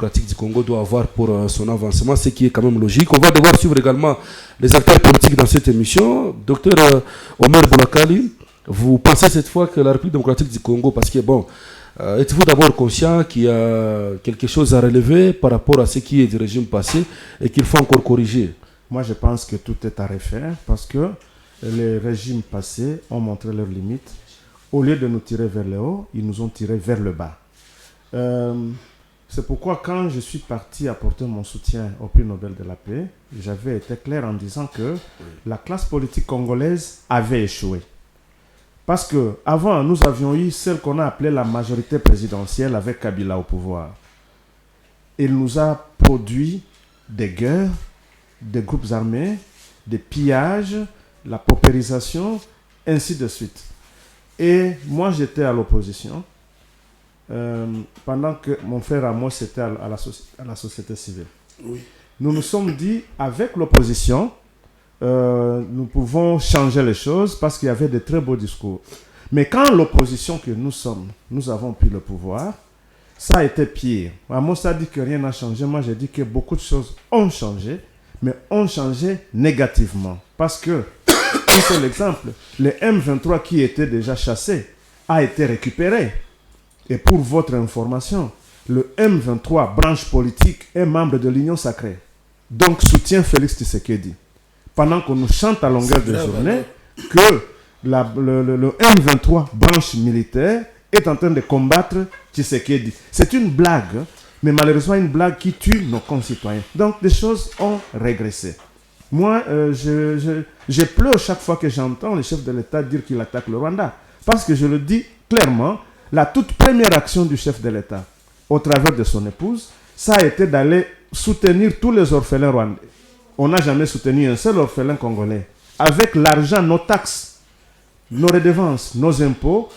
démocratique du Congo doit avoir pour son avancement, ce qui est quand même logique. On va devoir suivre également les acteurs politiques dans cette émission. Docteur Omer Boulakali, vous pensez cette fois que la République démocratique du Congo, parce que bon, êtes-vous d'abord conscient qu'il y a quelque chose à relever par rapport à ce qui est du régime passé et qu'il faut encore corriger? Moi, je pense que tout est à refaire parce que les régimes passés ont montré leurs limites. Au lieu de nous tirer vers le haut, ils nous ont tirés vers le bas. C'est pourquoi quand je suis parti apporter mon soutien au prix Nobel de la paix, j'avais été clair en disant que la classe politique congolaise avait échoué. Parce qu'avant, nous avions eu celle qu'on a appelée la majorité présidentielle avec Kabila au pouvoir. Il nous a produit des guerres, des groupes armés, des pillages, la paupérisation, ainsi de suite. Et moi, j'étais à l'opposition. Pendant que mon frère Amos était à la société civile. Oui. Nous nous sommes dit, avec l'opposition, nous pouvons changer les choses parce qu'il y avait de très beaux discours. Mais quand l'opposition que nous sommes, nous avons pris le pouvoir, ça a été pire. Amos a dit que rien n'a changé. Moi, j'ai dit que beaucoup de choses ont changé, mais ont changé négativement. Parce que, un seul exemple, le M23 qui était déjà chassé a été récupéré. Et pour votre information, le M23, branche politique, est membre de l'Union sacrée. Donc soutient Félix Tshisekedi. Pendant qu'on nous chante à longueur de journée que le M23, branche militaire, est en train de combattre Tshisekedi. C'est une blague, mais malheureusement une blague qui tue nos concitoyens. Donc les choses ont régressé. Moi, je pleure chaque fois que j'entends le chef de l'État dire qu'il attaque le Rwanda. Parce que je le dis clairement, la toute première action du chef de l'État, au travers de son épouse, ça a été d'aller soutenir tous les orphelins rwandais. On n'a jamais soutenu un seul orphelin congolais. Avec l'argent, nos taxes, nos redevances, nos impôts,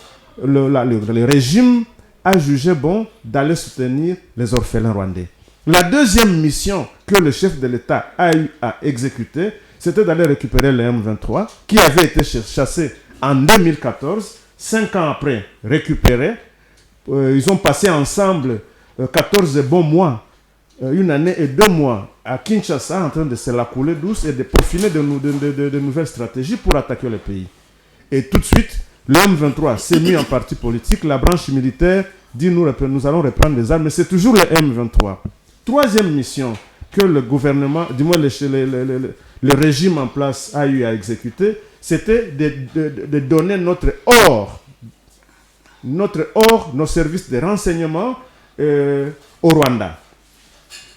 le régime a jugé bon d'aller soutenir les orphelins rwandais. La deuxième mission que le chef de l'État a eu à exécuter, c'était d'aller récupérer le M23, qui avait été chassé en 2014, 5 ans après, récupéré. Ils ont passé ensemble 14 bons mois, une année et 2 mois à Kinshasa en train de se la couler douce et de peaufiner de nouvelles stratégies pour attaquer le pays. Et tout de suite, le M23 s'est mis en parti politique. La branche militaire dit nous allons reprendre les armes, mais c'est toujours le M23. Troisième mission que le gouvernement, du moins le régime en place a eu à exécuter, c'était de donner notre or, nos services de renseignement au Rwanda.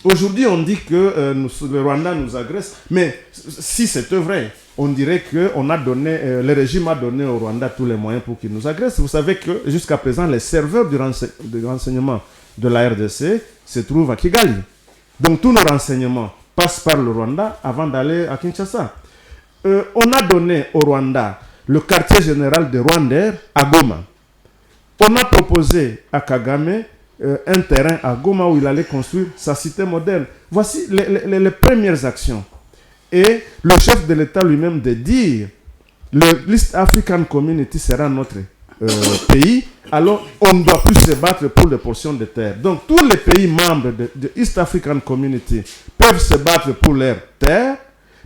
Aujourd'hui, on dit que le Rwanda nous agresse, mais si c'est vrai, on dirait que le régime a donné au Rwanda tous les moyens pour qu'il nous agresse. Vous savez que jusqu'à présent, les serveurs de renseignement de la RDC se trouvent à Kigali. Donc tous nos renseignements passent par le Rwanda avant d'aller à Kinshasa. On a donné au Rwanda le quartier général de Rwandair à Goma. On a proposé à Kagame un terrain à Goma où il allait construire sa cité modèle. Voici les premières actions. Et le chef de l'État lui-même de dire l'East African Community sera notre pays, alors on ne doit plus se battre pour les portions de terre. Donc tous les pays membres de East African Community peuvent se battre pour leurs terres,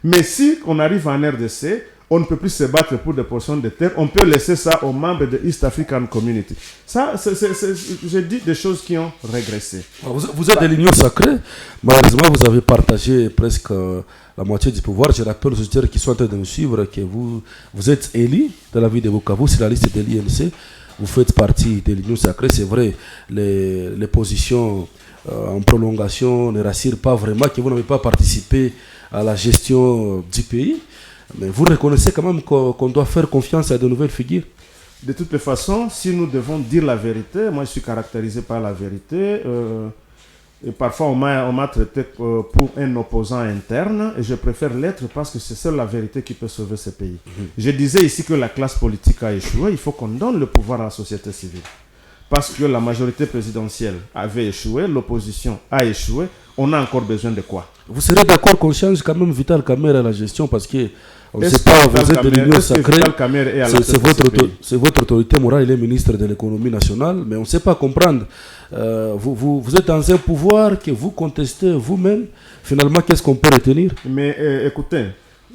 mais si on arrive en RDC, on ne peut plus se battre pour des portions de terre, on peut laisser ça aux membres de East African Community. Ça, j'ai dit des choses qui ont régressé. Vous êtes de l'Union sacrée, malheureusement vous avez partagé presque la moitié du pouvoir. Je rappelle aux auditeurs qui sont en train de nous suivre que vous êtes élu de la ville de Bukavu sur la liste de l'INC. Vous faites partie de l'Union sacrée, c'est vrai, les positions en prolongation ne rassurent pas vraiment que vous n'avez pas participé à la gestion du pays. Mais vous reconnaissez quand même qu'on doit faire confiance à de nouvelles figures? De toutes les façons, si nous devons dire la vérité, moi je suis caractérisé par la vérité. Et parfois on m'a traité pour un opposant interne et je préfère l'être parce que c'est seule la vérité qui peut sauver ce pays. Je disais ici que la classe politique a échoué, il faut qu'on donne le pouvoir à la société civile. Parce que la majorité présidentielle avait échoué, l'opposition a échoué, on a encore besoin de quoi? Vous serez d'accord qu'on change quand même Vital Kamerhe à la gestion parce que On ne sait pas, vous êtes de l'Union sacrée, c'est votre autorité morale, il est ministre de l'économie nationale, mais on ne sait pas comprendre. Vous êtes dans un pouvoir que vous contestez vous-même. Finalement, qu'est-ce qu'on peut retenir? Mais écoutez,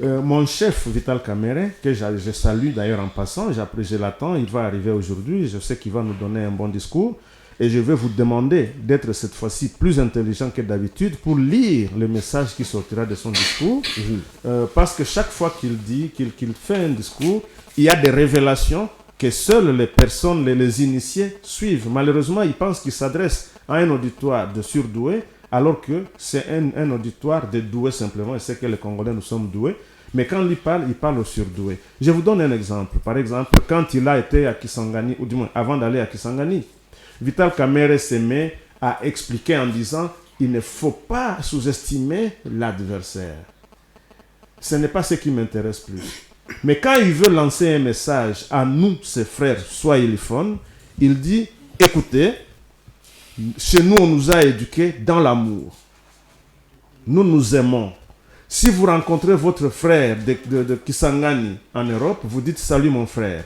mon chef Vital Kamerhe, que je salue d'ailleurs en passant, je l'attends, il va arriver aujourd'hui, je sais qu'il va nous donner un bon discours. Et je vais vous demander d'être cette fois-ci plus intelligent que d'habitude pour lire le message qui sortira de son discours. Parce que chaque fois qu'il dit, qu'il fait un discours, il y a des révélations que seules les personnes, les initiés suivent. Malheureusement, il pense qu'il s'adresse à un auditoire de surdoués, alors que c'est un auditoire de doués simplement. Et c'est que les Congolais, nous sommes doués. Mais quand il parle aux surdoués. Je vous donne un exemple. Par exemple, quand il a été à Kisangani, ou du moins avant d'aller à Kisangani, Vital Kamerhe se met à expliquer en disant il ne faut pas sous-estimer l'adversaire. Ce n'est pas ce qui m'intéresse plus. Mais quand il veut lancer un message à nous, ses frères swahiliphones, il dit écoutez, chez nous on nous a éduqués dans l'amour. Nous nous aimons. Si vous rencontrez votre frère de Kisangani en Europe, vous dites salut mon frère.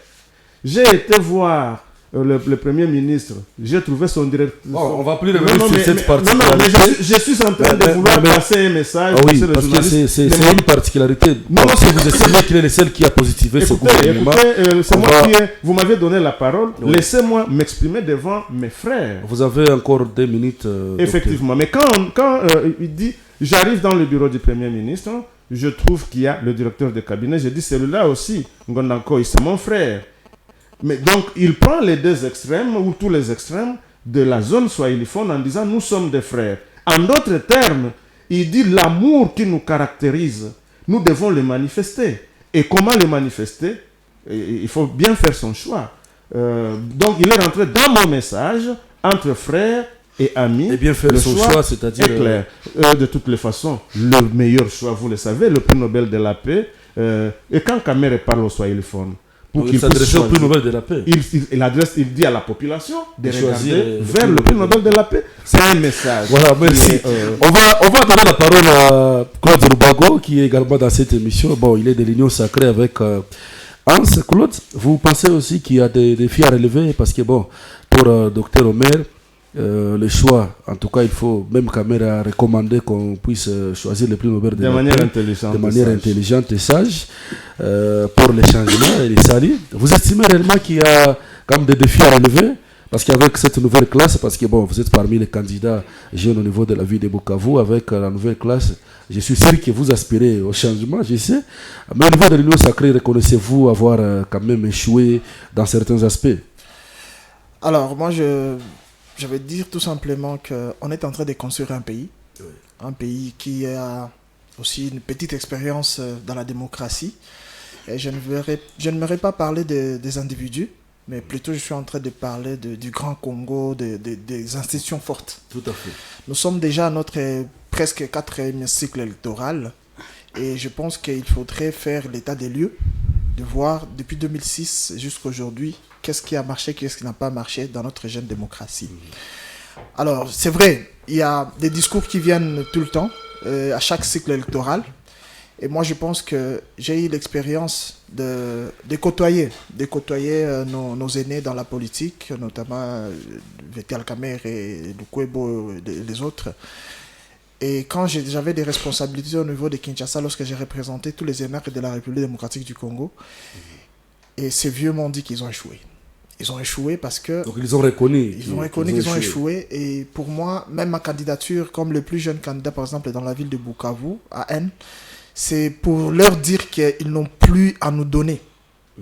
J'ai été voir le Premier ministre, j'ai trouvé son directeur. Bon, on va plus revenir sur cette particularité. Non, mais je suis en train de vouloir passer un message. Ah oui, parce que c'est une particularité. Non, si vous estimez qu'il est le seul qui a positivé ce gouvernement. Écoutez, vous m'avez donné la parole. Oui. Laissez-moi m'exprimer devant mes frères. Vous avez encore 2 minutes. Effectivement, mais quand il dit j'arrive dans le bureau du Premier ministre, je trouve qu'il y a le directeur de cabinet. Je dis celui-là aussi, Ngondanko, c'est mon frère. Mais donc, il prend les deux extrêmes, ou tous les extrêmes, de la zone swahiliphone en disant « nous sommes des frères ». En d'autres termes, il dit l'amour qui nous caractérise, nous devons le manifester. Et comment le manifester? Il faut bien faire son choix. Donc, il est rentré dans mon message, entre frères et amis. Et bien faire son choix, c'est-à-dire... est clair. De toutes les façons, le meilleur choix, vous le savez, le prix Nobel de la paix. Et quand Kamerhe parle au swahiliphone, pour qu'il s'adresse au prix Nobel de la paix. Il dit à la population de regarder vers le prix Nobel de la paix. C'est un message. Voilà, merci. On va donner la parole à Claude Rubago, qui est également dans cette émission. Bon, il est de l'Union sacrée avec Hans. Claude, vous pensez aussi qu'il y a des défis à relever? Parce que, bon, pour Dr Omer, le choix, en tout cas, il faut, même Kamerhe a recommandé qu'on puisse choisir le prix Nobel de manière intelligente et sage pour les changements et les salis. Vous estimez réellement qu'il y a quand même des défis à relever? Parce qu'avec cette nouvelle classe, parce que bon, vous êtes parmi les candidats jeunes au niveau de la ville de Bukavu, avec la nouvelle classe, je suis sûr que vous aspirez au changement, je sais. Mais au niveau de l'Union sacrée, reconnaissez-vous avoir quand même échoué dans certains aspects? Alors, moi, je vais dire tout simplement qu'on est en train de construire un pays. Oui. Un pays qui a aussi une petite expérience dans la démocratie. Et je n'aimerais pas parler des individus, mais plutôt je suis en train de parler du Grand Congo, des institutions fortes. Tout à fait. Nous sommes déjà à notre presque 4e cycle électoral. Et je pense qu'il faudrait faire l'état des lieux, de voir depuis 2006 jusqu'à aujourd'hui qu'est-ce qui a marché, qu'est-ce qui n'a pas marché dans notre jeune démocratie. Alors, c'est vrai, il y a des discours qui viennent tout le temps, à chaque cycle électoral. Et moi, je pense que j'ai eu l'expérience de côtoyer nos aînés dans la politique, notamment Vital Kamerhe et Lukwebo et les autres. Et quand j'avais des responsabilités au niveau de Kinshasa, lorsque j'ai représenté tous les énarques de la République démocratique du Congo, et ces vieux m'ont dit qu'ils ont échoué. Ils ont échoué parce que... Donc ils ont reconnu. Ils ont reconnu qu'ils ont échoué. Et pour moi, même ma candidature, comme le plus jeune candidat, par exemple, dans la ville de Bukavu, à N, c'est pour leur dire qu'ils n'ont plus à nous donner.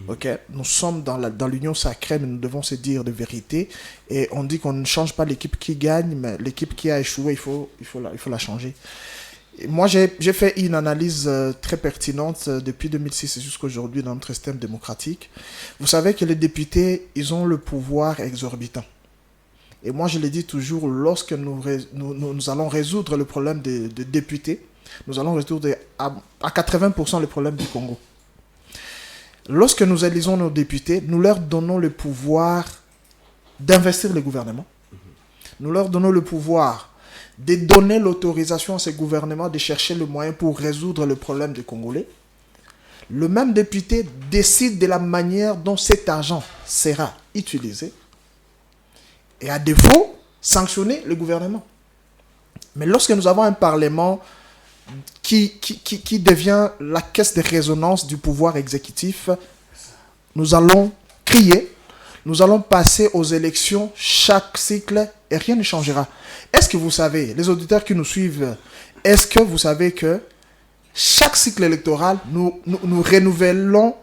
Okay? Nous sommes dans l'union sacrée, mais nous devons se dire de vérité. Et on dit qu'on ne change pas l'équipe qui gagne, mais l'équipe qui a échoué, il faut la changer. Et moi, j'ai fait une analyse très pertinente depuis 2006 jusqu'à aujourd'hui dans notre système démocratique. Vous savez que les députés, ils ont le pouvoir exorbitant. Et moi, je le dis toujours, lorsque nous allons résoudre le problème des députés, nous allons résoudre à 80% le problème du Congo. Lorsque nous élisons nos députés, nous leur donnons le pouvoir d'investir le gouvernement. Nous leur donnons le pouvoir de donner l'autorisation à ces gouvernements de chercher le moyen pour résoudre le problème des Congolais. le même député décide de la manière dont cet argent sera utilisé et à défaut, sanctionner le gouvernement. Mais lorsque nous avons un parlement qui devient la caisse de résonance du pouvoir exécutif, nous allons crier, nous allons passer aux élections chaque cycle et rien ne changera. Est-ce que vous savez, les auditeurs qui nous suivent, est-ce que vous savez que chaque cycle électoral, nous renouvelons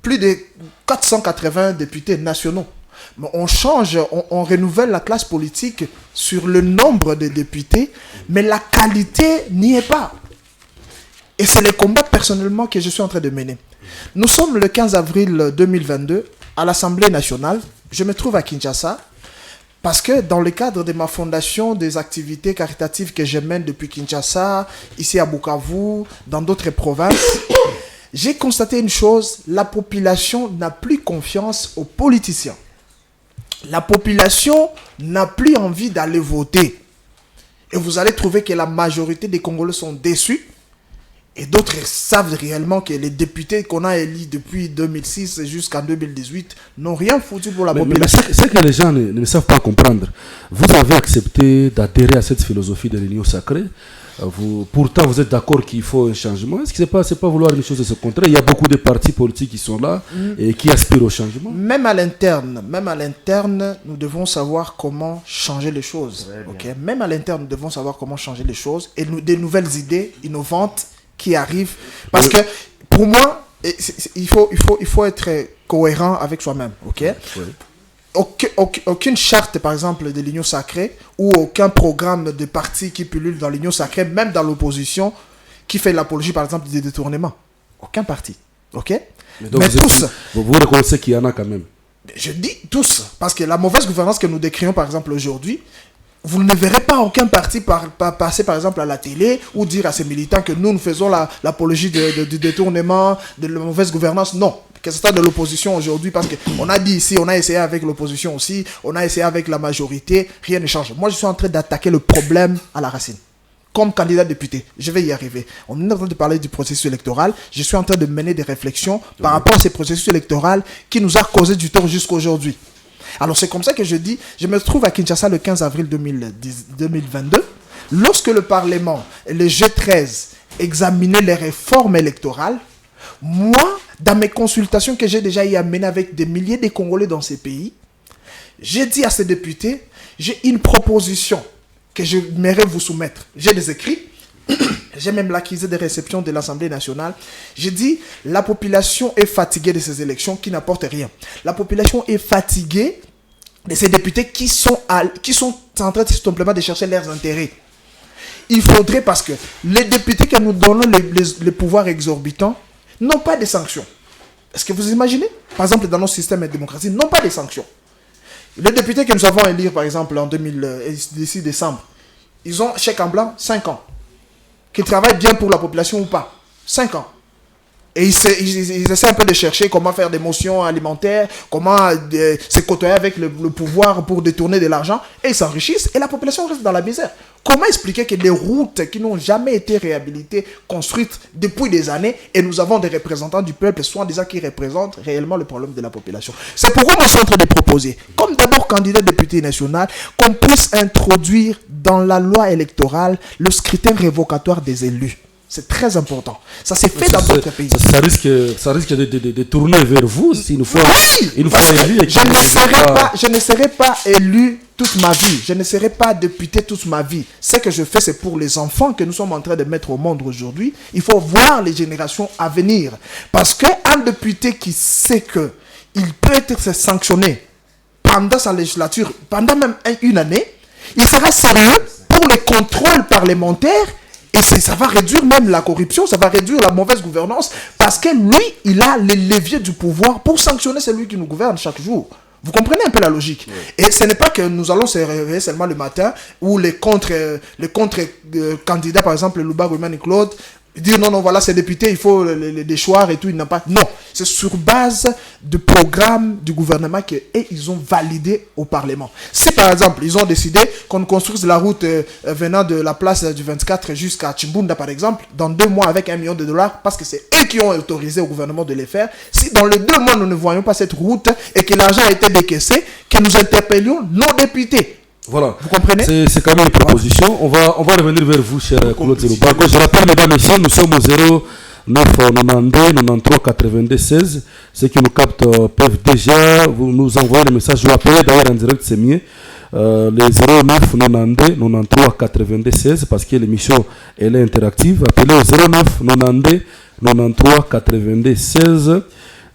plus de 480 députés nationaux. Mais on change, on renouvelle la classe politique sur le nombre de députés, mais la qualité n'y est pas. Et c'est le combat personnellement que je suis en train de mener. Nous sommes le 15 avril 2022 à l'Assemblée nationale. Je me trouve à Kinshasa parce que dans le cadre de ma fondation, des activités caritatives que je mène depuis Kinshasa, ici à Bukavu, dans d'autres provinces, j'ai constaté une chose, la population n'a plus confiance aux politiciens. La population n'a plus envie d'aller voter. Et vous allez trouver que la majorité des Congolais sont déçus. Et d'autres savent réellement que les députés qu'on a élus depuis 2006 jusqu'en 2018 n'ont rien foutu pour la population. Mais c'est que les gens ne savent pas comprendre. Vous avez accepté d'adhérer à cette philosophie de l'union sacrée. Pourtant, vous êtes d'accord qu'il faut un changement. Est-ce que ce n'est pas vouloir une chose de ce contraire? Il y a beaucoup de partis politiques qui sont là et qui aspirent au changement. Même à l'interne, nous devons savoir comment changer les choses. Okay? Même à l'interne, nous devons savoir comment changer les choses et des nouvelles idées innovantes qui arrivent. Parce que pour moi, il faut être cohérent avec soi-même. Okay? Oui. Aucune charte, par exemple, de l'Union sacrée ou aucun programme de parti qui pullule dans l'Union sacrée, même dans l'opposition, qui fait l'apologie, par exemple, des détournements. Aucun parti. Ok? Mais tous. Vous reconnaissez qu'il y en a quand même. Je dis tous. Parce que la mauvaise gouvernance que nous décrions, par exemple, aujourd'hui, vous ne verrez pas aucun parti passer, par exemple, à la télé ou dire à ses militants que nous faisons l'apologie du détournement, de la mauvaise gouvernance. Non. Que ce soit de l'opposition aujourd'hui, parce qu'on a dit ici, on a essayé avec l'opposition aussi, on a essayé avec la majorité, rien ne change. Moi, je suis en train d'attaquer le problème à la racine. Comme candidat député, je vais y arriver. On est en train de parler du processus électoral. Je suis en train de mener des réflexions par rapport à ces processus électoraux qui nous a causé du tort jusqu'à aujourd'hui. Alors, c'est comme ça que je dis, je me trouve à Kinshasa le 15 avril 2022, lorsque le Parlement et le G13 examinaient les réformes électorales. Moi, dans mes consultations que j'ai déjà eu à mener avec des milliers de Congolais dans ces pays, j'ai dit à ces députés, j'ai une proposition que j'aimerais vous soumettre. J'ai des écrits, j'ai même l'accusé de réception de l'Assemblée nationale. J'ai dit, la population est fatiguée de ces élections qui n'apportent rien. La population est fatiguée de ces députés qui sont en train tout simplement de chercher leurs intérêts. Il faudrait, parce que les députés que nous donnons les pouvoirs exorbitants, n'ont pas de sanctions. Est-ce que vous imaginez? Par exemple, dans notre système de démocratie, n'ont pas de sanctions. Les députés que nous avons élus, par exemple, d'ici décembre, ils ont chèque en blanc 5 ans. Qu'ils travaillent bien pour la population ou pas. 5 ans. Et ils essaient un peu de chercher comment faire des motions alimentaires, comment se côtoyer avec le pouvoir pour détourner de l'argent. Et ils s'enrichissent et la population reste dans la misère. Comment expliquer que des routes qui n'ont jamais été réhabilitées, construites depuis des années, et nous avons des représentants du peuple, soi-disant qui représentent réellement le problème de la population? C'est pourquoi moi je suis en train de proposer, comme d'abord candidat député national, qu'on puisse introduire dans la loi électorale le scrutin révocatoire des élus. C'est très important. Ça s'est fait dans d'autres pays. Ça risque de tourner vers vous s'il nous faut élu. Je ne serai pas élu toute ma vie. Je ne serai pas député toute ma vie. Ce que je fais, c'est pour les enfants que nous sommes en train de mettre au monde aujourd'hui. Il faut voir les générations à venir. Parce qu'un député qui sait qu'il peut être sanctionné pendant sa législature, pendant même une année, il sera sérieux pour les contrôles parlementaires. Et ça va réduire même la corruption, ça va réduire la mauvaise gouvernance, parce que lui, il a les leviers du pouvoir pour sanctionner celui qui nous gouverne chaque jour. Vous comprenez un peu la logique? Oui. Et ce n'est pas que nous allons se réveiller seulement le matin, où les contre-candidats, par exemple, Luba Goumani Claude, dire non, voilà, ces députés, il faut les déchoir et tout, il n'a pas. Non, c'est sur base du programme du gouvernement qu'ils ont validé au Parlement. Si par exemple, ils ont décidé qu'on construise la route venant de la place du 24 jusqu'à Chimbunda, par exemple, dans 2 mois avec $1 million, parce que c'est eux qui ont autorisé au gouvernement de les faire, si dans les 2 mois nous ne voyons pas cette route et que l'argent a été décaissé, que nous interpellions nos députés. Voilà. Vous comprenez? C'est quand même une proposition. On va revenir vers vous, cher Claude Zelouba. Je rappelle, mesdames et messieurs, nous sommes au 0992 93 82 16. Ceux qui nous captent peuvent déjà vous nous envoyer les messages. Je vous appelle d'ailleurs en direct, c'est mieux. Les 09 92 93 82 16 parce que l'émission elle est interactive. Appelez au 09 92 93 82 16.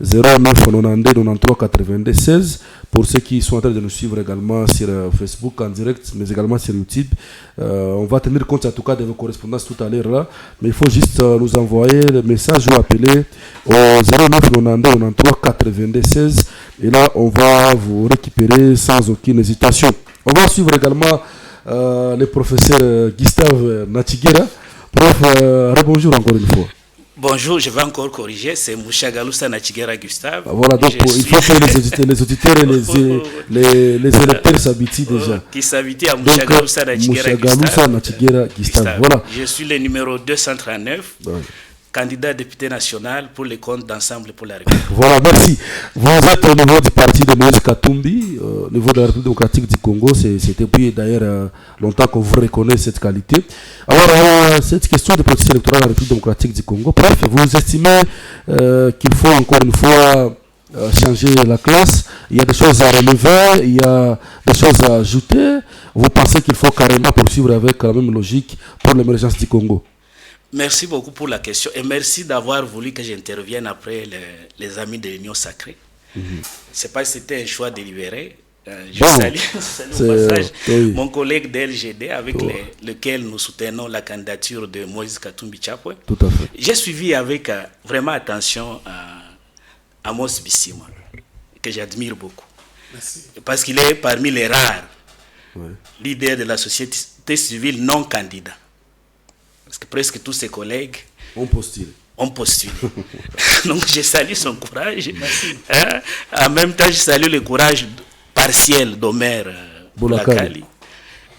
09 92 93 82 16 pour ceux qui sont en train de nous suivre également sur Facebook en direct mais également sur YouTube. On va tenir compte en tout cas de vos correspondances tout à l'heure là, mais il faut juste nous envoyer le message ou appeler au 09 92 93 82 16 et là on va vous récupérer sans aucune hésitation. On va suivre également le professeur Gustave Natiguera. Prof, rebonjour encore une fois. Bonjour, je vais encore corriger, c'est Mouchagalousa Natiguera Gustave. Voilà, donc il faut que les auditeurs et les électeurs s'habituent déjà. Qui s'habituent à Mouchagalousa Natiguera Gustave. Voilà. Je suis le numéro 239, ouais. Candidat député national pour les comptes d'ensemble pour la République. Voilà, merci. Vous êtes au niveau du parti de Moïse Katumbi, au niveau de la République démocratique du Congo. C'est depuis d'ailleurs longtemps qu'on vous reconnaît cette qualité. Alors, cette question de politique électorale de la République démocratique du Congo, bref, vous estimez qu'il faut encore une fois changer la classe, il y a des choses à relever, il y a des choses à ajouter. Vous pensez qu'il faut carrément poursuivre avec la même logique pour l'émergence du Congo? Merci beaucoup pour la question et merci d'avoir voulu que j'intervienne après les amis de l'Union Sacrée. C'est pas si c'était un choix délibéré. Je salue au passage mon collègue d'LGD avec lequel nous soutenons la candidature de Moïse Katumbi Chapwe. Tout à fait. J'ai suivi avec vraiment attention Amos Bissima, que j'admire beaucoup. Merci. Parce qu'il est parmi les rares leaders de la société civile non candidats. Parce que presque tous ses collègues ont postulé. Donc je salue son courage. En même temps, je salue le courage partiel d'Omer Boulakali.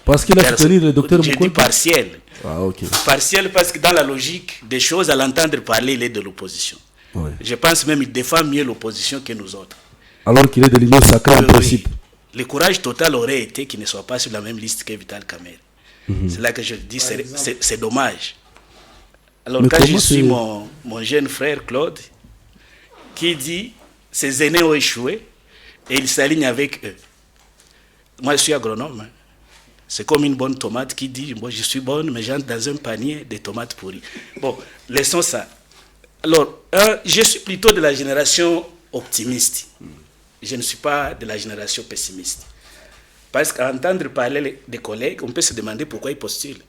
Parce qu'il a soutenu le docteur Mukwege. J'ai dit partiel. Ah, okay. Partiel parce que dans la logique des choses, à l'entendre parler, il est de l'opposition. Ouais. Je pense même qu'il défend mieux l'opposition que nous autres. Alors qu'il est de l'Union Sacrée en principe. Le courage total aurait été qu'il ne soit pas sur la même liste que Vital Kamerhe. C'est là que je dis, c'est dommage. Alors mais quand je suis mon jeune frère Claude, qui dit, ses aînés ont échoué, et il s'aligne avec eux. Moi, je suis agronome. Hein. C'est comme une bonne tomate qui dit, moi, je suis bonne, mais j'entre dans un panier de tomates pourries. Bon, laissons ça. Alors, je suis plutôt de la génération optimiste. Je ne suis pas de la génération pessimiste. Parce qu'à entendre parler des collègues, on peut se demander pourquoi ils postulent.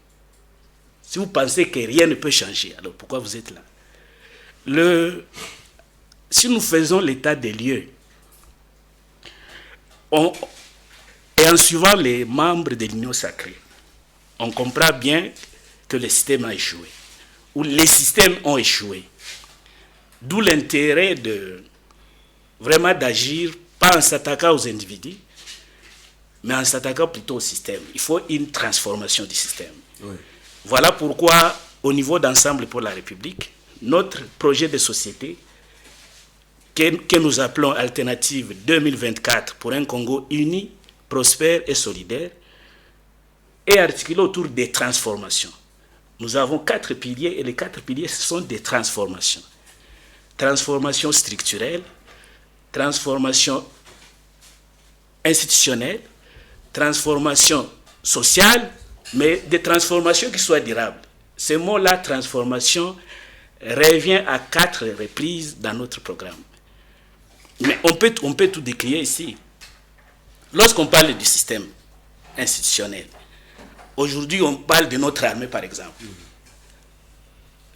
Si vous pensez que rien ne peut changer, alors pourquoi vous êtes là? Si nous faisons l'état des lieux, et en suivant les membres de l'Union Sacrée, on comprend bien que le système a échoué, ou les systèmes ont échoué. D'où l'intérêt vraiment d'agir, pas en s'attaquant aux individus, mais en s'attaquant plutôt au système. Il faut une transformation du système. Oui. Voilà pourquoi, au niveau d'Ensemble pour la République, notre projet de société, que nous appelons Alternative 2024 pour un Congo uni, prospère et solidaire, est articulé autour des transformations. Nous avons 4 piliers et les 4 piliers, ce sont des transformations. Transformation structurelle, transformation institutionnelle, transformation sociale, mais des transformations qui soient durables. Ce mot-là, transformation, revient à 4 reprises dans notre programme. Mais on peut tout décrire ici. Lorsqu'on parle du système institutionnel, aujourd'hui on parle de notre armée par exemple.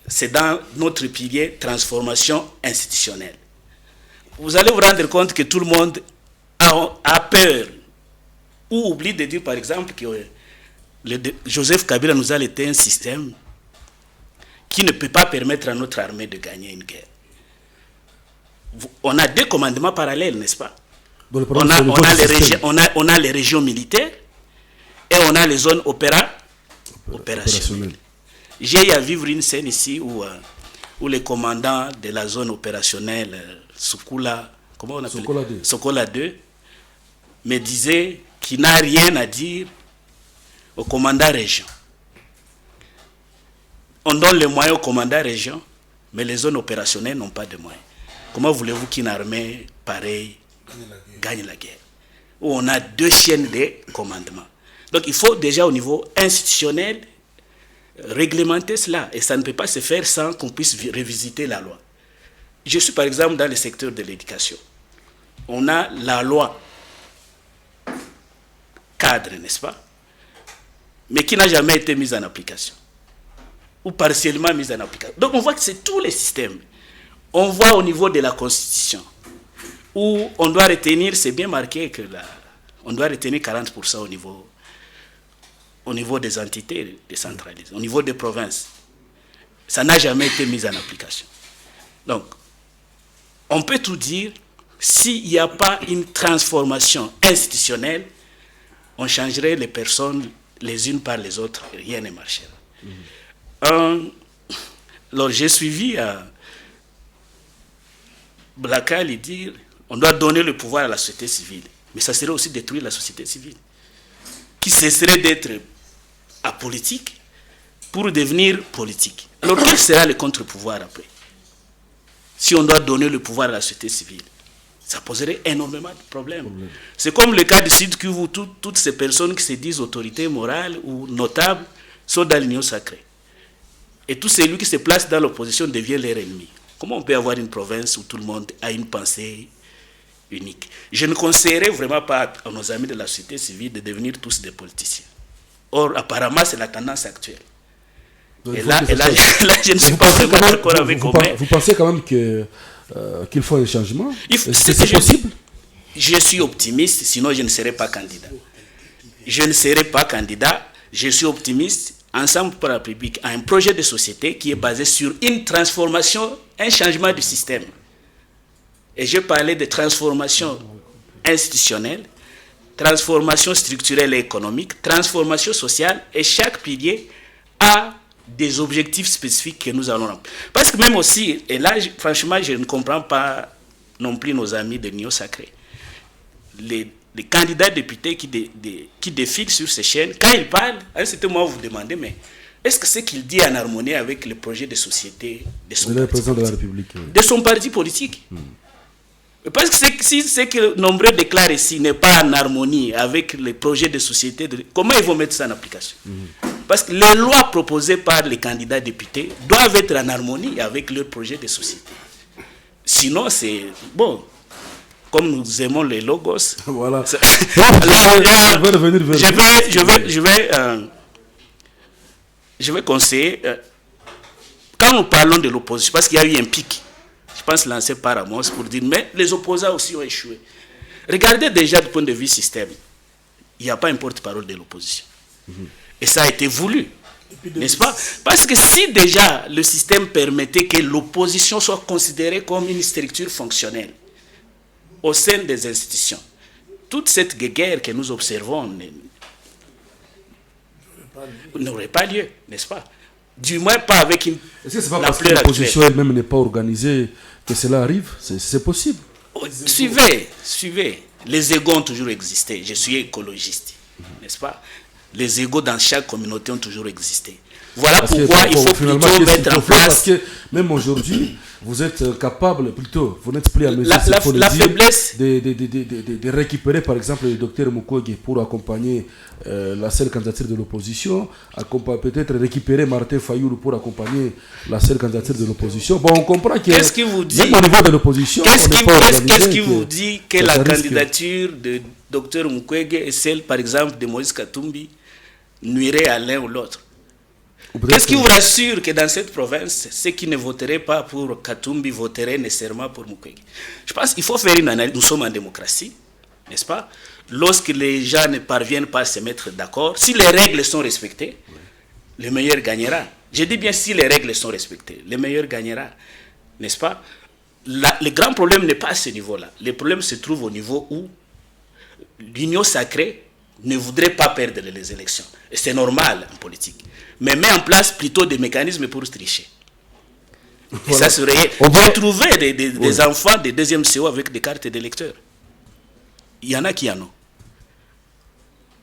C'est dans notre pilier transformation institutionnelle. Vous allez vous rendre compte que tout le monde a peur ou oublie de dire par exemple que Joseph Kabila nous a laissé un système qui ne peut pas permettre à notre armée de gagner une guerre. On a 2 commandements parallèles, n'est-ce pas? On a les régions militaires et on a les zones opérationnelles. J'ai eu à vivre une scène ici où le commandant de la zone opérationnelle, Sokola 2, me disait qu'il n'a rien à dire au commandant région. On donne les moyens au commandant région, mais les zones opérationnelles n'ont pas de moyens. Comment voulez-vous qu'une armée pareille gagne la guerre? Où on a 2 chaînes de commandement. Donc il faut déjà au niveau institutionnel réglementer cela. Et ça ne peut pas se faire sans qu'on puisse revisiter la loi. Je suis par exemple dans le secteur de l'éducation. On a la loi cadre, n'est-ce pas? Mais qui n'a jamais été mise en application. Ou partiellement mise en application. Donc on voit que c'est tous les systèmes. On voit au niveau de la Constitution, où on doit retenir, c'est bien marqué que on doit retenir 40% au niveau des entités décentralisées, au niveau des provinces. Ça n'a jamais été mis en application. Donc, on peut tout dire, s'il n'y a pas une transformation institutionnelle, on changerait les personnes les unes par les autres, et rien ne marchera. Alors, j'ai suivi Blakali dire on doit donner le pouvoir à la société civile. Mais ça serait aussi détruire la société civile, qui cesserait d'être apolitique pour devenir politique. Alors quel sera le contre-pouvoir après? Si on doit donner le pouvoir à la société civile, ça poserait énormément de problèmes. C'est comme le cas du Sud Kivu où toutes ces personnes qui se disent autorités morales ou notables sont dans l'union sacrée. Et tout celui qui se place dans l'opposition devient leur ennemi. Comment on peut avoir une province où tout le monde a une pensée unique? Je ne conseillerais vraiment pas à nos amis de la société civile de devenir tous des politiciens. Or, apparemment, c'est la tendance actuelle. Donc, et là, je ne suis pas vraiment d'accord avec Omer. Vous pensez quand même qu'il faut un changement? C'est possible? Je suis optimiste, sinon je ne serai pas candidat. Je ne serai pas candidat, je suis optimiste. Ensemble pour la République a un projet de société qui est basé sur une transformation, un changement du système. Et je parlais de transformation institutionnelle, transformation structurelle et économique, transformation sociale, et chaque pilier a des objectifs spécifiques que nous allons remplir. Parce que même aussi, et là, franchement, je ne comprends pas non plus nos amis de l'Union sacrée. Les candidats députés qui défilent sur ces chaînes, quand ils parlent, à un certain moment, vous vous demandez, mais est-ce que ce qu'il dit est en harmonie avec le projet de société de son parti président de la République, de son parti politique? Parce que si ce que nombreux déclarent ici n'est pas en harmonie avec les projets de société, comment ils vont mettre ça en application? Parce que les lois proposées par les candidats députés doivent être en harmonie avec leur projet de société. Sinon, c'est bon. Comme nous aimons les logos. Voilà. Je vais conseiller, quand nous parlons de l'opposition, parce qu'il y a eu un pic, je pense lancé par Amos pour dire, mais les opposants aussi ont échoué. Regardez déjà du point de vue système, il n'y a pas un porte-parole de l'opposition. Et ça a été voulu, n'est-ce pas? Parce que si déjà le système permettait que l'opposition soit considérée comme une structure fonctionnelle, au sein des institutions, toute cette guerre que nous observons n'aurait pas lieu, n'est-ce pas? Du moins pas avec une... Est-ce que c'est pas parce que l'opposition elle-même n'est pas organisée que cela arrive? C'est possible. Suivez. Les égos ont toujours existé. Je suis écologiste, n'est-ce pas? Les égos dans chaque communauté ont toujours existé. Voilà pourquoi il faut plutôt mettre en place... Parce que même aujourd'hui, vous êtes capable, plutôt, vous n'êtes plus à mesure la faiblesse de récupérer par exemple le docteur Mukwege pour accompagner la seule candidature de l'opposition, peut-être récupérer Martin Fayoulou pour accompagner la seule candidature de l'opposition. Bon, on comprend que qu'est-ce qui vous dit, même au niveau de l'opposition, qu'est-ce qui vous dit que la candidature de docteur Mukwege et celle par exemple de Moïse Katumbi nuirait à l'un ou l'autre? Qu'est-ce qui vous rassure que dans cette province, ceux qui ne voteraient pas pour Katumbi voteraient nécessairement pour Mukwege? Je pense qu'il faut faire une analyse. Nous sommes en démocratie, n'est-ce pas? Lorsque les gens ne parviennent pas à se mettre d'accord, si les règles sont respectées, le meilleur gagnera. Je dis bien si les règles sont respectées, le meilleur gagnera, n'est-ce pas? Le grand problème n'est pas à ce niveau-là. Le problème se trouve au niveau où l'union sacrée ne voudrait pas perdre les élections. Et c'est normal en politique. Mais met en place plutôt des mécanismes pour tricher. Et ça serait... J'ai trouvé des enfants de deuxième CO avec des cartes d'électeurs. Il y en a qui en ont.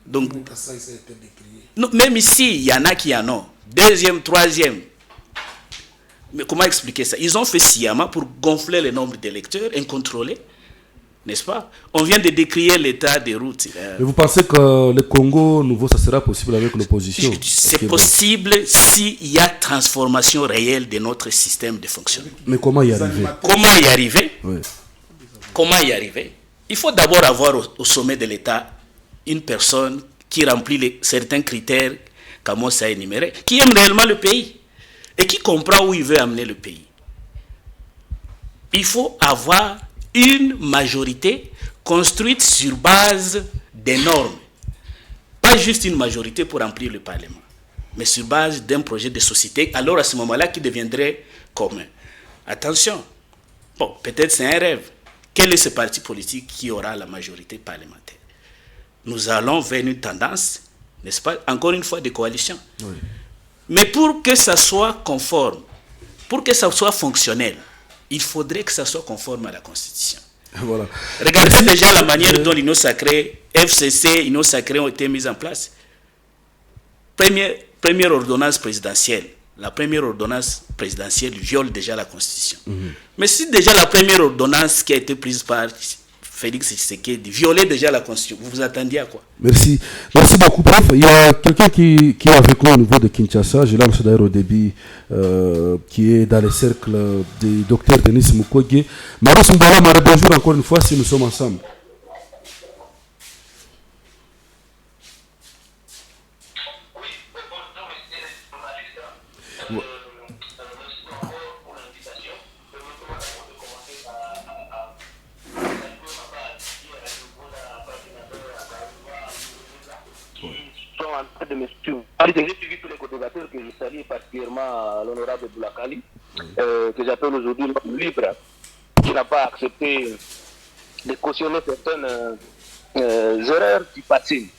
Donc, non, même ici, il y en a qui en ont. Deuxième, troisième. Mais comment expliquer ça? Ils ont fait sciemment pour gonfler le nombre d'électeurs incontrôlés, n'est-ce pas? On vient de décrier l'état des routes. Mais vous pensez que le Congo nouveau, ça sera possible avec l'opposition? C'est possible s'il y a transformation réelle de notre système de fonctionnement. Mais comment y arriver? Comment y arriver? Oui. Comment y arriver? Il faut d'abord avoir au sommet de l'État une personne qui remplit certains critères qu'Amos a énumérés, qui aime réellement le pays et qui comprend où il veut amener le pays. Il faut avoir une majorité construite sur base des normes. Pas juste une majorité pour remplir le Parlement, mais sur base d'un projet de société, alors à ce moment-là qui deviendrait commun. Attention, bon, peut-être c'est un rêve. Quel est ce parti politique qui aura la majorité parlementaire? Nous allons vers une tendance, n'est-ce pas, encore une fois, de coalition. Oui. Mais pour que ça soit conforme, pour que ça soit fonctionnel, il faudrait que ça soit conforme à la Constitution. Voilà. Regardez déjà la manière dont l'Union sacrée, FCC, l'Union sacrée ont été mises en place. Première ordonnance présidentielle. La première ordonnance présidentielle viole déjà la Constitution. Mais si déjà la première ordonnance qui a été prise par Félix Tshisekedi violait déjà la Constitution, vous vous attendiez à quoi? Merci. Merci beaucoup. Bref, il y a quelqu'un qui est avec nous au niveau de Kinshasa. J'ai là M. Daïro Déby, qui est dans le cercle du docteur Denis Mukwege. Maros Mbala, bonjour encore une fois si nous sommes ensemble. J'ai suivi tous les co-débatteurs que je salue particulièrement l'honorable Boulakali, que j'appelle aujourd'hui l'homme libre, qui n'a pas accepté de cautionner certaines erreurs du passé.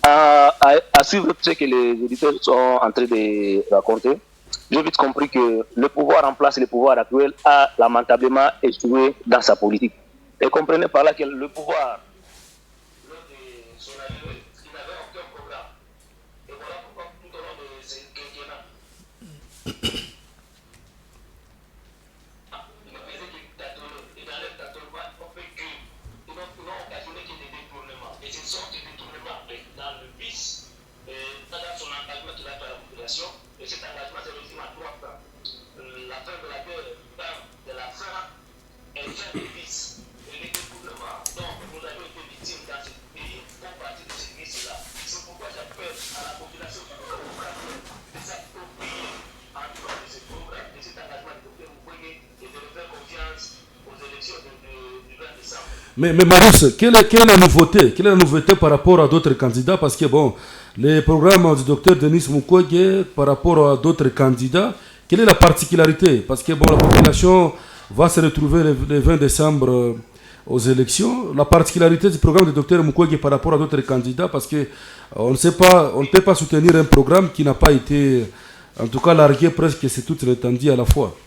À suivre ce que les auditeurs sont en train de raconter, j'ai vite compris que le pouvoir en place et le pouvoir actuel a lamentablement échoué dans sa politique. Et comprenez par là que le pouvoir, lors de son arrivée, il n'avait aucun programme. Et voilà pourquoi tout au long de ce quinquennat, il ne faisait que tâtonner. Et dans leur tâtonnement, on fait que ils n'ont occasionné que des détournements. Et ce sont des détournements dans le vice, dans son engagement qu'il a fait à la population. Et cet engagement se résume à 3 points. La fin de la guerre, de la faim et fin du vice. Et les détournements dont nous avons été victimes dans ce pays font partie de ce vice-là. C'est pourquoi j'appelle à la population de s'approprier en dehors de ce programme, de cet engagement de Dr Mukwege et de faire confiance aux élections du 20 décembre. Mais Maros, quelle est la nouveauté? Quelle est la nouveauté par rapport à d'autres candidats? Parce que bon, les programmes du docteur Denis Mukwege par rapport à d'autres candidats, quelle est la particularité? Parce que bon, la population va se retrouver le 20 décembre aux élections. La particularité du programme du docteur Mukwege par rapport à d'autres candidats, parce que on ne peut pas soutenir un programme qui n'a pas été, en tout cas, largué presque sur toute l'étendue à la fois.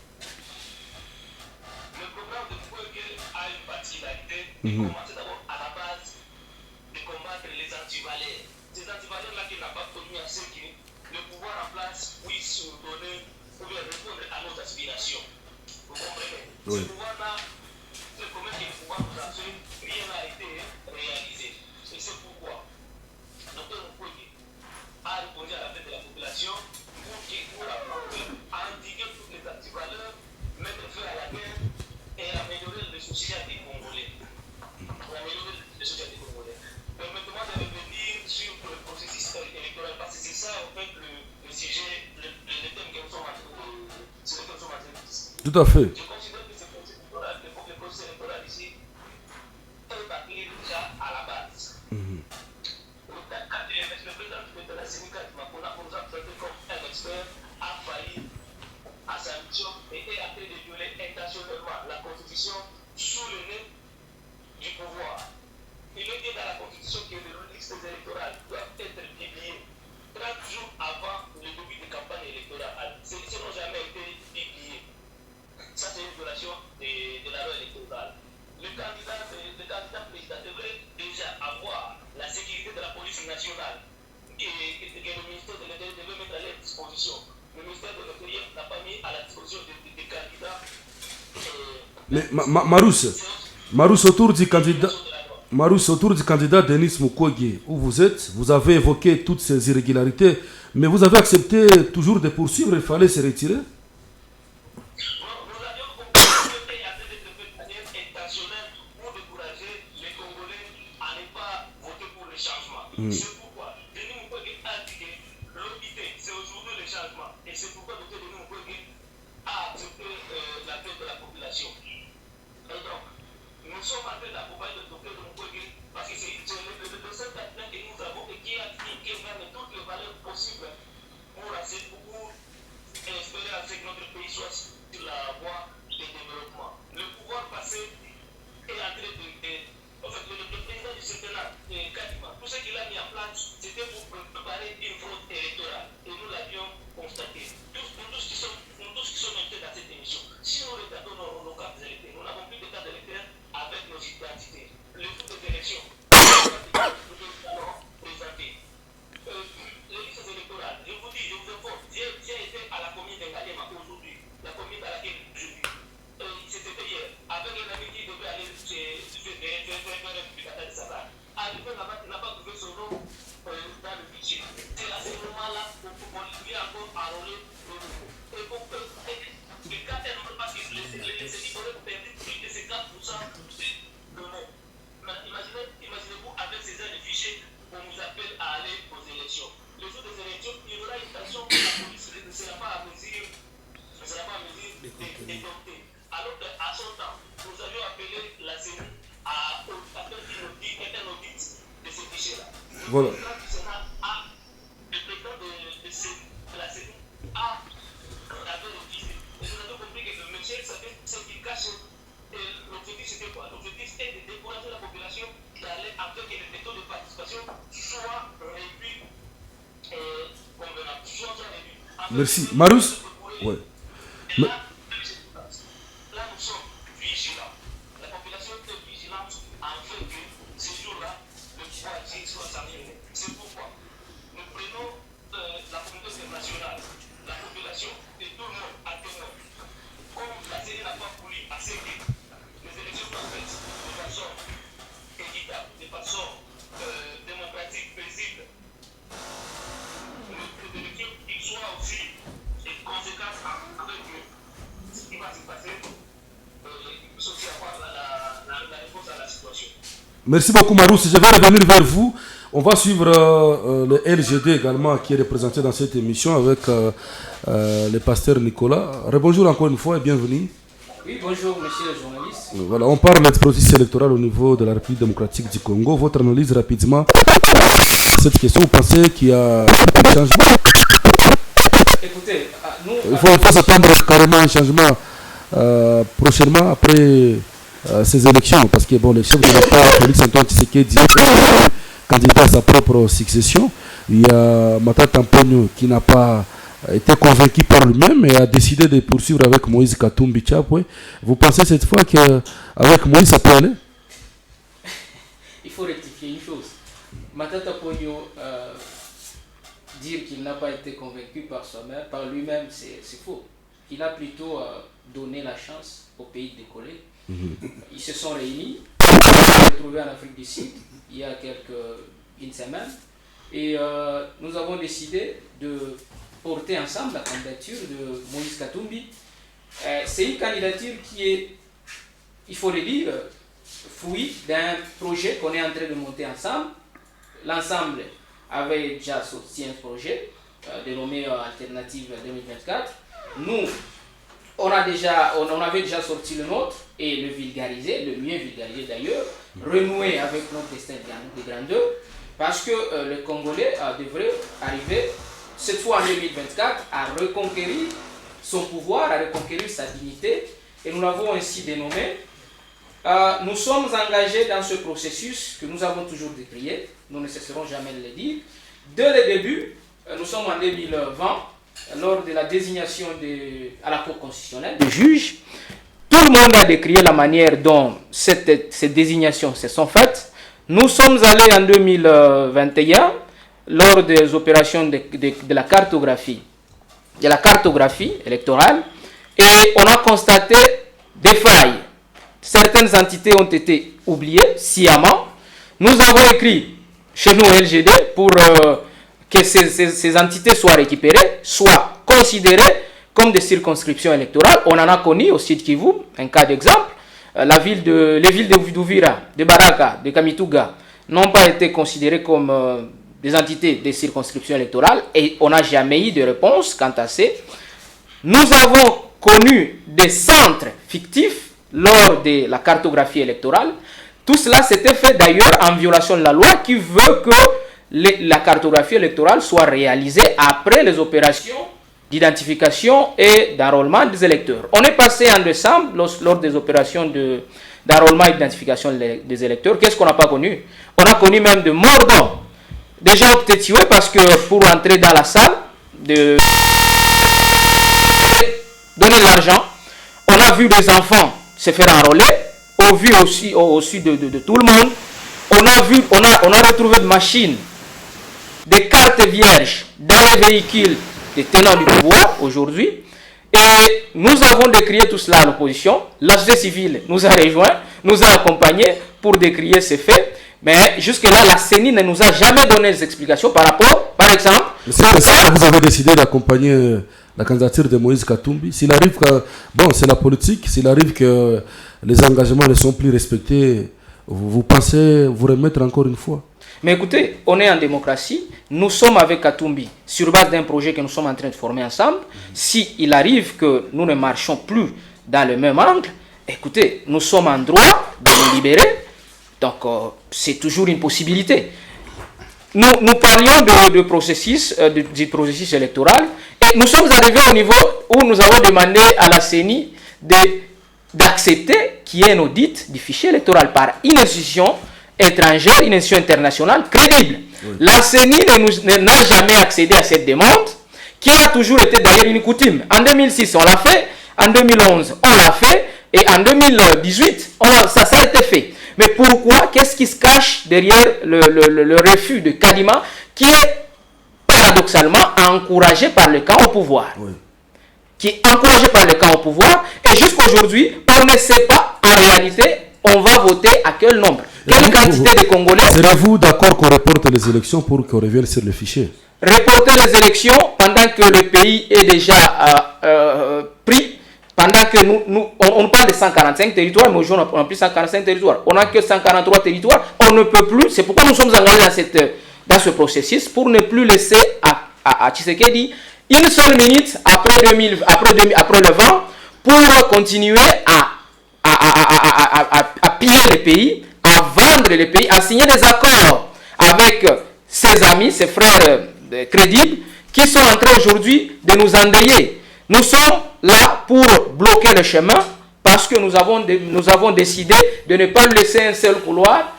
Le programme de Mukwege a une particularité qui commence d'abord à la base de combattre les antivaleurs. Ces antivaleurs-là qui n'ont pas connu à ceux qui, le pouvoir en place, puisse donner ou bien répondre à nos aspirations. Vous comprenez? Oui. Ce pouvoir-là, c'est comme que le pouvoir nous a fait, rien n'a été réalisé. Et c'est pourquoi Dr Mukwege a répondu à l'appel de la population pour endiguer toutes les antivaleurs, mettre feu à la guerre et améliorer le social des Congolais. Permettez-moi de revenir sur le processus électoral, parce que c'est ça, en fait, le sujet, le thème que nous sommes en train de discuter. Tout à fait. Je considère que ce processus électoral ici est bâclé déjà à la base. Le président de la Sénégal, on nous a présenté comme l'opposition. Le ministère de l'Intérieur n'a pas mis à la disposition des candidats. Mais Marousse, autour du candidat Denis Mukwege, où vous êtes, vous avez évoqué toutes ces irrégularités, mais vous avez accepté toujours de poursuivre, il fallait se retirer. Nous avions compris que c'était de manière intentionnelle pour décourager les Congolais à ne pas voter pour le changement. C'est pourquoi Denis Mukwege a dit que l'unité, c'est aujourd'hui le changement. Et c'est pourquoi Dr Denis Mukwege a accepté la tête de la population. Et donc, nous sommes en train d'accompagner le Dr Mukwege parce que c'est le seul candidat que nous avons et qui a même toutes les valeurs possibles pour espérer que notre pays soit sur la voie du développement. Le pouvoir passé est en train de. En fait, le président du Sénat, Kadima, tout ce qu'il a mis en place, c'était pour préparer une fraude électorale. Et nous l'avions constaté. Nous tous qui sommes invités dans cette émission, si nous regardons nos cartes électorales, nous n'avons plus de cartes électorales avec nos identités. Le jour des élections, nous allons présenter. Les listes électorales, je vous dis, je vous informe, j'ai été à la commune de Ngalema aujourd'hui, la commune à laquelle je vis. C'était hier, avec un ami qui devait aller faire un publicateur de Sahara. Arrivé là-bas, il n'a pas trouvé son nom dans le fichier. C'est à ce moment-là qu'on lui a encore enrôlé le nouveau. Et quand elle ne pas que les Sénégalais perdent plus de 50% de nom. Imaginez-vous, avec ces heures de fichiers, on nous appelle à aller aux élections. Le jour des élections, il y aura une station où la police ne sera pas à mesure d'édopter. Alors qu'à son temps, nous avions appelé la CENI à faire un audit de ces fichiers-là. Voilà. Le président de la CENI a refusé. Et nous avons compris que le monsieur savait ce qu'il cache. Et l'objectif, c'était quoi? L'objectif était de décourager la population d'aller afin que le taux de participation soit réduit convenable. Merci. Marousse. Ouais. Là, nous sommes vigilants. La population est vigilante afin que ces jours-là, le pouvoir soit sanctionné. C'est pourquoi nous prenons la communauté internationale, la population et tout le monde à témoin. Comme la CENI n'a pas voulu accepter les élections soient faites de façon équitable, de façon démocratique, paisible, les élections qui soient aussi des conséquences avec ce qui va se passer, il faut aussi avoir la réponse à la situation. Merci beaucoup Marousse. Je vais revenir vers vous. On va suivre le LGD également qui est représenté dans cette émission avec le pasteur Nicolas. Rebonjour encore une fois et bienvenue. Oui, bonjour monsieur le journaliste. Voilà, on parle de processus électoral au niveau de la République démocratique du Congo. Votre analyse rapidement cette question, vous pensez qu'il y a un changement? Écoutez, nous... Il faut s'attendre carrément à un changement prochainement après ces élections, parce que bon, les chefs de l'État, Félix Antoine Tshisekedi, candidat à sa propre succession. Il y a Matata Mponyo qui n'a pas été convaincu par lui-même et a décidé de poursuivre avec Moïse Katumbi Chapwe. Vous pensez cette fois qu'avec Moïse ça peut aller? Il faut rectifier une chose. Matata Mponyo, dire qu'il n'a pas été convaincu par lui-même, c'est faux. Il a plutôt donné la chance au pays de décoller. Ils se sont réunis, ils se sont retrouvés en Afrique du Sud il y a une semaine et nous avons décidé de porter ensemble la candidature de Moïse Katumbi. C'est une candidature qui est, il faut le dire, fruit d'un projet qu'on est en train de monter ensemble. L'ensemble avait déjà sorti un projet dénommé Alternative 2024. Nous, on avait déjà sorti le nôtre et le vulgarisé, le mieux vulgarisé d'ailleurs, renouer avec notre destin de grandeur, parce que le Congolais devrait arriver, cette fois en 2024, à reconquérir son pouvoir, à reconquérir sa dignité, et nous l'avons ainsi dénommé. Nous sommes engagés dans ce processus que nous avons toujours décrié, nous ne cesserons jamais de le dire. Dès le début, nous sommes en 2020, lors de la désignation à la Cour constitutionnelle des juges, tout le monde a décrié la manière dont ces désignations se sont faites. Nous sommes allés en 2021, lors des opérations de la cartographie, de la cartographie électorale et on a constaté des failles. Certaines entités ont été oubliées sciemment. Nous avons écrit chez nous LGD pour que ces entités soient récupérées, soient considérées comme des circonscriptions électorales. On en a connu au Sud Kivu, un cas d'exemple. Les villes d'Uvira, de Baraka, de Kamituga n'ont pas été considérées comme des entités des circonscriptions électorales et on n'a jamais eu de réponse quant à ça. Nous avons connu des centres fictifs lors de la cartographie électorale. Tout cela s'était fait d'ailleurs en violation de la loi qui veut que la cartographie électorale soit réalisée après les opérations d'identification et d'enrôlement des électeurs. On est passé en décembre lors des opérations d'enrôlement et d'identification des électeurs. Qu'est-ce qu'on n'a pas connu? On a connu même de morts d'hommes. Des gens ont été tués parce que pour entrer dans la salle, donner l'argent, on a vu des enfants se faire enrôler, au vu aussi au-dessus de tout le monde. On a retrouvé des machines, des cartes vierges dans les véhicules des tenants du pouvoir aujourd'hui. Et nous avons décrié tout cela à l'opposition. La société civile nous a rejoints, nous a accompagnés pour décrier ces faits. Mais jusque-là, la CENI ne nous a jamais donné des explications par rapport, par exemple... C'est pour ça que vous avez décidé d'accompagner la candidature de Moïse Katumbi. S'il arrive que... Bon, c'est la politique. S'il arrive que les engagements ne sont plus respectés, vous pensez vous remettre encore une fois? Mais écoutez, on est en démocratie. Nous sommes avec Katumbi sur base d'un projet que nous sommes en train de former ensemble. S'il arrive que nous ne marchons plus dans le même angle, écoutez, nous sommes en droit de nous libérer. Donc, c'est toujours une possibilité. Nous parlions du processus électoral et nous sommes arrivés au niveau où nous avons demandé à la CENI d'accepter qu'il y ait un audit du fichier électoral par une institution étrangère, une institution internationale crédible. Oui. La CENI n'a jamais accédé à cette demande, qui a toujours été d'ailleurs une coutume. En 2006, on l'a fait, en 2011, on l'a fait, et en 2018, ça a été fait. Mais pourquoi? Qu'est-ce qui se cache derrière le refus de Kadima, qui est paradoxalement encouragé par le camp au pouvoir? Oui. Qui est encouragé par le camp au pouvoir, et jusqu'aujourd'hui, on ne sait pas, en réalité, on va voter à quel nombre. Quelle quantité de Congolais? Serez-vous d'accord qu'on reporte les élections pour qu'on revienne sur le fichier? Reporter les élections pendant que le pays est déjà pris, pendant que on parle de 145 territoires, mais aujourd'hui on n'a plus 145 territoires. On n'a que 143 territoires. On ne peut plus. C'est pourquoi nous sommes engagés dans ce processus pour ne plus laisser à Tshisekedi une seule minute après le vent pour continuer à piller le pays, à vendre le pays, à signer des accords avec ses amis, ses frères crédibles, qui sont en train aujourd'hui de nous endayer. Nous sommes là pour bloquer le chemin parce que nous avons décidé de ne pas laisser un seul couloir,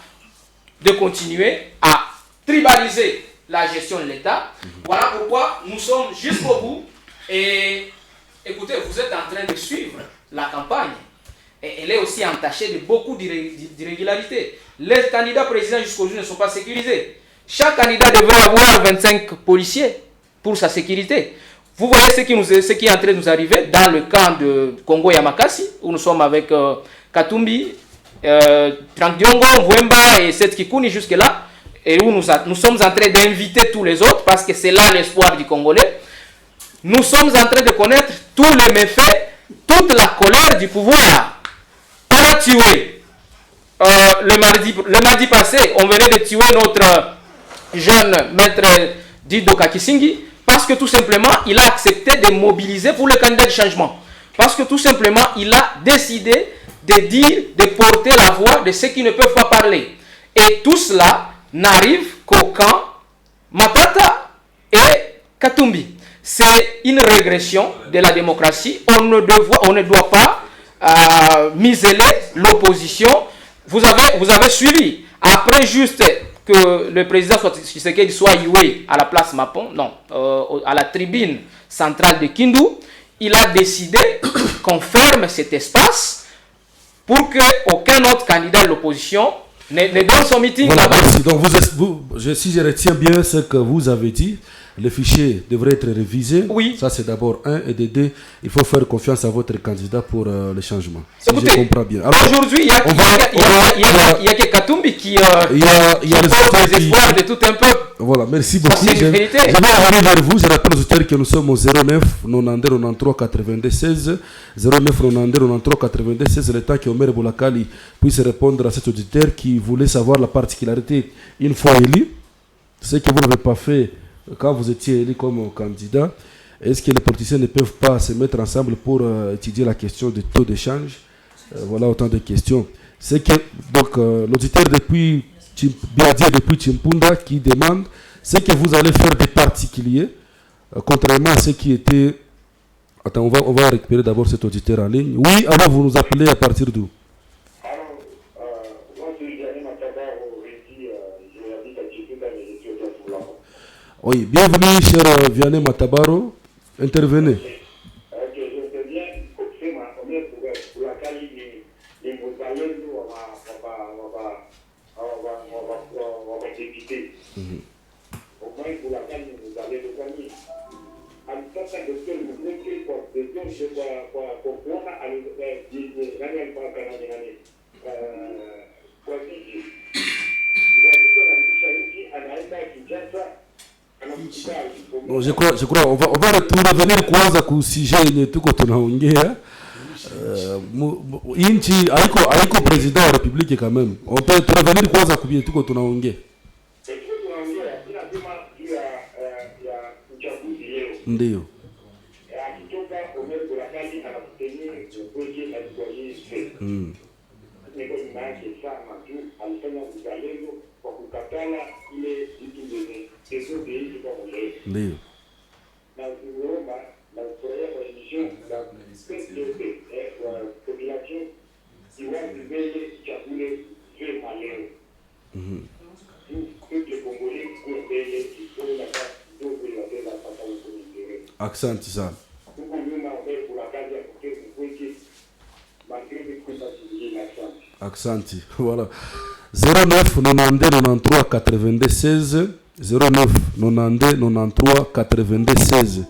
de continuer à tribaliser la gestion de l'État. Voilà pourquoi nous sommes jusqu'au bout. Et écoutez, vous êtes en train de suivre la campagne. Et elle est aussi entachée de beaucoup d'irrégularités. Les candidats présidents jusqu'aujourd'hui ne sont pas sécurisés. Chaque candidat devrait avoir 25 policiers pour sa sécurité. Vous voyez ce qui est en train de nous arriver dans le camp de Congo Yamakasi, où nous sommes avec Katumbi, Trangyongo, Mwemba et Seth Kikuni jusque-là, et où nous sommes en train d'inviter tous les autres, parce que c'est là l'espoir du Congolais. Nous sommes en train de connaître tous les méfaits, toute la colère du pouvoir. On a tué, le mardi passé, on venait de tuer notre jeune maître Dido Kakisingi, parce que tout simplement, il a accepté de mobiliser pour le candidat de changement. Parce que tout simplement, il a décidé de porter la voix de ceux qui ne peuvent pas parler. Et tout cela n'arrive qu'au camp Matata et Katumbi. C'est une régression de la démocratie. On ne doit pas museler l'opposition. Vous avez suivi. Après juste que le président soit Yue à la place Mapon, non, à la tribune centrale de Kindu, il a décidé qu'on ferme cet espace pour qu'aucun autre candidat de l'opposition ne donne son meeting voilà, là-bas. donc si je retiens bien ce que vous avez dit, les fichiers devraient être révisés. Oui. Ça, c'est d'abord un. Et de deux, il faut faire confiance à votre candidat pour le changement. Si Écoutez, je comprends bien. Alors, aujourd'hui, il y a que Katumbi qui porte les espoirs de tout un peuple. Voilà, merci Ça, beaucoup. c'est Je une vais vérité. revenir vers vous. Je rappelle aux auditeurs que nous sommes au 09 92 93 82 16. 09 92 93 82 16. Le temps que Omer Boulakali puisse répondre à cet auditeur qui voulait savoir la particularité une fois élu. Ce que vous n'avez pas fait quand vous étiez élu comme candidat. Est-ce que les politiciens ne peuvent pas se mettre ensemble pour étudier la question du taux d'échange? Voilà autant de questions. C'est que donc l'auditeur depuis Chimpunda qui demande ce que vous allez faire des particuliers, contrairement à ce qui était. Attends, on va récupérer d'abord cet auditeur en ligne. Oui, alors vous nous appelez à partir d'où? Alors, moi je suis Vianney Matabaro, je habite à Chimpunda, mais je suis au Tafula. Oui, bienvenue cher Vianney Matabaro. Intervenez. Ok, je sais bien, c'est ma première pour la qualité des Moussalés, nous on va débiter. Au moins pour la qualité vous allez le gagner. En tout cas, de ce que vous voulez que pour des gens, je vois pour moi, à l'année pour l'année. Pour dire, vous avez dit que la spécialité à la Kinshasa. Bon, je crois on va revenir kwanza ku sujet yenye tuko tunaongea. Inchi haiko president wa republique quand même. On peut revenir kwanza ku tuko tunaongea. Ndio. Ndio. Asante sana. Asante. Voilà. 09 92 93 82 16. 09 92 93 82 16.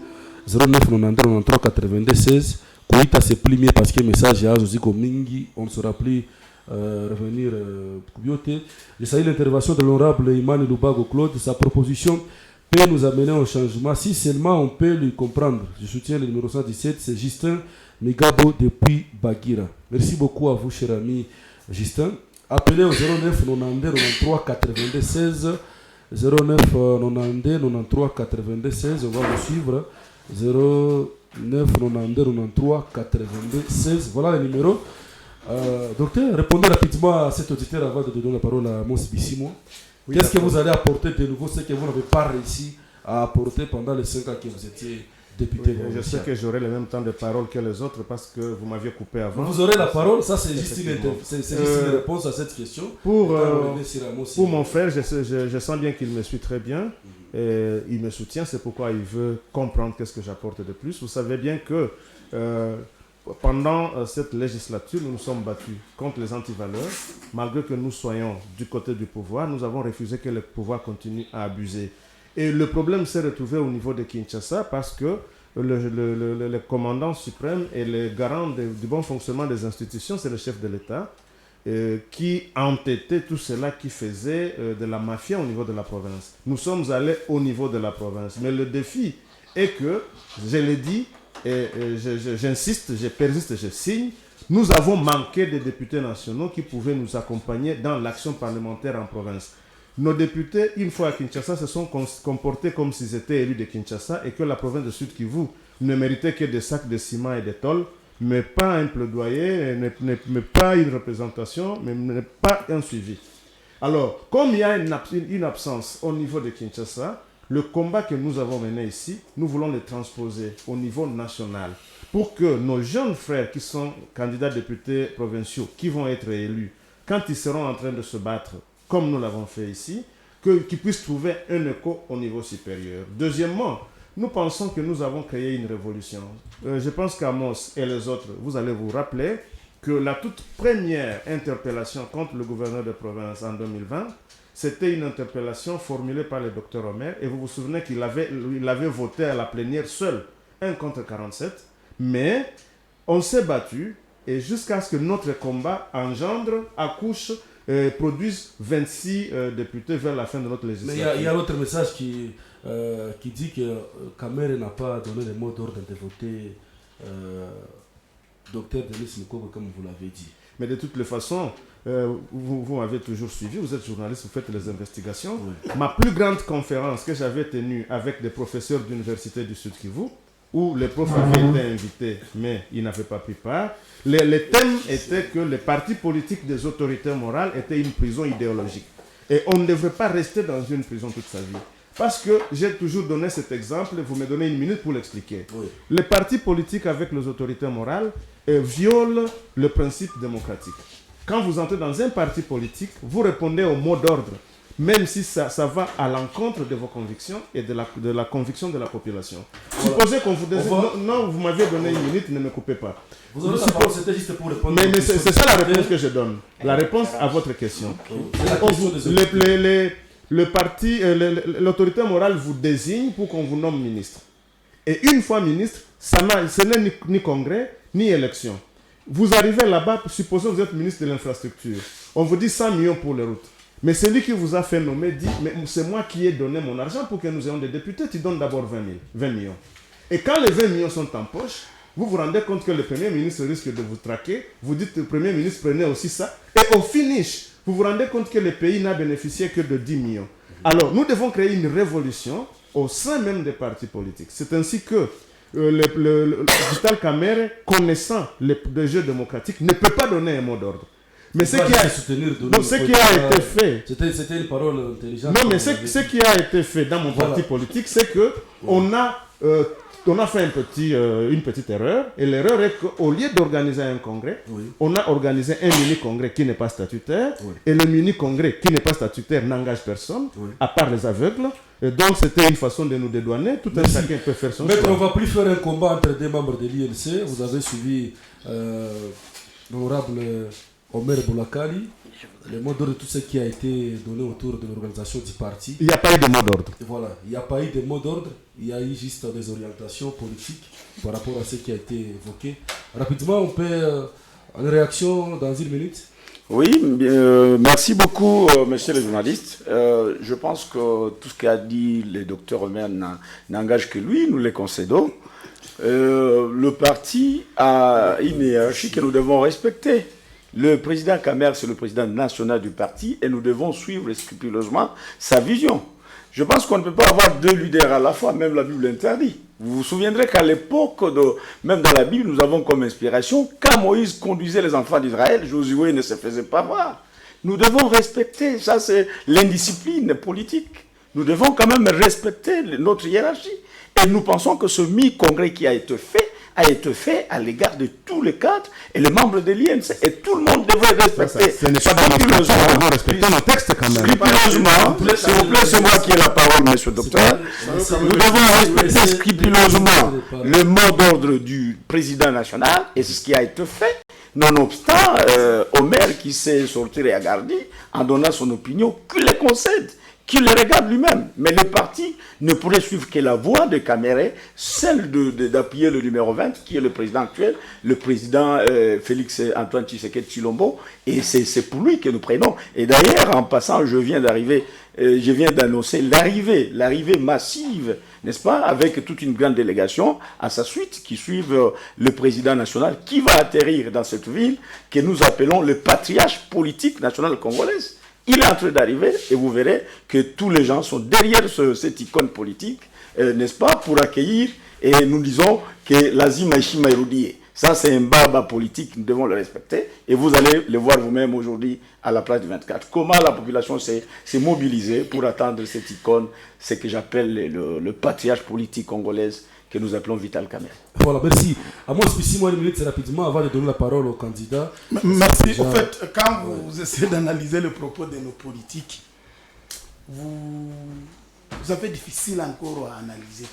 09 92 93 82 16. Kuita c'est plus mieux parce que message ya Josiko Mingi, on ne saura plus revenir kubiote. Je salue l'intervention de l'honorable Imani Lubago Claude. Sa proposition peut nous amener au changement si seulement on peut lui comprendre. Je soutiens le numéro 117, c'est Justin Migabo depuis Bagira. Merci beaucoup à vous, cher ami Justin. Appelez au 09 92 93 82 16. 09 92 93 82 16. On va vous suivre. 09 92 93 82 16. Voilà le numéro. Docteur, répondez rapidement à cet auditeur avant de donner la parole à Mons Bissimo. Oui, qu'est-ce que vous allez apporter de nouveau, ce que vous n'avez pas réussi à apporter pendant les 5 ans que vous étiez député? Oui, je sais que j'aurai le même temps de parole que les autres parce que vous m'aviez coupé avant. Vous aurez la parole, ça c'est juste une réponse à cette question. Pour mon frère, je sens bien qu'il me suit très bien. Et il me soutient, c'est pourquoi il veut comprendre qu'est-ce que j'apporte de plus. Vous savez bien que pendant cette législature, nous nous sommes battus contre les antivaleurs. Malgré que nous soyons du côté du pouvoir, nous avons refusé que le pouvoir continue à abuser. Et le problème s'est retrouvé au niveau de Kinshasa parce que le commandant suprême et le garant du bon fonctionnement des institutions, c'est le chef de l'État qui entêtait tout cela, qui faisait de la mafia au niveau de la province. Nous sommes allés au niveau de la province. Mais le défi est que, je l'ai dit, et j'insiste, je persiste, je signe, nous avons manqué de députés nationaux qui pouvaient nous accompagner dans l'action parlementaire en province. Nos députés, une fois à Kinshasa, se sont comportés comme s'ils étaient élus de Kinshasa et que la province de Sud-Kivu ne méritait que des sacs de ciment et de tôle, mais pas un plaidoyer, mais pas une représentation, mais pas un suivi. Alors, comme il y a une absence au niveau de Kinshasa, le combat que nous avons mené ici, nous voulons le transposer au niveau national pour que nos jeunes frères qui sont candidats députés provinciaux, qui vont être élus, quand ils seront en train de se battre, comme nous l'avons fait ici, qu'ils puissent trouver un écho au niveau supérieur. Deuxièmement, nous pensons que nous avons créé une révolution. Je pense qu'Amos et les autres, vous allez vous rappeler que la toute première interpellation contre le gouverneur de province en 2020, c'était une interpellation formulée par le docteur Omer, et vous vous souvenez qu'il avait voté à la plénière seul, 1 contre 47, mais on s'est battu, et jusqu'à ce que notre combat engendre, accouche, produise 26 députés vers la fin de notre législature. Mais il y a un autre message qui dit que Kamere n'a pas donné le mot d'ordre de voter docteur Denis Mukoko, comme vous l'avez dit. Mais de toutes les façons, vous m'avez toujours suivi, vous êtes journaliste, vous faites les investigations. Oui. Ma plus grande conférence que j'avais tenue avec des professeurs d'université du Sud Kivu, où les profs avaient été invités, mais ils n'avaient pas pris part, les thèmes étaient que les partis politiques des autorités morales étaient une prison idéologique. Et on ne devrait pas rester dans une prison toute sa vie. Parce que j'ai toujours donné cet exemple, vous me donnez une minute pour l'expliquer. Oui. Les partis politiques avec les autorités morales violent le principe démocratique. Quand vous entrez dans un parti politique, vous répondez au mot d'ordre, même si ça va à l'encontre de vos convictions et de la conviction de la population. Voilà. Supposez qu'on vous dise, non, vous m'avez donné une minute, ne me coupez pas. Vous aurez la parole, c'était juste pour répondre. Mais c'est ça la réponse que je donne. La réponse à votre question. Le parti, l'autorité morale vous désigne pour qu'on vous nomme ministre. Et une fois ministre, ce n'est ni congrès, ni élection. Vous arrivez là-bas, supposons que vous êtes ministre de l'infrastructure. On vous dit 100 millions pour les routes. Mais celui qui vous a fait nommer dit, mais c'est moi qui ai donné mon argent pour que nous ayons des députés, tu donnes d'abord 20 millions. Et quand les 20 millions sont en poche, vous vous rendez compte que le Premier ministre risque de vous traquer. Vous dites, le Premier ministre, prenez aussi ça. Et au finish, vous vous rendez compte que le pays n'a bénéficié que de 10 millions. Alors, nous devons créer une révolution au sein même des partis politiques. C'est ainsi que le Vital Kamerhe, connaissant les jeux démocratiques, ne peut pas donner un mot d'ordre. Mais ce qui a été fait... C'était une parole intelligente. Non, mais ce qui a été fait dans mon parti politique, c'est qu'on a fait une petite erreur. Et l'erreur est qu'au lieu d'organiser un congrès, on a organisé un mini-congrès qui n'est pas statutaire. Et le mini-congrès qui n'est pas statutaire n'engage personne, à part les aveugles. Et donc c'était une façon de nous dédouaner. Tout un chacun peut faire son choix. Mais on ne va plus faire un combat entre deux membres de l'INC. Vous avez suivi l'honorable Omer Boulakali, le mot d'ordre de tout ce qui a été donné autour de l'organisation du parti. Il n'y a pas eu de mot d'ordre. Voilà, il n'y a pas eu de mot d'ordre, il y a eu juste des orientations politiques par rapport à ce qui a été évoqué. Rapidement, on peut une réaction dans une minute. Oui, merci beaucoup, monsieur le journaliste. Je pense que tout ce qu'a dit le docteur Omer n'engage que lui, nous les concédons. Le parti a une hiérarchie que nous devons respecter. Le président Kamerhe, c'est le président national du parti et nous devons suivre scrupuleusement sa vision. Je pense qu'on ne peut pas avoir deux leaders à la fois, même la Bible l'interdit. Vous vous souviendrez qu'à l'époque, même dans la Bible, nous avons comme inspiration, quand Moïse conduisait les enfants d'Israël, Josué ne se faisait pas voir. Nous devons respecter, ça c'est l'indiscipline politique. Nous devons quand même respecter notre hiérarchie. Et nous pensons que ce mi-congrès qui a été fait à l'égard de tous les cadres et les membres de l'INC. Et tout le monde devrait respecter. Ce n'est pas dans notre respecter nos textes quand même. Scrupuleusement, s'il vous plaît, c'est moi qui ai la parole, monsieur le docteur. Nous devons respecter scrupuleusement le mot d'ordre du président national et c'est ce qui a été fait. Nonobstant, Omer qui s'est sorti et agardé en donnant son opinion, qu'il les concède, qu'il le regarde lui-même. Mais le parti ne pourrait suivre que la voie de Kamerhe, celle d'appuyer le numéro 20, qui est le président actuel, le président Félix Antoine Tshisekedi Tshilombo, et c'est pour lui que nous prenons. Et d'ailleurs, en passant, je viens d'annoncer l'arrivée massive, n'est-ce pas, avec toute une grande délégation à sa suite, qui suivent le président national, qui va atterrir dans cette ville, que nous appelons le patriarche politique national congolais. Il est en train d'arriver et vous verrez que tous les gens sont derrière cette icône politique, n'est-ce pas, pour accueillir, et nous disons que l'Azim Aishima Erudie. Ça, c'est un baba politique, nous devons le respecter. Et vous allez le voir vous-même aujourd'hui à la place du 24. Comment la population s'est mobilisée pour attendre cette icône, ce que j'appelle le patriarche politique congolaise que nous appelons Vital Kamerhe. Voilà, merci. À moi, spécialement moi une minute rapidement avant de donner la parole au candidat. Merci. Déjà... En fait, quand vous essayez d'analyser le propos de nos politiques, vous avez difficile encore à analyser.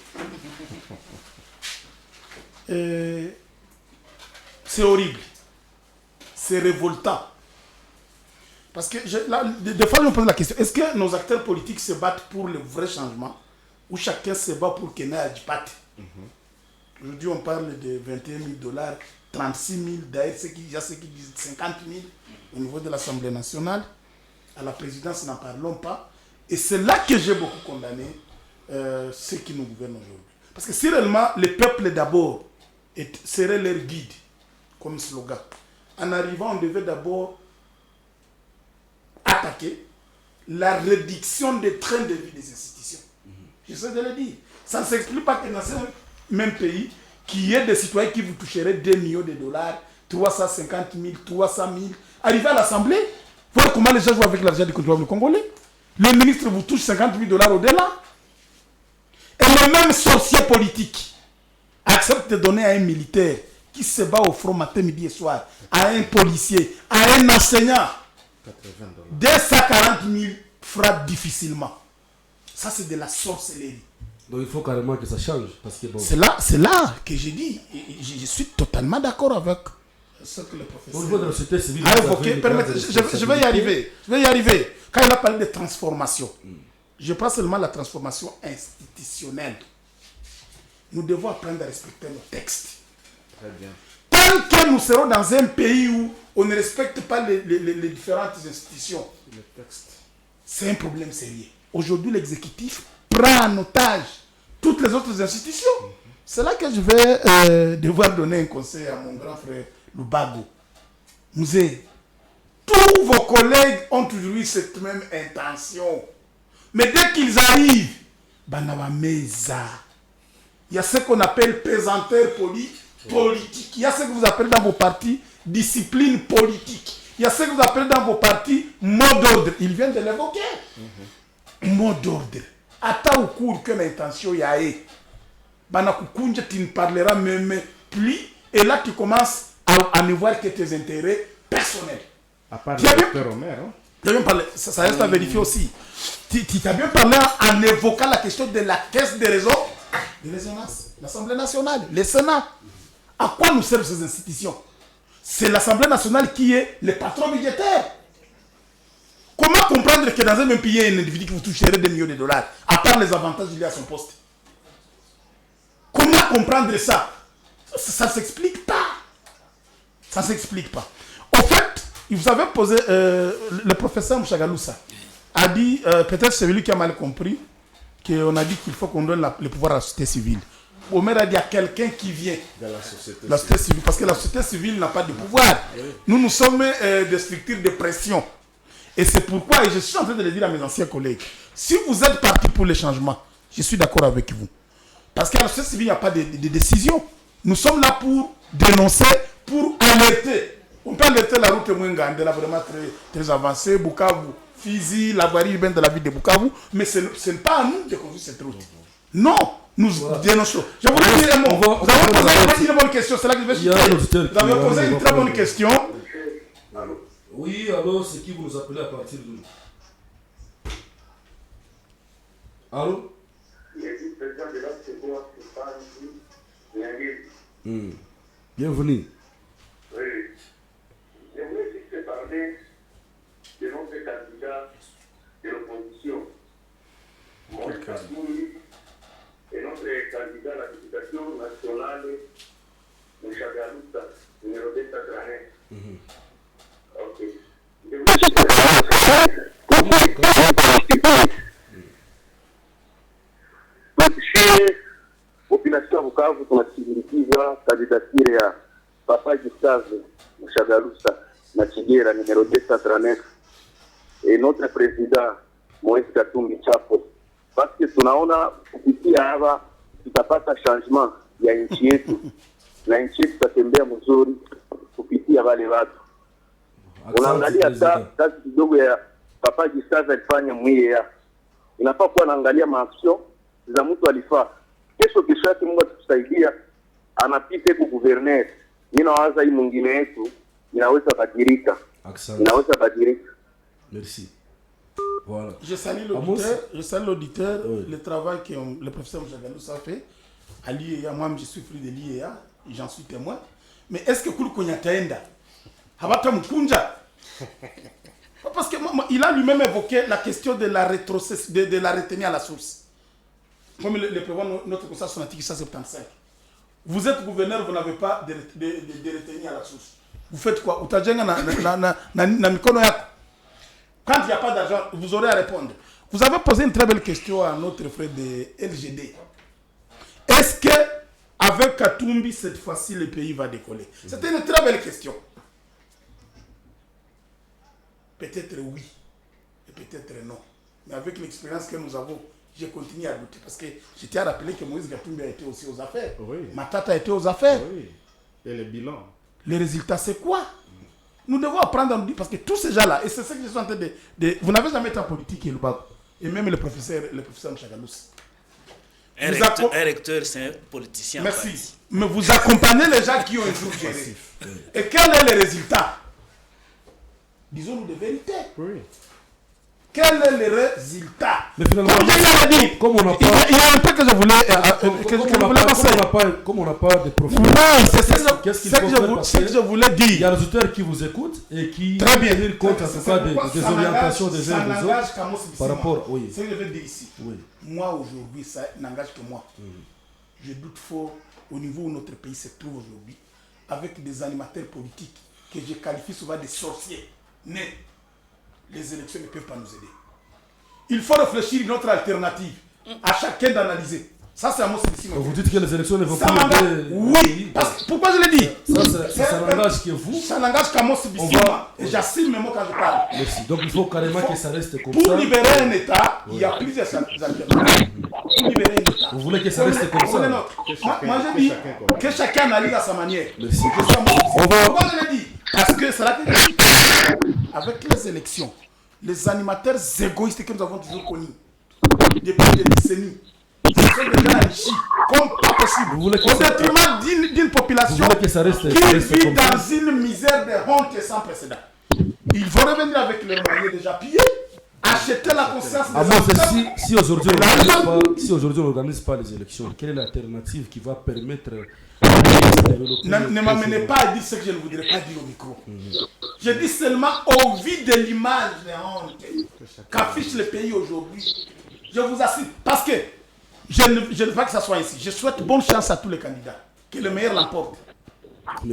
C'est horrible. C'est révoltant. Parce que des fois, je me pose la question, est-ce que nos acteurs politiques se battent pour le vrai changement ou chacun se bat pour qu'il n'y ait pas de Aujourd'hui, on parle de 21 000 $, 36 000, d'ailleurs, il y a ceux qui disent 50 000 au niveau de l'Assemblée nationale. À la présidence, n'en parlons pas. Et c'est là que j'ai beaucoup condamné ceux qui nous gouvernent aujourd'hui. Parce que si réellement le peuple d'abord serait leur guide, comme slogan, en arrivant, on devait d'abord attaquer la réduction des trains de vie des institutions. J'essaie de le dire. Ça ne s'explique pas que dans ce même pays, qu'il y ait des citoyens qui vous toucheraient 2 millions de $, 350 000, 300 000. Arrivé à l'Assemblée, voir comment les gens jouent avec l'argent du contribuable congolais. Le ministre vous touche 50 000 $ au-delà. Et le même sorcier politique accepte de donner à un militaire qui se bat au front matin, midi et soir, à un policier, à un enseignant, 240 000 francs difficilement. Ça, c'est de la sorcellerie. Donc il faut carrément que ça change. Parce que bon. C'est là que j'ai dit, je suis totalement d'accord avec ce que le professeur au niveau de la société civile, a évoqué. Je vais y arriver. Quand il a parlé de transformation, je pense seulement la transformation institutionnelle. Nous devons apprendre à respecter nos textes. Très bien. Tant que nous serons dans un pays où on ne respecte pas les différentes institutions, c'est un problème sérieux. Aujourd'hui, l'exécutif prend en otage toutes les autres institutions. C'est là que je vais devoir donner un conseil à mon grand frère Lubago. Musée, tous vos collègues ont toujours eu cette même intention. Mais dès qu'ils arrivent, il y a ce qu'on appelle pesanteur politique. Il y a ce que vous appelez dans vos partis discipline politique. Il y a ce que vous appelez dans vos partis mot d'ordre. Il vient de l'évoquer. Mot d'ordre. Attends au cours que l'intention y a. Tu ne parleras même plus. Et là, tu commences à ne voir que tes intérêts personnels. À part le docteur Omer, hein? Tu as bien parlé, ça reste à vérifier aussi. Tu as bien parlé en évoquant la question de la caisse de résonance. L'Assemblée nationale, le Sénat. À quoi nous servent ces institutions? C'est l'Assemblée nationale qui est le patron budgétaire. Comment comprendre que dans un même pays, il y a un individu qui vous toucherait 2 millions de $, à part les avantages liés à son poste? Comment comprendre ça? Ça ne s'explique pas. Ça ne s'explique pas. Au fait, vous avez posé, le professeur Mouchagaloussa a dit, peut-être c'est lui qui a mal compris, qu'on a dit qu'il faut qu'on donne le pouvoir à la société civile. Omer a dit à quelqu'un qui vient de la société civile, parce que la société civile n'a pas de pouvoir. Nous sommes des structures de pression. Et c'est pourquoi, et je suis en train de le dire à mes anciens collègues, si vous êtes parti pour le changement, je suis d'accord avec vous. Parce qu'à la société civile, il n'y a pas de décision. Nous sommes là pour dénoncer, pour alerter. On peut alerter la route Mouengande, là vraiment très, très avancée, Bukavu, Fizi, la voirie urbaine de la ville de Bukavu, mais ce n'est pas à nous de construire cette route. Non, nous dénonçons. Je voulais dire un mot. Vous avez posé une bonne question, c'est là que je vais citer. Vous avez posé une très bonne question. Oui, alors c'est qui vous nous appelez à partir d'où? Allô? Bienvenue. Oui. Je voulais juste parler de notre candidat de l'opposition. Moïse Katumbi et notre candidat à la députation nationale, Mouchagaloussa, numéro 230. Ok. Je voulais juste population ya Bukavu tunasikiliza kandidatire ya Papa Gustave Mouchagaloussa na Kigera numéro 239 et notre président Moïse Katumbi Chapo, parce que tunaona kupitia hapa tutapata changement ya nchi yetu na nchi yetu tatembea mzuri kupitia wale watu. Unaangalia kazi kidogo ya Papa Gustave alifanya mwiye, inafaa kuwa naangalia maaction za mtu alifaa. Kesho yake Mungu atukusaidia, anapita ku gouverneur. Mimi nawaza hii mwingine yetu inaweza badilika. Inaweza badilika. Merci. Voilà. Je salue l'auditeur, le travail que le professeur Mouchagaloussa a fait à l'IEA. Moi, je suis fruit de l'IEA, j'en suis témoin. Mais est-ce que Kulu Konyataenda Habata Mkunja Parce qu'il a lui-même évoqué la question de la retenue à la source. Comme le prévoit notre constitution antique 175. Vous êtes gouverneur, vous n'avez pas de retenue à la source. Vous faites quoi? Quand il n'y a pas d'argent, vous aurez à répondre. Vous avez posé une très belle question à notre frère de LGD. Est-ce que avec Katumbi, cette fois-ci, le pays va décoller? C'était une très belle question. Peut-être oui, et peut-être non. Mais avec l'expérience que nous avons, j'ai continué à douter. Parce que je tiens à rappeler que Moïse Katumbi a été aussi aux affaires. Oui. Matata a été aux affaires. Oui. Et le bilan. Les résultats, c'est quoi? Nous devons apprendre à nous dire, parce que tous ces gens-là, et c'est ce que je suis en train de... Vous n'avez jamais été en politique, et même le professeur Mchagalous. Un recteur, c'est un politicien. Merci. Mais vous accompagnez les gens qui ont un jour géré. Et quel est le résultat? Disons-nous de vérité. Oui. Quel est le résultat? Mais finalement, comme on n'a pas... Il y a un peu que je voulais... Comme on n'a pas de profil... Non, c'est ce que je voulais dire. Il y a des auteurs qui vous écoutent et qui tiennent compte en tout cas des orientations des uns et des autres par rapport... Oui. C'est ce que je veux dire ici. Oui. Moi, aujourd'hui, ça n'engage que moi. Je doute fort au niveau où notre pays se trouve aujourd'hui, avec des animateurs politiques que je qualifie souvent de sorciers nés. Les élections ne peuvent pas nous aider. Il faut réfléchir à une autre alternative, à chacun d'analyser. Ça, c'est un mot ici. Vous dites que les élections ne vont pas aider. Oui, parce que, pourquoi je l'ai dit? Ça n'engage que vous. Ça n'engage qu'à moi, et j'assume mes mots quand je parle. Merci. Donc il faut carrément que ça reste comme ça. Pour libérer un État, il y a plusieurs alternatives. Pour libérer un État. Vous voulez que ça reste comme ça? Moi, je dis que chacun analyse à sa manière. Merci. Pourquoi je l'ai dit? Parce que c'est là que avec les élections, les animateurs égoïstes que nous avons toujours connus, depuis des décennies, ce sont des gens enrichis, comme pas possible, au détriment d'une population qui vit dans une misère de honte sans précédent. Ils vont revenir avec leurs moyens déjà pillés, acheter la conscience des acteurs. Si aujourd'hui on n'organise pas les élections, quelle est l'alternative qui va permettre... Ne m'amenez pas à dire ce que je ne voudrais pas dire au micro. Je dis seulement au vu de l'image de honte qu'affiche le pays aujourd'hui. Je vous assure. Parce que je ne veux pas que ça soit ici. Je souhaite bonne chance à tous les candidats. Que le meilleur l'emporte.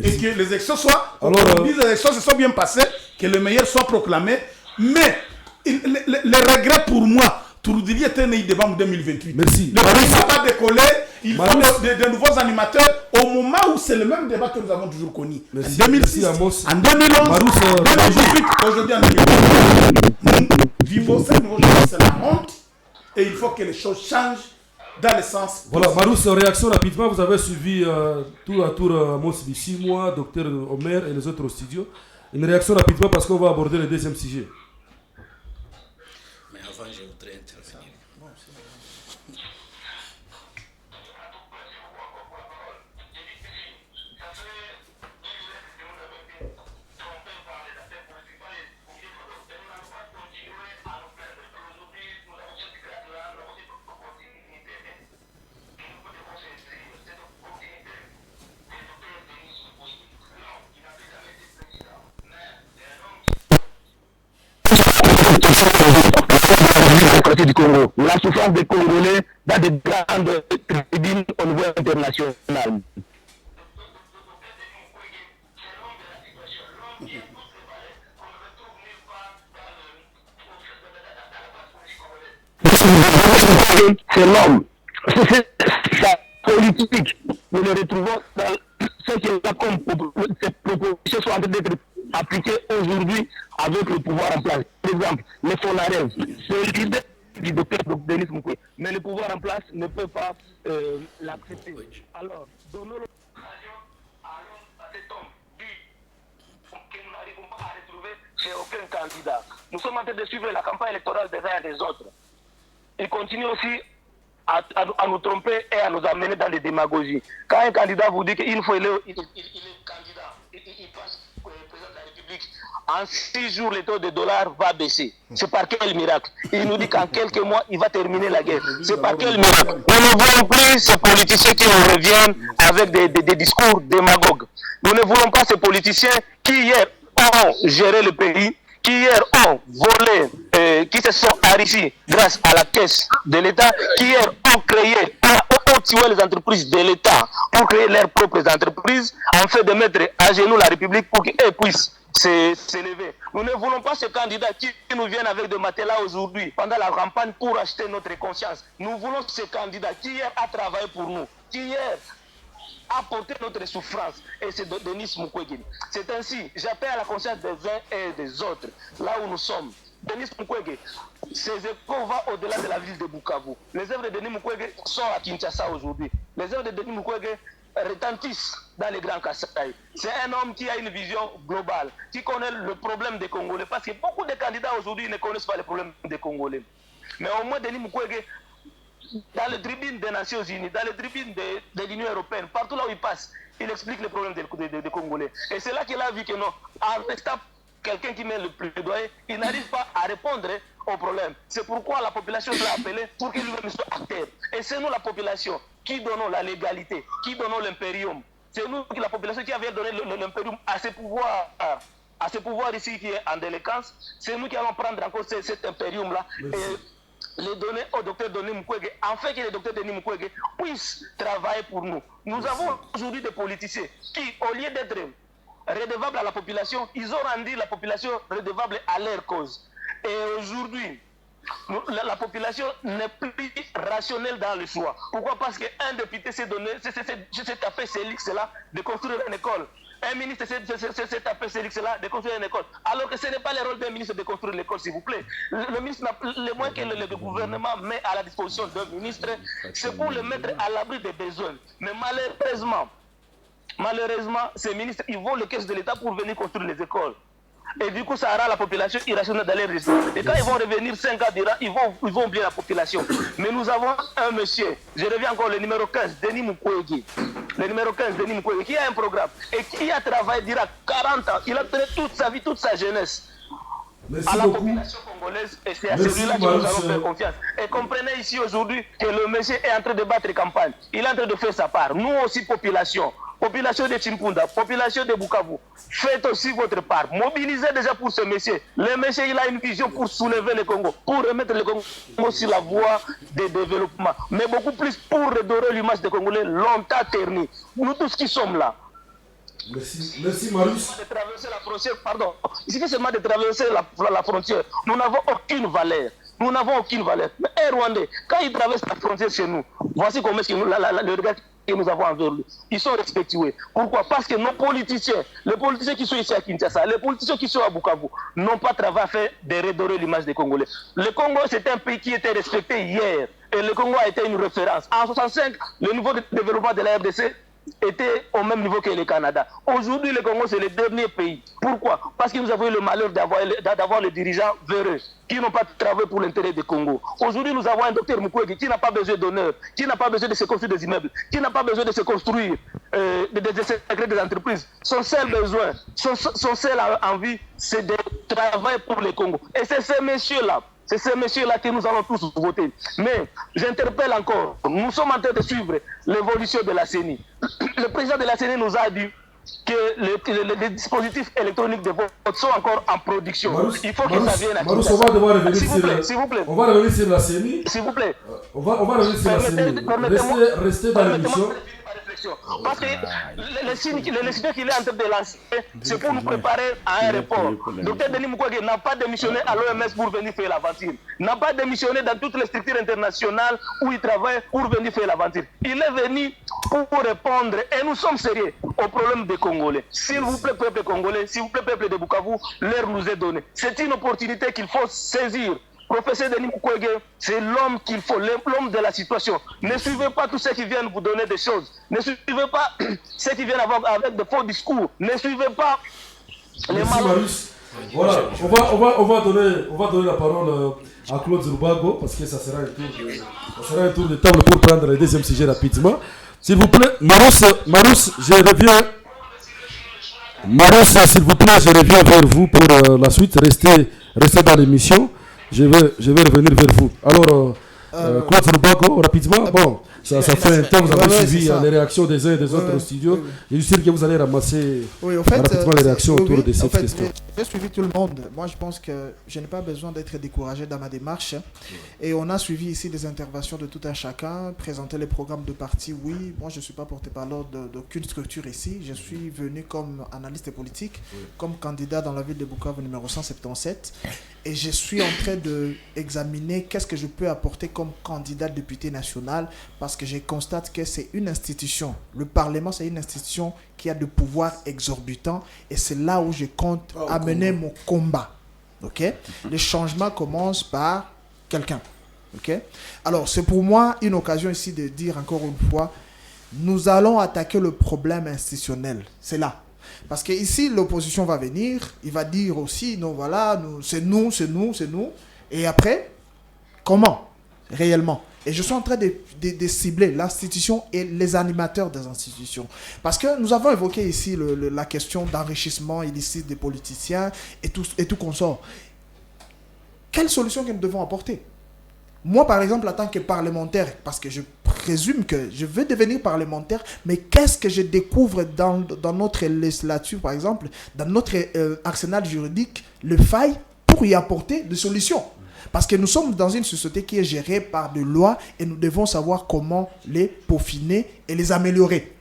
Et que les élections soient... les élections se sont bien passées. Que le meilleur soit proclamé. Mais le regret pour moi, Touroudili était né devant 2028. Merci. Le pays ne va pas décoller. Il faut de nouveaux animateurs au moment où c'est le même débat que nous avons toujours connu. En 2006, en 2011, 2018, aujourd'hui en 2020. Nous vivons cette nouvelle chose, c'est la honte. Et il faut que les choses changent dans le sens... Voilà, Marousse, réaction rapidement. Vous avez suivi tour à tour Amos Bissi, moi, Dr Omer et les autres au studio. Une réaction rapidement parce qu'on va aborder le deuxième sujet. Mais avant, je voudrais intervenir. Du Congo. La souffrance des Congolais dans de grandes tribunes au niveau international. C'est l'homme. C'est sa politique. Nous le retrouvons dans ce qui est comme ces propositions sont en train d'être appliquées aujourd'hui avec le pouvoir en place. Par exemple, les Fonarels, c'est l'idée du docteur Denis Mukwege. Mais le pouvoir en place ne peut pas l'accepter. Alors, donnons l'occasion à cet homme que nous n'arrivons pas à retrouver chez aucun candidat. Nous sommes en train de suivre la campagne électorale des uns et des autres. Il continue aussi à nous tromper et à nous amener dans les démagogies. Quand un candidat vous dit qu'il faut il est candidat, il passe président de la République, en 6 jours le taux de dollar va baisser. C'est par quel miracle? Il nous dit qu'en quelques mois, il va terminer la guerre. C'est par quel miracle? Nous ne voulons plus ces politiciens qui nous reviennent avec des discours démagogues. Nous ne voulons pas ces politiciens qui hier ont géré le pays, qui hier ont volé, qui se sont enrichis grâce à la caisse de l'État, qui hier ont tué les entreprises de l'État pour créer leurs propres entreprises, en fait de mettre à genoux la République pour qu'elles puissent s'élever. Nous ne voulons pas ce candidat qui nous vienne avec des matelas aujourd'hui pendant la campagne pour acheter notre conscience. Nous voulons ce candidat qui hier a travaillé pour nous, qui hier a porté notre souffrance, et c'est Denis Mukwege. C'est ainsi, j'appelle à la conscience des uns et des autres, là où nous sommes. Denis Mukwege, ses échos vont au-delà de la ville de Bukavu. Les œuvres de Denis Mukwege sont à Kinshasa aujourd'hui. Les œuvres de Denis Mukwege retentissent dans les grands Kasaï. C'est un homme qui a une vision globale, qui connaît le problème des Congolais, parce que beaucoup de candidats aujourd'hui ne connaissent pas le problème des Congolais. Mais au moins Denis Mukwege, dans les tribunes des Nations Unies, dans les tribunes de l'Union Européenne, partout là où il passe, il explique les problèmes des Congolais. Et c'est là qu'il a vu que non, en restant quelqu'un qui met le plaidoyer, il n'arrive pas à répondre aux problèmes. C'est pourquoi la population l'a appelé pour qu'il lui soit acteur. Et c'est nous la population qui donnons la légalité, qui donnons l'impérium. C'est nous la population qui avait donné l'impérium à ce pouvoir ici qui est en délinquance. C'est nous qui allons prendre encore cet impérium-là et les donner au docteur Denis Mukwege, afin que le docteur Denis Mukwege puisse travailler pour nous. Nous avons aujourd'hui des politiciens qui, au lieu d'être redevables à la population, ils ont rendu la population redevable à leur cause. Et aujourd'hui, la population n'est plus rationnelle dans le choix. Pourquoi? Parce qu'un député s'est tapé ces luxes-là de construire une école. Un ministre s'est tapé ces luxes-là de construire une école. Alors que ce n'est pas le rôle d'un ministre de construire l'école, s'il vous plaît. Le ministre n'a le moins que le gouvernement met à la disposition d'un ministre, c'est pour le mettre à l'abri des besoins. Mais malheureusement, ces ministres, ils vont les caisses de l'État pour venir construire les écoles. Et du coup, ça rend la population irrationnelle d'aller rester. Et quand ils vont revenir 5 ans durant, ils vont oublier la population. Mais nous avons un monsieur, je reviens encore, le numéro 15, Denis Mukwege. Le numéro 15, Denis Mukwege, qui a un programme et qui a travaillé durant 40 ans. Il a donné toute sa vie, toute sa jeunesse. Merci à la population congolaise, et c'est à celui-là que nous allons faire confiance. Et comprenez ici aujourd'hui que le monsieur est en train de battre campagne. Il est en train de faire sa part. Nous aussi, population de Chimpunda, population de Bukavu, faites aussi votre part. Mobilisez déjà pour ce monsieur. Le monsieur, il a une vision pour soulever le Congo, pour remettre le Congo sur la voie de développement. Mais beaucoup plus pour redorer l'image des Congolais longtemps ternie. Nous tous qui sommes là. Merci Marius. Il suffit seulement de traverser la frontière. Nous n'avons aucune valeur. Nous n'avons aucune valeur. Mais un Rwandais, quand il traverse la frontière chez nous, voici comment est-ce que le regard que nous avons envers lui, ils sont respectueux. Pourquoi? Parce que nos politiciens, les politiciens qui sont ici à Kinshasa, les politiciens qui sont à Bukavu, n'ont pas travaillé à faire de redorer l'image des Congolais. Le Congo, c'est un pays qui était respecté hier. Et le Congo a été une référence. En 1965, le niveau de développement de la RDC était au même niveau que le Canada. Aujourd'hui, le Congo, c'est le dernier pays. Pourquoi? Parce que nous avons eu le malheur d'avoir les dirigeants véreux qui n'ont pas travaillé pour l'intérêt du Congo. Aujourd'hui, nous avons un docteur Mukwege qui n'a pas besoin d'honneur, qui n'a pas besoin de se construire des immeubles, qui n'a pas besoin de se construire des entreprises. Son seul besoin, son seul envie, c'est de travailler pour le Congo. Et c'est ces messieurs-là. C'est ces messieurs-là que nous allons tous voter. Mais j'interpelle encore, nous sommes en train de suivre l'évolution de la CENI. Le président de la CENI nous a dit que les dispositifs électroniques de vote sont encore en production. Il faut que ça vienne à Kinshasa. On va devoir revenir s'il vous plaît. On va revenir sur la CENI. S'il vous plaît. On va revenir sur la CENI. Restez dans l'émission. Parce que les signes qu'il est en train de lancer, c'est pour nous préparer à un report. Docteur Denis Mukwege n'a pas démissionné à l'OMS pour venir faire l'aventure. N'a pas démissionné dans toutes les structures internationales où il travaille pour venir faire l'aventure. Il est venu pour répondre, et nous sommes sérieux, au problème des Congolais. S'il vous plaît, peuple congolais, s'il vous plaît, peuple de Bukavu, l'heure nous est donnée. C'est une opportunité qu'il faut saisir. Professeur Denis Mukwege, c'est l'homme qu'il faut, l'homme de la situation. Ne suivez pas tous ceux qui viennent vous donner des choses. Ne suivez pas ceux qui viennent avec de faux discours. Ne suivez pas les malheurs. Voilà, on va donner la parole à Claude Zulubago parce que ça sera un tour de table pour prendre le deuxième sujet rapidement. S'il vous plaît, Marus, je reviens. Marus, s'il vous plaît, je reviens vers vous pour la suite. Restez dans l'émission. Je vais revenir vers vous. Alors, Claude Zulubago, rapidement. Bon, Ça fait un temps que vous avez Ouais, suivi c'est ça. les réactions des uns et des autres Ouais, au studio. ouais. Je suis sûr que vous allez ramasser Oui, au fait, rapidement les réactions oui, autour oui, de en cette fait, question. j'ai suivi tout le monde. Moi, je pense que je n'ai pas besoin d'être découragé dans ma démarche. Et on a suivi ici des interventions de tout un chacun, présenter les programmes de parti. Oui, moi, je ne suis pas porte-parole d'aucune structure ici. Je suis venu comme analyste politique, comme candidat dans la ville de Bukavu numéro 177. Et je suis en train d'examiner qu'est-ce que je peux apporter comme candidat député national, parce que je constate que c'est une institution. Le Parlement, c'est une institution qui a de pouvoir exorbitant, et c'est là où je compte amener mon combat. Ok? Le changement commence par quelqu'un. Ok? Alors, c'est pour moi une occasion ici de dire encore une fois, nous allons attaquer le problème institutionnel. C'est là. Parce que ici, l'opposition va venir, il va dire aussi, non, voilà, c'est nous. Et après, comment réellement? Et je suis en train de cibler l'institution et les animateurs des institutions. Parce que nous avons évoqué ici la question d'enrichissement illicite des politiciens et tout consort. Quelle solution que nous devons apporter? Moi, par exemple, en tant que parlementaire, parce que je présume que je veux devenir parlementaire, mais qu'est-ce que je découvre dans notre législature, par exemple, dans notre arsenal juridique, le faille pour y apporter des solutions? Parce que nous sommes dans une société qui est gérée par des lois et nous devons savoir comment les peaufiner et les améliorer.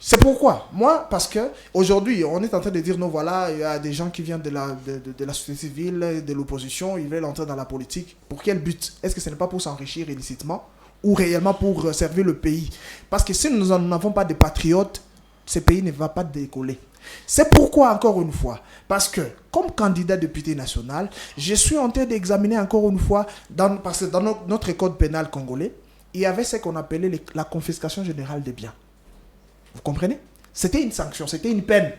C'est pourquoi, moi, parce que aujourd'hui, on est en train de dire, non, voilà, il y a des gens qui viennent de la société civile, de l'opposition, ils veulent entrer dans la politique. Pour quel but? Est-ce que ce n'est pas pour s'enrichir illicitement ou réellement pour servir le pays? Parce que si nous n'avons pas de patriotes, ce pays ne va pas décoller. C'est pourquoi, encore une fois, parce que comme candidat député national, je suis en train d'examiner encore une fois, parce que dans notre code pénal congolais, il y avait ce qu'on appelait la confiscation générale des biens. Vous comprenez? C'était une sanction, c'était une peine.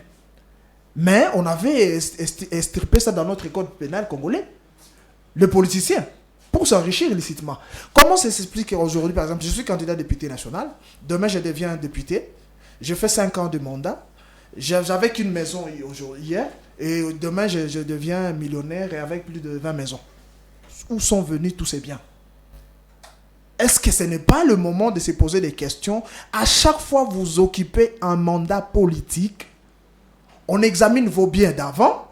Mais on avait extirpé ça dans notre code pénal congolais. Le politicien, pour s'enrichir illicitement. Comment ça s'explique aujourd'hui, par exemple, je suis candidat député national, demain je deviens député, je fais 5 ans de mandat, j'avais qu'une maison hier, et demain je deviens millionnaire et avec plus de 20 maisons. Où sont venus tous ces biens? Est-ce que ce n'est pas le moment de se poser des questions? À chaque fois que vous occupez un mandat politique, on examine vos biens d'avant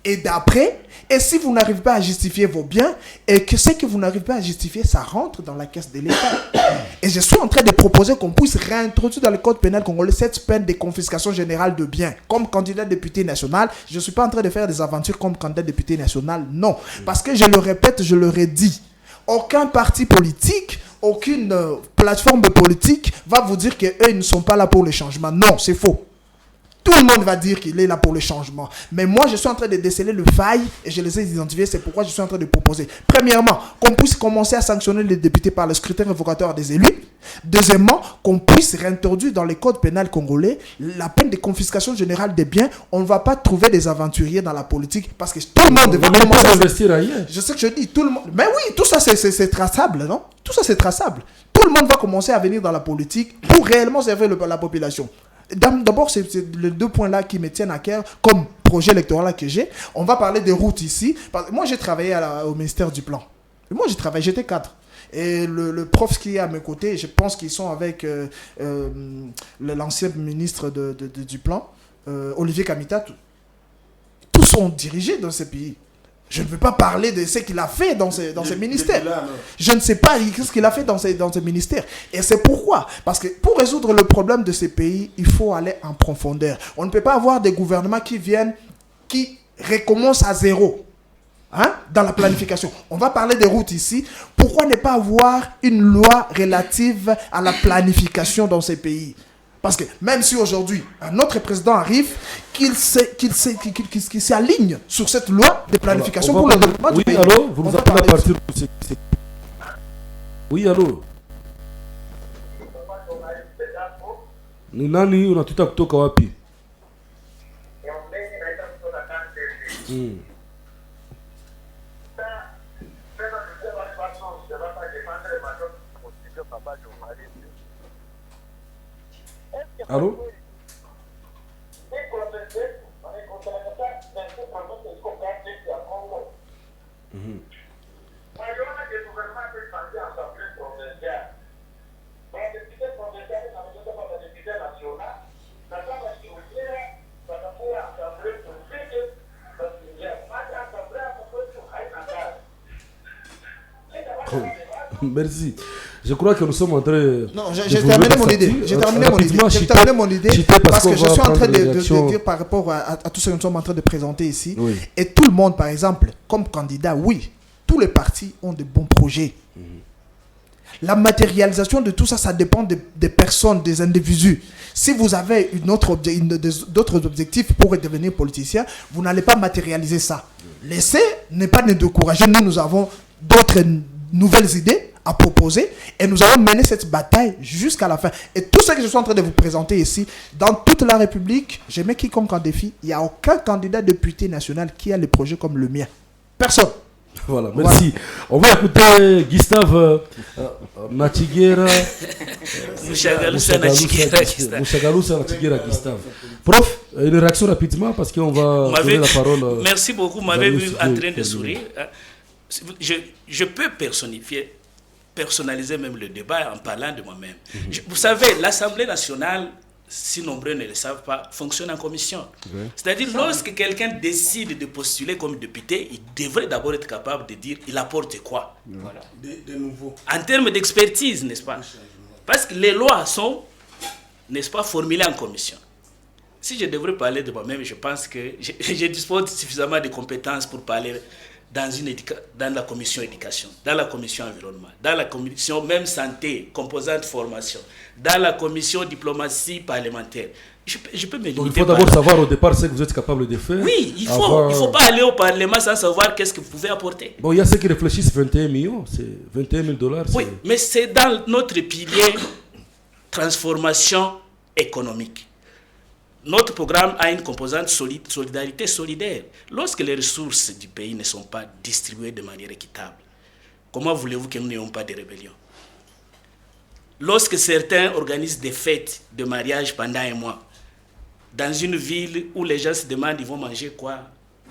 et d'après. Et si vous n'arrivez pas à justifier vos biens, et que ce que vous n'arrivez pas à justifier, ça rentre dans la caisse de l'État. Et je suis en train de proposer qu'on puisse réintroduire dans le code pénal congolais cette peine de confiscation générale de biens. Comme candidat député national, je ne suis pas en train de faire des aventures comme candidat député national, non. Parce que je le répète, je le redis, aucun parti politique, aucune plateforme politique va vous dire qu'eux ils ne sont pas là pour le changement. Non, c'est faux. Tout le monde va dire qu'il est là pour le changement. Mais moi, je suis en train de déceler le faille et je les ai identifiés. C'est pourquoi je suis en train de proposer. Premièrement, qu'on puisse commencer à sanctionner les députés par le scrutin révocatoire des élus. Deuxièmement, qu'on puisse réintroduire dans les codes pénals congolais la peine de confiscation générale des biens. On ne va pas trouver des aventuriers dans la politique parce que tout le monde va commencer à investir ailleurs. Je sais que je dis tout le monde. Mais oui, tout ça c'est traçable, non? Tout ça c'est traçable. Tout le monde va commencer à venir dans la politique pour réellement servir la population. D'abord, c'est les deux points-là qui me tiennent à cœur comme projet électoral que j'ai. On va parler des routes ici. Moi, j'ai travaillé au ministère du Plan. Moi, j'ai travaillé, j'étais cadre. Et le prof qui est à mes côtés, je pense qu'ils sont avec l'ancien ministre du Plan, Olivier Kamita. Tous sont dirigés dans ce pays. Je ne veux pas parler de ce qu'il a fait dans ses ministères. Je ne sais pas ce qu'il a fait dans ses ministères. Et c'est pourquoi. Parce que pour résoudre le problème de ces pays, il faut aller en profondeur. On ne peut pas avoir des gouvernements qui viennent, qui recommencent à zéro. Dans la planification. On va parler des routes ici. Pourquoi ne pas avoir une loi relative à la planification dans ces pays? Parce que même si aujourd'hui un autre président arrive, qu'il s'aligne sur cette loi de planification pour le développement du pays. Oui, allô, vous nous appelez à partir de... Oui, allô. Ni nani unatuita kutoka wapi? Allô? Merci. Je crois que nous sommes en train. Non, j'ai terminé mon idée. J'ai terminé mon idée. Parce que je suis en train de dire par rapport à tout ce que nous sommes en train de présenter ici. Oui. Et tout le monde, par exemple, comme candidat, oui, tous les partis ont de bons projets. La matérialisation de tout ça, ça dépend des personnes, des individus. Si vous avez d'autres objectifs pour devenir politicien, vous n'allez pas matérialiser ça. Laissez, ne pas nous décourager. Nous avons d'autres nouvelles idées à proposer et nous allons mener cette bataille jusqu'à la fin. Et tout ce que je suis en train de vous présenter ici, dans toute la République, je mets quiconque en défi, il n'y a aucun candidat député national qui a le projet comme le mien. Personne. Voilà, merci. On va écouter Gustave Natiguera. Mouchagaloussa Natiguera Gustave. Prof, une réaction rapidement parce qu'on va donner la parole. Merci beaucoup, vous m'avez vu en train de sourire. Je peux personnaliser même le débat en parlant de moi-même. Vous savez, l'Assemblée nationale, si nombreux ne le savent pas, fonctionne en commission. C'est-à-dire, lorsque quelqu'un décide de postuler comme député, il devrait d'abord être capable de dire il apporte quoi. Voilà. De nouveau. En termes d'expertise, n'est-ce pas? Parce que les lois sont, n'est-ce pas, formulées en commission. Si je devrais parler de moi-même, je pense que je dispose suffisamment de compétences pour parler dans la commission éducation, dans la commission environnement, dans la commission même santé, composante formation, dans la commission diplomatie parlementaire. Je peux me limiter. Donc il faut d'abord savoir au départ ce que vous êtes capable de faire. Oui, il faut pas aller au Parlement sans savoir qu'est-ce que vous pouvez apporter. Bon, il y a ceux qui réfléchissent 21 millions, c'est 21 000 $. Oui, mais c'est dans notre pilier transformation économique. Notre programme a une composante solidarité solidaire. Lorsque les ressources du pays ne sont pas distribuées de manière équitable, comment voulez-vous que nous n'ayons pas de rébellion? Lorsque certains organisent des fêtes de mariage pendant un mois, dans une ville où les gens se demandent ils vont manger quoi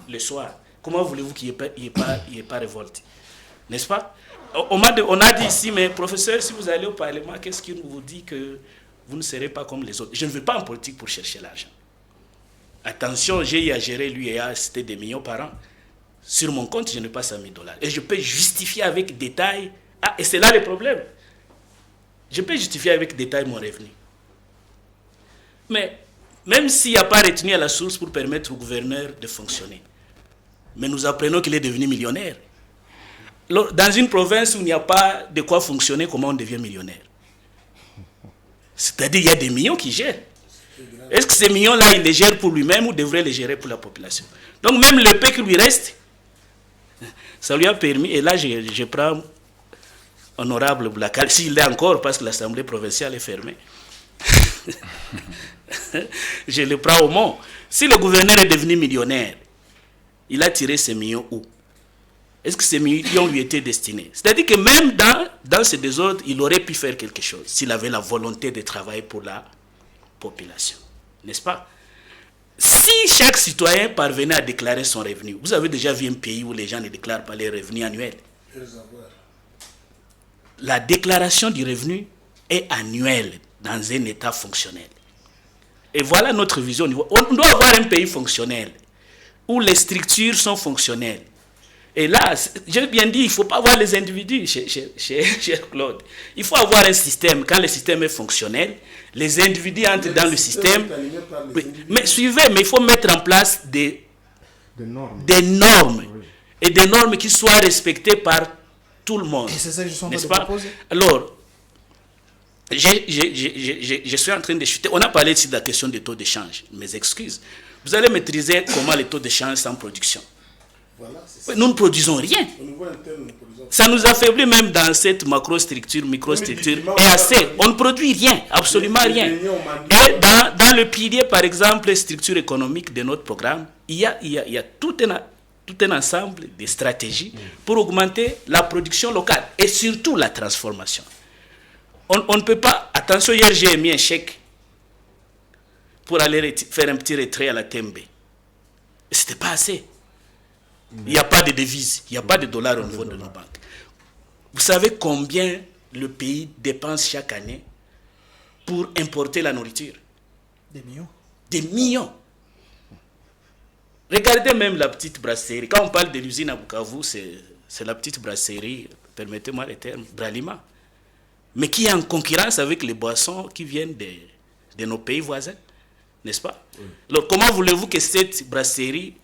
le soir, comment voulez-vous qu'il n'y ait pas révolte? N'est-ce pas? On a dit ici, mais professeur, si vous allez au Parlement, qu'est-ce qui vous dit que vous ne serez pas comme les autres? Je ne veux pas en politique pour chercher l'argent. Attention, j'ai eu à gérer l'UEA, c'était des millions par an. Sur mon compte, je n'ai pas 100 000 $. Et je peux justifier avec détail. Ah, et c'est là le problème. Je peux justifier avec détail mon revenu. Mais même s'il n'y a pas retenu à la source pour permettre au gouverneur de fonctionner, mais nous apprenons qu'il est devenu millionnaire. Dans une province où il n'y a pas de quoi fonctionner, comment on devient millionnaire? C'est-à-dire qu'il y a des millions qui gèrent. Est-ce que ces millions-là, il les gère pour lui-même ou devrait les gérer pour la population? Donc même le peu qui lui reste, ça lui a permis, et là je prends honorable Blakal, s'il l'est encore parce que l'Assemblée provinciale est fermée, je le prends au mot. Si le gouverneur est devenu millionnaire, il a tiré ces millions où? Est-ce que ces millions lui étaient destinés? C'est-à-dire que même dans ce désordre, il aurait pu faire quelque chose s'il avait la volonté de travailler pour la population. N'est-ce pas? Si chaque citoyen parvenait à déclarer son revenu, vous avez déjà vu un pays où les gens ne déclarent pas les revenus annuels. La déclaration du revenu est annuelle dans un État fonctionnel. Et voilà notre vision. On doit avoir un pays fonctionnel où les structures sont fonctionnelles. Et là, j'ai bien dit, il ne faut pas avoir les individus, cher Claude. Il faut avoir un système. Quand le système est fonctionnel, les individus entrent dans le système. Mais suivez, mais il faut mettre en place des normes. Oui. Et des normes qui soient respectées par tout le monde. Et c'est ça que je suis en train de proposer. Alors, je suis en train de chuter. On a parlé ici de la question des taux d'échange. Mes excuses. Vous allez maîtriser comment les taux d'échange sans production. Voilà, nous ne produisons rien. Ça nous affaiblit même dans cette macrostructure, microstructure. Et assez, on ne produit rien, absolument rien. Et dans le pilier, par exemple, structure économique de notre programme, il y a tout un ensemble de stratégies pour augmenter la production locale et surtout la transformation. On ne peut pas... Attention, hier j'ai mis un chèque pour aller faire un petit retrait à la Tembe. Ce n'était pas assez. Il n'y a pas de devises, il n'y a pas de dollars au niveau de nos banques. Vous savez combien le pays dépense chaque année pour importer la nourriture? Des millions. Des millions. Regardez même la petite brasserie. Quand on parle de l'usine à Bukavu, c'est la petite brasserie permettez-moi le terme, Bralima, mais qui est en concurrence avec les boissons qui viennent de nos pays voisins, n'est-ce pas? Alors, comment voulez-vous que cette brasserie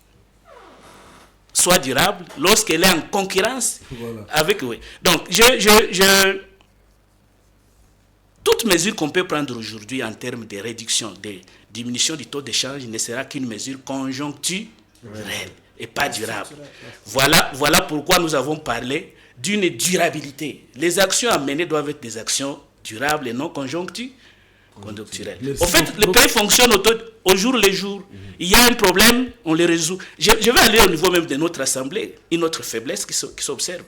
soit durable lorsqu'elle est en concurrence avec... Oui. Donc, toute mesure qu'on peut prendre aujourd'hui en termes de réduction, de diminution du taux d'échange ne sera qu'une mesure conjoncturelle et pas durable. Voilà pourquoi nous avons parlé d'une durabilité. Les actions à mener doivent être des actions durables et non conjoncturelles. En fait, le pays fonctionne au jour le jour. Il y a un problème, on le résout. Je vais aller au niveau même de notre assemblée, une autre faiblesse qui s'observe.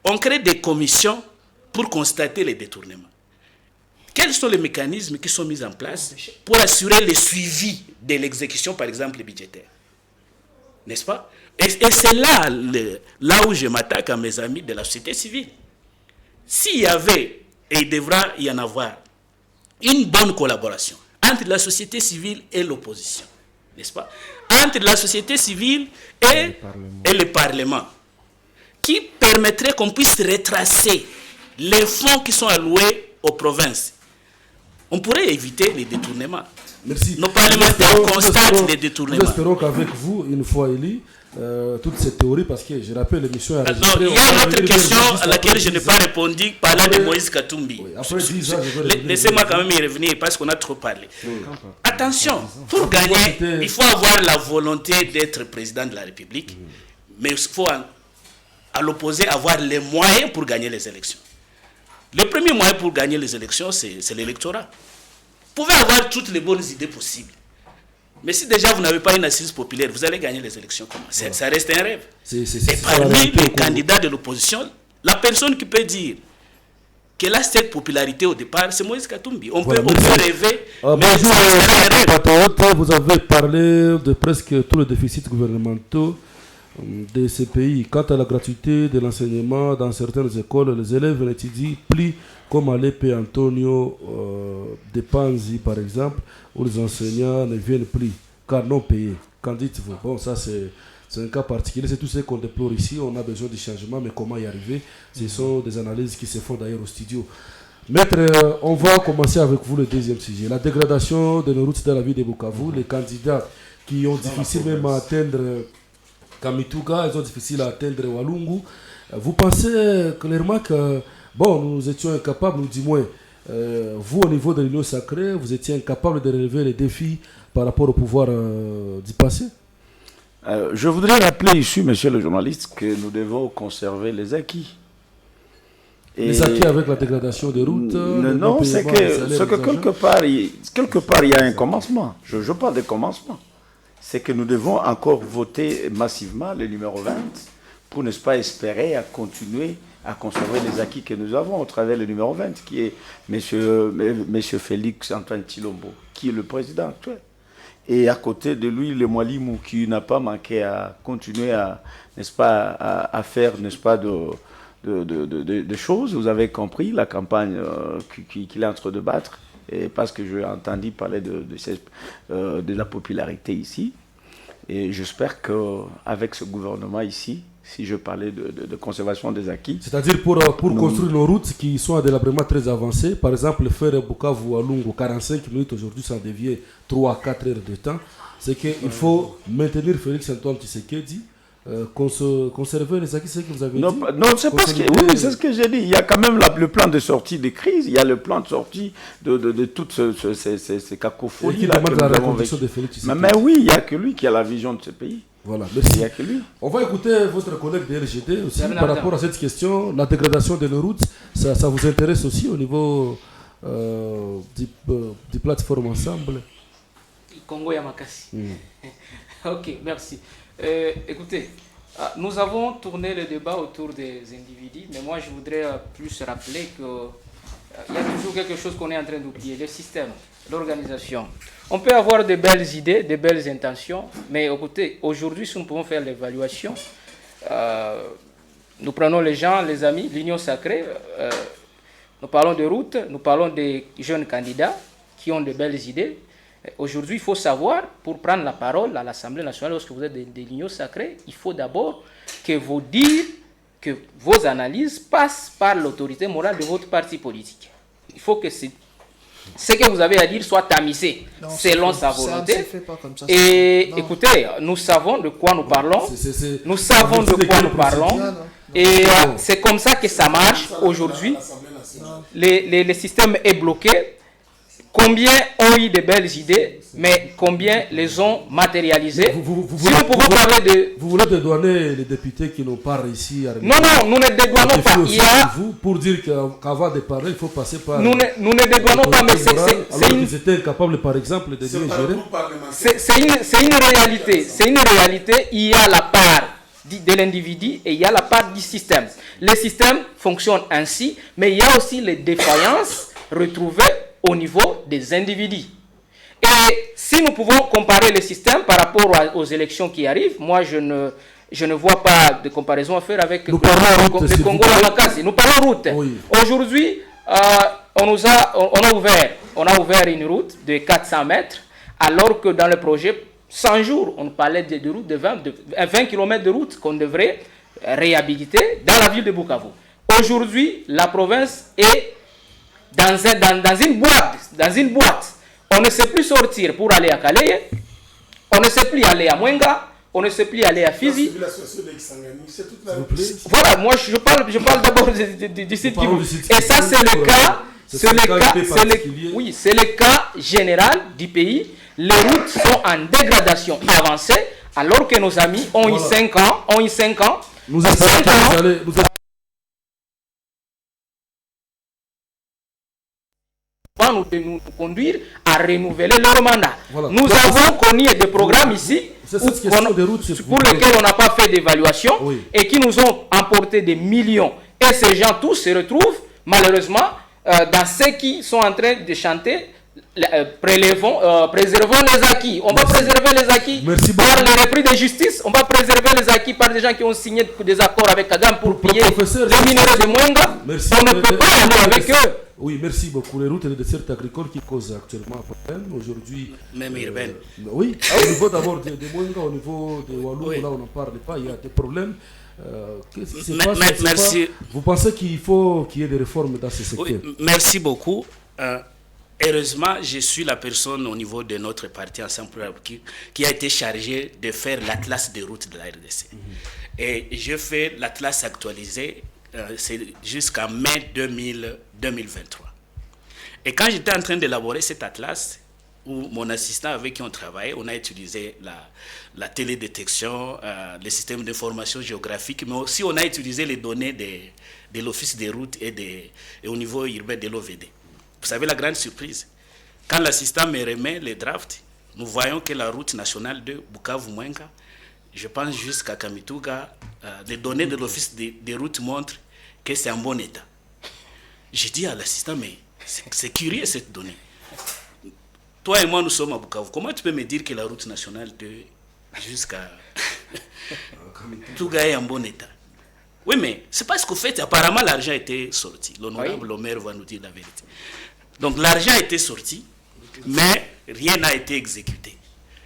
On crée des commissions pour constater les détournements. Quels sont les mécanismes qui sont mis en place pour assurer le suivi de l'exécution, par exemple, budgétaire? N'est-ce pas? Et c'est là où je m'attaque à mes amis de la société civile. S'il y avait, et il devra y en avoir, une bonne collaboration entre la société civile et l'opposition, n'est-ce pas? Entre la société civile et le Parlement, qui permettrait qu'on puisse retracer les fonds qui sont alloués aux provinces. On pourrait éviter les détournements. Merci. Nos parlementaires constatent les détournements. Nous espérons qu'avec vous, une fois élu, toutes ces théories, parce que je rappelle l'émission est enregistrée. Il y a une autre question à laquelle je n'ai pas répondu, parlant de Moïse Katumbi. Oui, après 10 ans, laissez-moi quand même y revenir parce qu'on a trop parlé. Oui. Attention, pour gagner, il faut avoir la volonté d'être président de la République, mais il faut à l'opposé avoir les moyens pour gagner les élections. Le premier moyen pour gagner les élections, c'est l'électorat. Vous pouvez avoir toutes les bonnes idées possibles. Mais si déjà vous n'avez pas une assise populaire, vous allez gagner les élections comment? Ça reste un rêve. Et parmi les candidats de l'opposition, la personne qui peut dire qu'elle a cette popularité au départ, c'est Moïse Katumbi. On peut rêver, mais vous avez parlé de presque tous les déficits gouvernementaux de ces pays. Quant à la gratuité de l'enseignement dans certaines écoles, les élèves n'étudient plus comme à l'épée Antonio de Panzi par exemple, où les enseignants ne viennent plus car non payés. Qu'en dites-vous? Bon, ça c'est un cas particulier, c'est tout ce qu'on déplore ici. On a besoin de changement, mais comment y arriver? Ce sont des analyses qui se font d'ailleurs au studio. Maître, on va commencer avec vous le deuxième sujet. La dégradation de nos routes dans la ville de Bukavu. Les candidats qui ont difficile même à atteindre Kamituga, ils ont difficile à atteindre Walungu. Vous pensez clairement que, bon, nous étions incapables, ou du moins, vous au niveau de l'Union sacrée, vous étiez incapable de relever les défis par rapport au pouvoir du passé? Je voudrais rappeler ici, monsieur le journaliste, que nous devons conserver les acquis. Et les acquis avec la dégradation des routes? Non, c'est que quelque part, il y a un commencement. Je parle de commencement. C'est que nous devons encore voter massivement le numéro 20 pour, n'est-ce pas, espérer à continuer à conserver les acquis que nous avons au travers du numéro 20, qui est monsieur Félix Antoine Tshilombo, qui est le président actuel. Et à côté de lui, le Mwalimou, qui n'a pas manqué à continuer à, n'est-ce pas, à faire, n'est-ce pas, de choses. Vous avez compris la campagne qu'il est en train de battre. Et parce que j'ai entendu parler de la popularité ici. Et j'espère qu'avec ce gouvernement ici, si je parlais de conservation des acquis... C'est-à-dire pour construire nos routes qui sont à délabrement très avancé, par exemple, faire Bukavu à Lungu, 45 minutes aujourd'hui, ça devient 3 à 4 heures de temps, c'est qu'il faut maintenir Félix Antoine Tshisekedi, conserver les acquis, c'est ce que vous avez dit. Non, c'est parce que oui, c'est ce que j'ai dit. Il y a quand même le plan de sortie de crise, il y a le plan de sortie de toutes ces cacophonies. Et qui demande la reconduction de Félix Tshisekedi. Mais oui, il n'y a que lui qui a la vision de ce pays. Voilà, merci. Il n'y a que lui. On va écouter votre collègue de LGD aussi par rapport à cette question. La dégradation de nos routes, ça vous intéresse aussi au niveau du plateforme ensemble? Congo Yamakasi. Ok, merci. Écoutez, nous avons tourné le débat autour des individus, mais moi je voudrais plus rappeler qu'il y a toujours quelque chose qu'on est en train d'oublier, le système, l'organisation. On peut avoir de belles idées, de belles intentions, mais écoutez, aujourd'hui, si nous pouvons faire l'évaluation, nous prenons les gens, les amis, l'Union sacrée, nous parlons de route, nous parlons des jeunes candidats qui ont de belles idées. Aujourd'hui, il faut savoir, pour prendre la parole à l'Assemblée nationale, lorsque vous êtes de l'Union sacrée, il faut d'abord que vos dires que vos analyses passent par l'autorité morale de votre parti politique. Il faut que ce que vous avez à dire soit tamisé selon sa volonté. Et écoutez, nous savons de quoi nous parlons. Nous savons de quoi nous parlons. Et c'est comme ça que ça marche aujourd'hui. Le système est bloqué. Combien ont eu de belles idées, mais combien les ont matérialisées? Si nous pouvons parler de... Vous voulez dédouaner les députés qui n'ont pas réussi à... Non, nous ne dédouanons pas. Il y a... Pour dire qu'avant de parler, il faut passer par... Nous ne dédouanons pas, mais c'est une... Ils étaient incapables, par exemple, de mieux gérer. C'est une réalité. C'est une réalité. Il y a la part de l'individu et il y a la part du système. Le système fonctionne ainsi, mais il y a aussi les défaillances retrouvées au niveau des individus. Et si nous pouvons comparer le système par rapport aux élections qui arrivent, moi je ne vois pas de comparaison à faire avec le Congo Lamakasi. Nous parlons route. Oui. Aujourd'hui, on a ouvert une route de 400 mètres, alors que dans le projet 100 jours, on parlait de route de 20 km de route qu'on devrait réhabiliter dans la ville de Bukavu. Aujourd'hui, la province est dans une boîte. On ne sait plus sortir pour aller à Calais, on ne sait plus aller à Mwenga, on ne sait plus aller à Fizi. Voilà, moi je parle d'abord du site Kivu. Et ça c'est le cas général du pays. Les routes sont en dégradation avancée, alors que nos amis ont eu 5 ans. Nous avons nous conduire à renouveler leur mandat. Voilà. Nous avons connu des programmes ici pour lesquels on n'a pas fait d'évaluation et qui nous ont emporté des millions. Et ces gens tous se retrouvent malheureusement dans ceux qui sont en train de chanter préservons les acquis. On va préserver les acquis par le repris de justice. On va préserver les acquis par des gens qui ont signé des accords avec Kagame pour piller les minéraux de Mwenga. On ne peut pas aller avec eux. Oui, merci beaucoup. Les routes et les desserts agricoles qui causent actuellement un problème aujourd'hui. Même urbaine. Oui, au niveau d'abord de Mwenga, au niveau de Walou, là on n'en parle pas, il y a des problèmes. Qu'est-ce qui se passe? Merci. Vous pensez qu'il faut qu'il y ait des réformes dans ce secteur? Oui, merci beaucoup. Heureusement, je suis la personne au niveau de notre parti Ensemble qui a été chargée de faire l'atlas des routes de la RDC. Et je fais l'atlas actualisé jusqu'en mai 2023. Et quand j'étais en train d'élaborer cet atlas, où mon assistant avec qui on travaillait, on a utilisé la télédétection, le système d'information géographique, mais aussi on a utilisé les données de l'Office des routes et au niveau urbain de l'OVD. Vous savez la grande surprise, quand l'assistant me remet les drafts, nous voyons que la route nationale de Bukavu-Mwenga, je pense jusqu'à Kamituga, les données de l'Office des routes montrent que c'est en bon état. J'ai dit à l'assistant, mais c'est curieux cette donnée. Toi et moi, nous sommes à Bukavu. Comment tu peux me dire que la route nationale jusqu'à Kamituga est en bon état? Oui, mais c'est parce qu'au fait, apparemment, l'argent était sorti. L'honorable maire va nous dire la vérité. Donc, l'argent a été sorti, mais rien n'a été exécuté.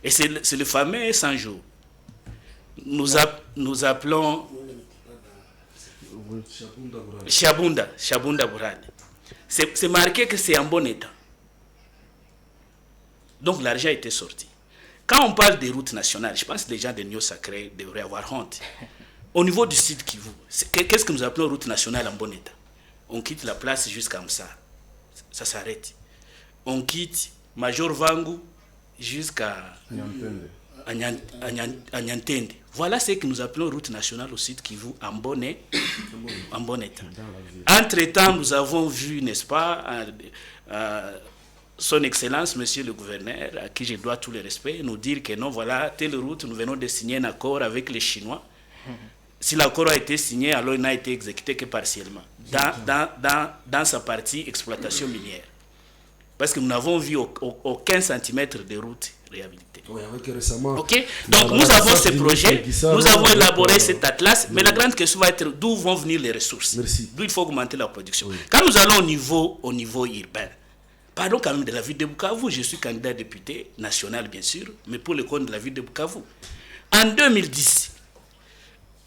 Et c'est le fameux 100 jours. Nous appelons Shabunda Bourad. C'est marqué que c'est en bon état. Donc, l'argent a été sorti. Quand on parle des routes nationales, je pense que les gens de Nio Sacré devraient avoir honte. Au niveau du site Kivu, qu'est-ce que nous appelons route nationale en bon état? On quitte la place jusqu'à Msa. Ça s'arrête. On quitte Major Vangu jusqu'à Nyantende. Voilà ce que nous appelons route nationale au site Kivu en bon état. Entre-temps, nous avons vu, n'est-ce pas, Son Excellence, Monsieur le Gouverneur, à qui je dois tout le respect, nous dire que non, voilà, telle route, nous venons de signer un accord avec les Chinois. Si l'accord a été signé, alors il n'a été exécuté que partiellement, dans sa partie exploitation minière. Parce que nous n'avons vu aucun centimètre de route réhabilitée. Oui, récemment. Ok. Donc nous avons ces projets, nous avons élaboré cet atlas, mais la grande question va être d'où vont venir les ressources. D'où il faut augmenter la production. Oui. Quand nous allons au niveau urbain, parlons quand même de la ville de Bukavu. Je suis candidat député national, bien sûr, mais pour le compte de la ville de Bukavu. En 2010,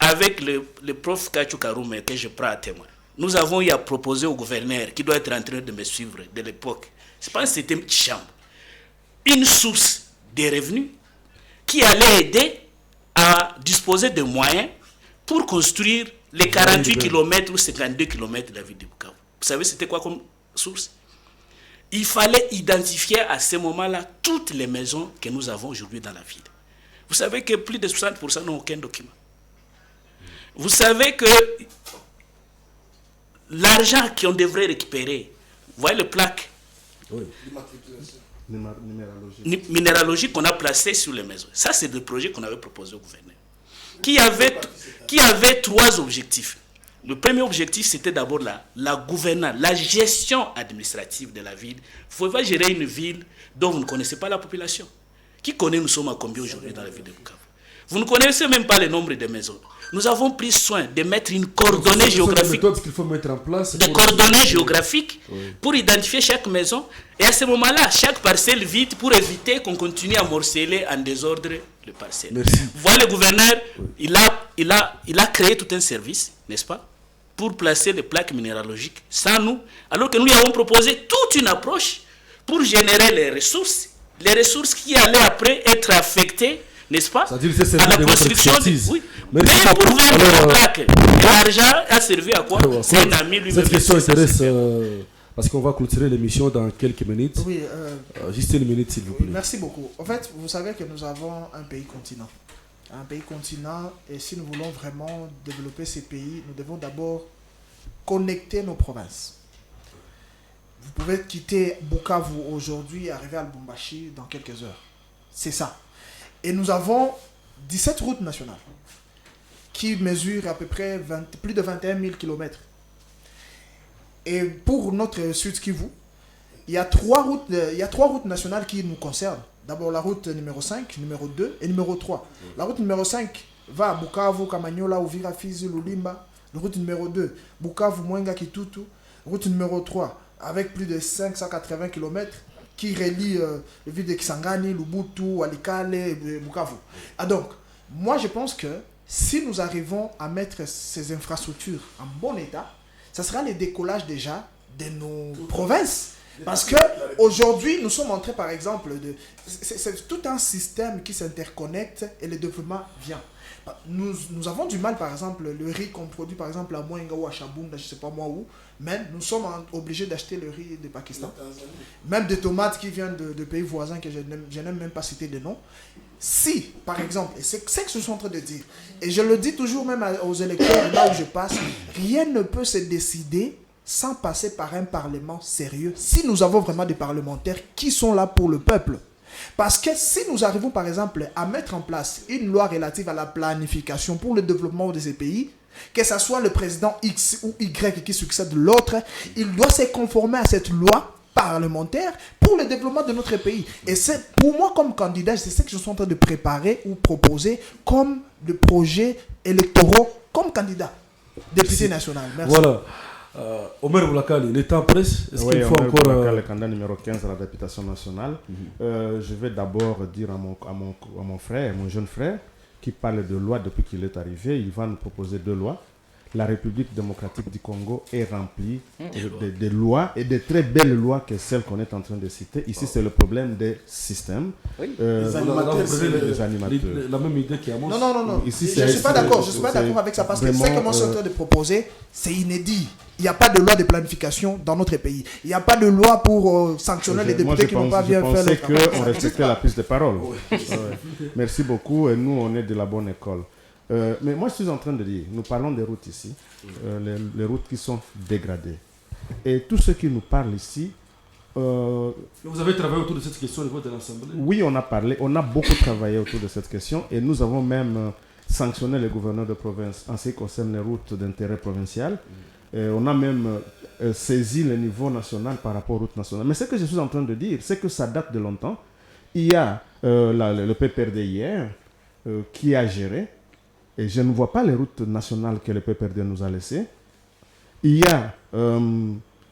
avec le prof Kachou Karoume, que je prends à témoin, nous avons eu à proposer au gouverneur, qui doit être en train de me suivre de l'époque, je pense que c'était une petite chambre, une source de revenus qui allait aider à disposer de moyens pour construire les 48 km ou 52 km de la ville de Bukavu. Vous savez, c'était quoi comme source? Il fallait identifier à ce moment-là toutes les maisons que nous avons aujourd'hui dans la ville. Vous savez que plus de 60% n'ont aucun document. Vous savez que l'argent qu'on devrait récupérer, vous voyez le plaque minéralogique qu'on a placé sur les maisons. Ça, c'est le projet qu'on avait proposé au gouverneur. Qui avait 3 objectifs. Le premier objectif, c'était d'abord la gouvernance, la gestion administrative de la ville. Vous ne pouvez pas gérer une ville dont vous ne connaissez pas la population. Qui connaît, nous sommes à combien aujourd'hui dans la ville de Bukavu? Vous ne connaissez même pas le nombre de maisons. Nous avons pris soin de mettre une coordonnée géographique. Qu'il faut mettre en place. Des coordonnées géographiques pour identifier chaque maison. Et à ce moment-là, chaque parcelle vide pour éviter qu'on continue à morceler en désordre le parcelle. Merci. Vous voyez, le gouverneur, il a créé tout un service, n'est-ce pas, pour placer les plaques minéralogiques sans nous, alors que nous lui avons proposé toute une approche pour générer les ressources qui allaient après être affectées, n'est-ce pas, à la construction de... Oui. Mais pour vendre les plaques, l'argent a servi à quoi? C'est un ami lui-même. Cette question intéresse parce qu'on va clôturer l'émission dans quelques minutes. Oui, juste une minute, s'il vous plaît. Merci beaucoup. En fait, vous savez que nous avons un pays continent. Un pays continent, et si nous voulons vraiment développer ces pays, nous devons d'abord connecter nos provinces. Vous pouvez quitter Bukavu aujourd'hui et arriver à Lubumbashi dans quelques heures. C'est ça. Et nous avons 17 routes nationales qui mesurent à peu près plus de 21 000 km. Et pour notre Sud Kivu, il y a 3 routes nationales qui nous concernent. D'abord la route numéro 5, numéro 2 et numéro 3. La route numéro 5 va à Bukavu, Kamanyola, Uvira, Fizi, Lulimba. La route numéro 2, Bukavu, Mwenga, Kitutu. Route numéro 3, avec plus de 580 km, qui relie le ville de Kisangani, Lubutu, Walikale et Bukavu. Ah donc, moi je pense que si nous arrivons à mettre ces infrastructures en bon état, ça sera le décollage déjà de nos provinces. Parce qu'aujourd'hui, nous sommes en train, par exemple, c'est tout un système qui s'interconnecte et le développement vient. Nous avons du mal, par exemple, le riz qu'on produit, par exemple, à Mwenga ou à Chabounda, je ne sais pas moi où, mais nous sommes obligés d'acheter le riz du Pakistan. Même des tomates qui viennent de pays voisins que je n'aime même pas citer de nom. Si, par exemple, et c'est ce que je suis en train de dire, et je le dis toujours même aux électeurs, là où je passe, rien ne peut se décider sans passer par un parlement sérieux, si nous avons vraiment des parlementaires qui sont là pour le peuple. Parce que si nous arrivons par exemple à mettre en place une loi relative à la planification pour le développement de ces pays, que ce soit le président X ou Y qui succède l'autre, il doit se conformer à cette loi parlementaire pour le développement de notre pays. Et c'est pour moi comme candidat, c'est ce que je suis en train de préparer ou proposer comme de projets électoraux comme candidat député national. Merci. Voilà. Omer Boulakali, le temps presse. Est-ce qu'il faut encore... le candidat numéro 15 à la députation nationale. Je vais d'abord dire à mon frère, mon jeune frère, qui parle de loi depuis qu'il est arrivé, il va nous proposer 2 lois. La République démocratique du Congo est remplie de lois et de très belles lois que celles qu'on est en train de citer. Ici, c'est le problème des systèmes. Oui. Les animateurs. La même idée qu'il y a. Non. Ici, je ne suis pas d'accord. Je suis pas d'accord avec ça parce que ce que moi je suis en train de proposer, c'est inédit. Il n'y a pas de loi de planification dans notre pays. Il n'y a pas de loi pour sanctionner les députés qui n'ont pas bien fait le travail. Je pensais qu'on respectait la prise de parole. Merci beaucoup. Et nous, on est de la bonne école. Mais moi, je suis en train de dire, nous parlons des routes ici, les routes qui sont dégradées. Et tous ceux qui nous parlent ici... Vous avez travaillé autour de cette question au niveau de l'Assemblée? Oui, on a beaucoup travaillé autour de cette question et nous avons même sanctionné les gouverneurs de province en ce qui concerne les routes d'intérêt provincial. On a même saisi le niveau national par rapport aux routes nationales. Mais ce que je suis en train de dire, c'est que ça date de longtemps. Il y a le PPRD hier qui a géré. Et je ne vois pas les routes nationales que le PPRD nous a laissées. Il y a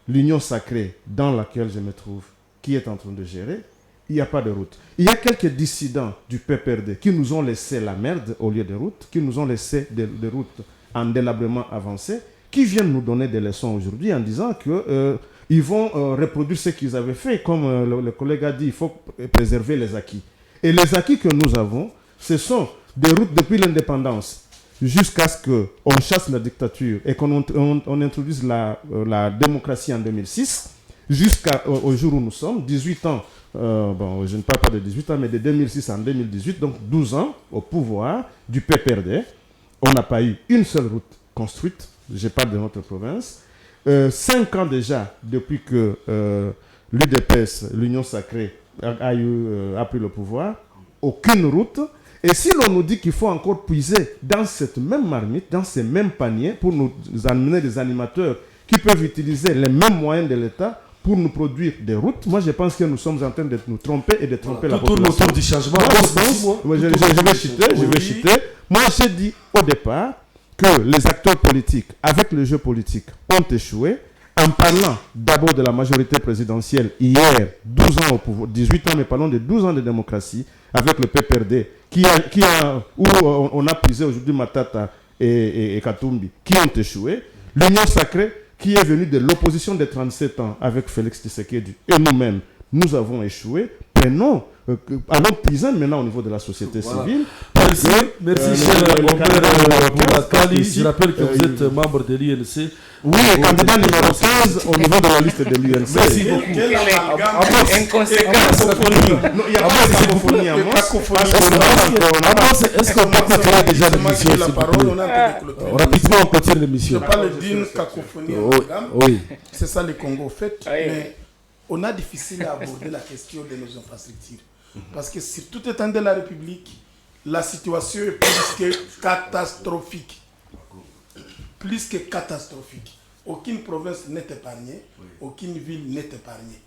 l'Union sacrée dans laquelle je me trouve, qui est en train de gérer. il n'y a pas de route. Il y a quelques dissidents du PPRD qui nous ont laissé la merde au lieu de route, qui nous ont laissé des routes en délabrement avancé, qui viennent nous donner des leçons aujourd'hui en disant que ils vont reproduire ce qu'ils avaient fait. Comme le collègue a dit, il faut préserver les acquis. Et les acquis que nous avons, ce sont des routes depuis l'indépendance jusqu'à ce qu'on chasse la dictature et qu'on introduise la démocratie en 2006, jusqu'au jour où nous sommes, 18 ans, je ne parle pas de 18 ans, mais de 2006 en 2018, donc 12 ans au pouvoir du PPRD. On n'a pas eu une seule route construite, je parle de notre province. 5 ans déjà depuis que l'UDPS, l'Union Sacrée, a pris le pouvoir, aucune route. Et si l'on nous dit qu'il faut encore puiser dans cette même marmite, dans ces mêmes paniers, pour nous amener des animateurs qui peuvent utiliser les mêmes moyens de l'État pour nous produire des routes, moi je pense que nous sommes en train de nous tromper et de tromper la population. Tout autour du changement. Je vais citer. Moi j'ai dit au départ que les acteurs politiques, avec le jeu politique, ont échoué en parlant d'abord de la majorité présidentielle hier, 12 ans au pouvoir, 18 ans, mais parlons de 12 ans de démocratie, avec le PPRD, où on a puisé aujourd'hui Matata et Katumbi, qui ont échoué. L'Union Sacrée, qui est venue de l'opposition des 37 ans avec Félix Tshisekedi et nous-mêmes, nous avons échoué. Allons puiser maintenant au niveau de la société civile. Merci, cher Omer Kali. Je rappelle que vous êtes membre de l'INC. Oui, candidat numéro 15 au niveau de la liste de l'UNC. Merci beaucoup. Il n'y a pas de cacophonie à moi. Est-ce qu'on peut continuer déjà l'émission? Rapidement, on continue l'émission. Je parle d'une cacophonie. Oui. C'est ça le Congo, en fait. Mais on a difficile à aborder la question de nos infrastructures. Parce que sur tout état de la République, la situation est plus que catastrophique. Plus que catastrophique. Aucune province n'est épargnée, aucune ville n'est épargnée,